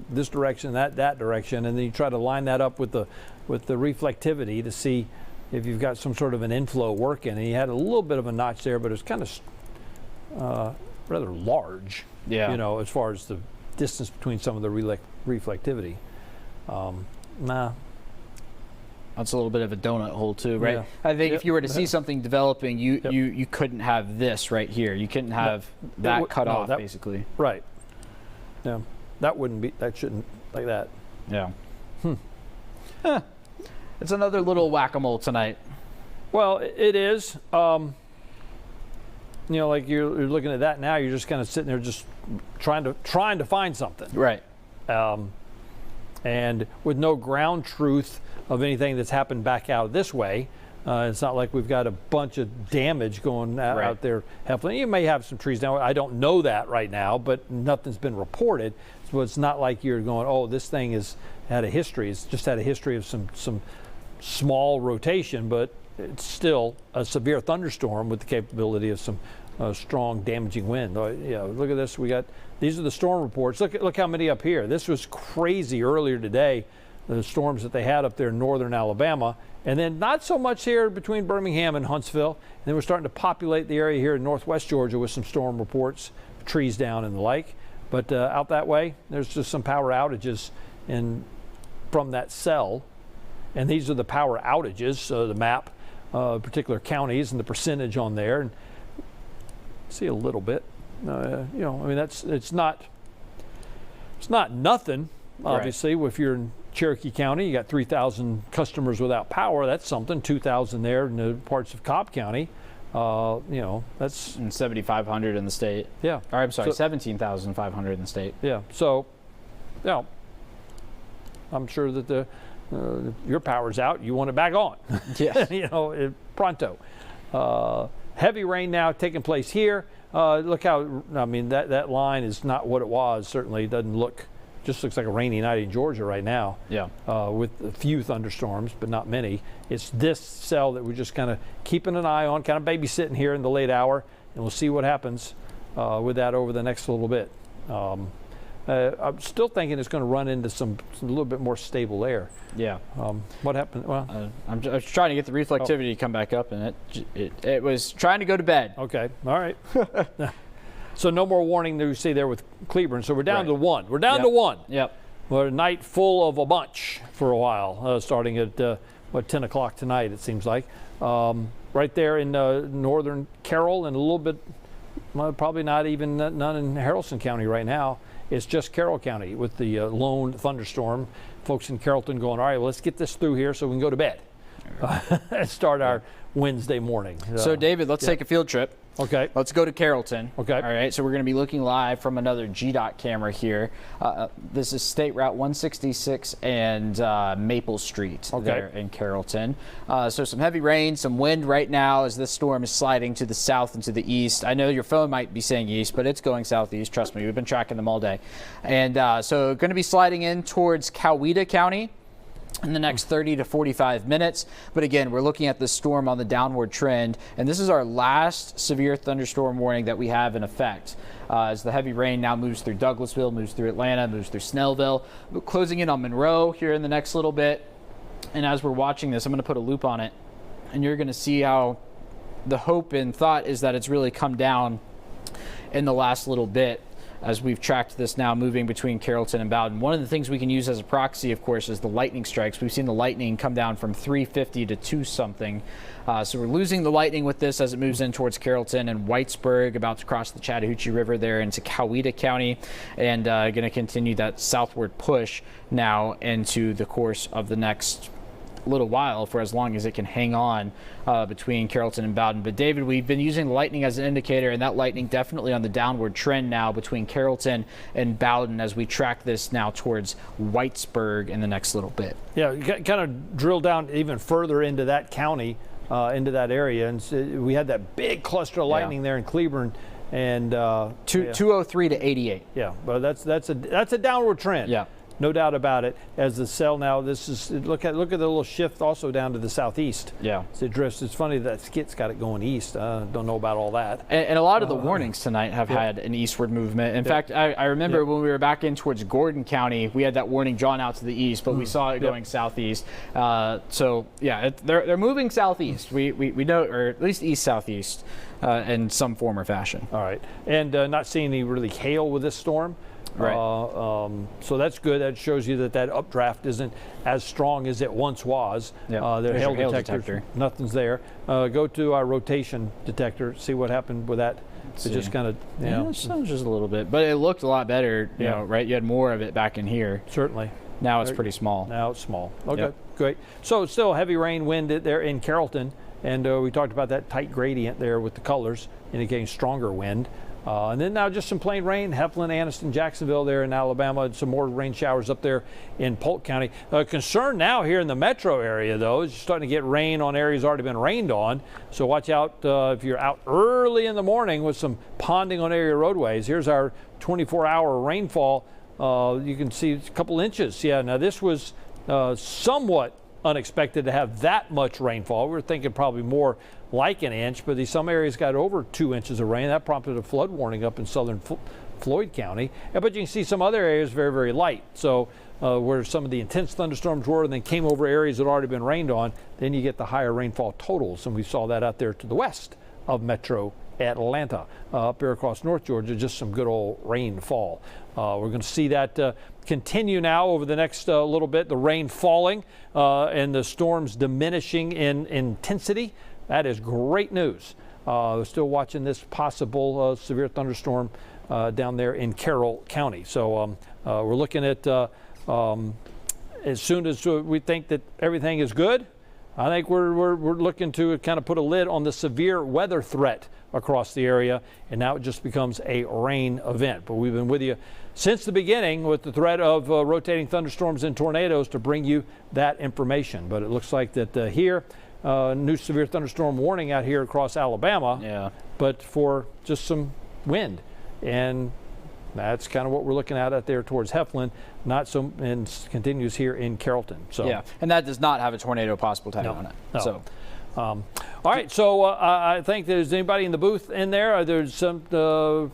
this direction, that direction, and then you try to line that up with the reflectivity to see if you've got some sort of an inflow working. And he had a little bit of a notch there, but it's kind of rather large, you know, as far as the distance between some of the reflectivity. That's a little bit of a donut hole too, right? Yeah. I think if you were to see something developing, you couldn't have this right here. You couldn't have that cut off, basically. Right. Yeah. That shouldn't, like that. Yeah. It's another little whack-a-mole tonight. Well, it is. You know, like you're looking at that now, you're just kind of sitting there just trying to find something. Right. And with no ground truth of anything that's happened back out this way. It's not like we've got a bunch of damage going out there. You may have some trees down. I don't know that right now, but nothing's been reported. So it's not like you're going, oh, this thing has had a history. It's just had a history of some small rotation, but it's still a severe thunderstorm with the capability of some strong damaging wind. Yeah, look at this. These are the storm reports. Look how many up here. This was crazy earlier today. The storms that they had up there in northern Alabama, and then not so much here between Birmingham and Huntsville. And then we're starting to populate the area here in northwest Georgia with some storm reports, trees down and the like. But out that way, there's just some power outages from that cell. And these are the power outages, the map, particular counties and the percentage on there. And see a little bit. You know, I mean, it's not nothing. Obviously, if you're in Cherokee County, you got 3,000 customers without power. That's something. 2,000 there in the parts of Cobb County. You know, that's 7,500 in the state. Yeah. Or I'm sorry, 17,500 in the state. Yeah. So, you know, I'm sure that your power's out. You want it back on. Yes. You know, pronto. Heavy rain now taking place here. Look how, I mean, that line is not what it was. Certainly, it doesn't look. Just looks like a rainy night in Georgia right now. Yeah. With a few thunderstorms, but not many. It's this cell that we're just kind of keeping an eye on, kind of babysitting here in the late hour, and we'll see what happens with that over the next little bit. I'm still thinking it's going to run into some a little bit more stable air. Yeah. What happened? Well, I'm just trying to get the reflectivity to come back up, and it was trying to go to bed. Okay. All right. So no more warning that we see there with Cleburne. So we're down to one. We're down to one. Yep. We're a night full of a bunch for a while, starting at 10 o'clock tonight, it seems like. Right there in northern Carroll and a little bit, well, probably not even none in Haralson County right now. It's just Carroll County with the lone thunderstorm. Folks in Carrollton going, all right, well, let's get this through here so we can go to bed and start our Wednesday morning. So, David, let's take a field trip. Okay. Let's go to Carrollton. Okay. All right. So we're going to be looking live from another GDOT camera here. This is State Route 166 and Maple Street there in Carrollton. So some heavy rain, some wind right now as this storm is sliding to the south and to the east. I know your phone might be saying east, but it's going southeast. Trust me, we've been tracking them all day. And so going to be sliding in towards Coweta County in the next 30 to 45 minutes. But again, we're looking at this storm on the downward trend, and this is our last severe thunderstorm warning that we have in effect. As the heavy rain now moves through Douglasville, moves through Atlanta, moves through Snellville, closing in on Monroe here in the next little bit. And as we're watching this, I'm going to put a loop on it, and you're going to see how the hope and thought is that it's really come down in the last little bit as we've tracked this now moving between Carrollton and Bowden. One of the things we can use as a proxy, of course, is the lightning strikes. We've seen the lightning come down from 350 to 2 something. So we're losing the lightning with this as it moves in towards Carrollton and Whitesburg, about to cross the Chattahoochee River there into Coweta County, and going to continue that southward push now into the course of the next little while, for as long as it can hang on between Carrollton and Bowden. But David, we've been using the lightning as an indicator, and that lightning definitely on the downward trend now between Carrollton and Bowden as we track this now towards Whitesburg in the next little bit. Yeah, kind of drill down even further into that county, into that area, and so we had that big cluster of lightning there in Cleburne And 203 to 88. Yeah, but that's a downward trend. Yeah. No doubt about it. As the cell now, this is look at the little shift also down to the southeast. Yeah. As it drifts. It's funny that Skit's got it going east. Don't know about all that. And a lot of the warnings tonight have had an eastward movement. In fact, I remember when we were back in towards Gordon County, we had that warning drawn out to the east, but we saw it going southeast. So yeah, they're moving southeast. We know, or at least east southeast, in some form or fashion. All right, and not seeing any really hail with this storm. Right. So that's good. That shows you that updraft isn't as strong as it once was. Yeah. Their hail hail detector, nothing's there. Go to our rotation detector, see what happened with that. It just kind of, just a little bit, but it looked a lot better. You know, right? You had more of it back in here. Certainly. Now it's pretty small. Now it's small. Okay, Yep. great. So still heavy rain wind there in Carrollton, and we talked about that tight gradient there with the colors indicating stronger wind. And then now just some plain rain, Heflin, Anniston, Jacksonville there in Alabama, and some more rain showers up there in Polk County. Concern now here in the metro area, though, is you're starting to get rain on areas already been rained on. So watch out if you're out early in the morning with some ponding on area roadways. Here's our 24-hour rainfall. You can see a couple inches. Yeah, now this was somewhat unexpected to have that much rainfall. We were thinking probably more like an inch, but some areas got over 2 inches of rain. That prompted a flood warning up in southern Floyd County. But you can see some other areas very, very light. So where some of the intense thunderstorms were and then came over areas that had already been rained on, then you get the higher rainfall totals. And we saw that out there to the west of Metro Atlanta. Up here across North Georgia, just some good old rainfall. We're going to see that continue now over the next little bit, the rain falling and the storms diminishing in intensity. That is great news. We're still watching this possible severe thunderstorm down there in Carroll County. So we're looking at as soon as we think that everything is good, I think we're looking to kind of put a lid on the severe weather threat across the area, and now it just becomes a rain event. But we've been with you since the beginning with the threat of rotating thunderstorms and tornadoes to bring you that information. But it looks like that here, new severe thunderstorm warning out here across Alabama, but for just some wind. And that's kind of what we're looking at out there towards Heflin, not so, and continues here in Carrollton. So yeah, and that does not have a tornado possible tag on it. No. So. All right, so I think there's anybody in the booth in there. There's some, well,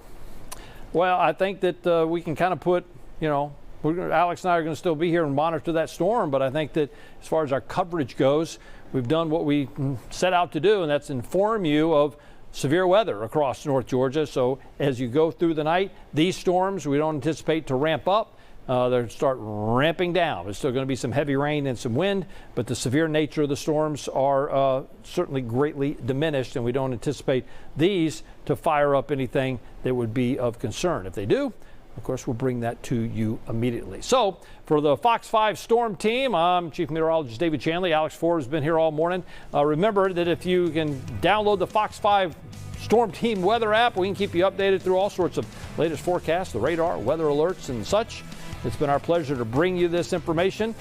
I think that we can kind of put, Alex and I are going to still be here and monitor that storm, but I think that as far as our coverage goes, we've done what we set out to do, and that's inform you of severe weather across North Georgia. So as you go through the night, these storms we don't anticipate to ramp up. They'll start ramping down. There's still going to be some heavy rain and some wind, but the severe nature of the storms are certainly greatly diminished, and we don't anticipate these to fire up anything that would be of concern. If they do, of course, we'll bring that to you immediately. So for the Fox 5 Storm Team, I'm Chief Meteorologist David Chanley. Alex Ford has been here all morning. Remember that if you can download the Fox 5 Storm Team weather app, we can keep you updated through all sorts of latest forecasts, the radar, weather alerts, and such. It's been our pleasure to bring you this information.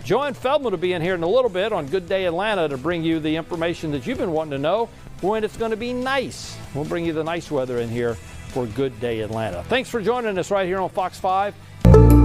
Joanne Feldman will be in here in a little bit on Good Day Atlanta to bring you the information that you've been wanting to know when it's going to be nice. We'll bring you the nice weather in here for Good Day Atlanta. Thanks for joining us right here on Fox 5.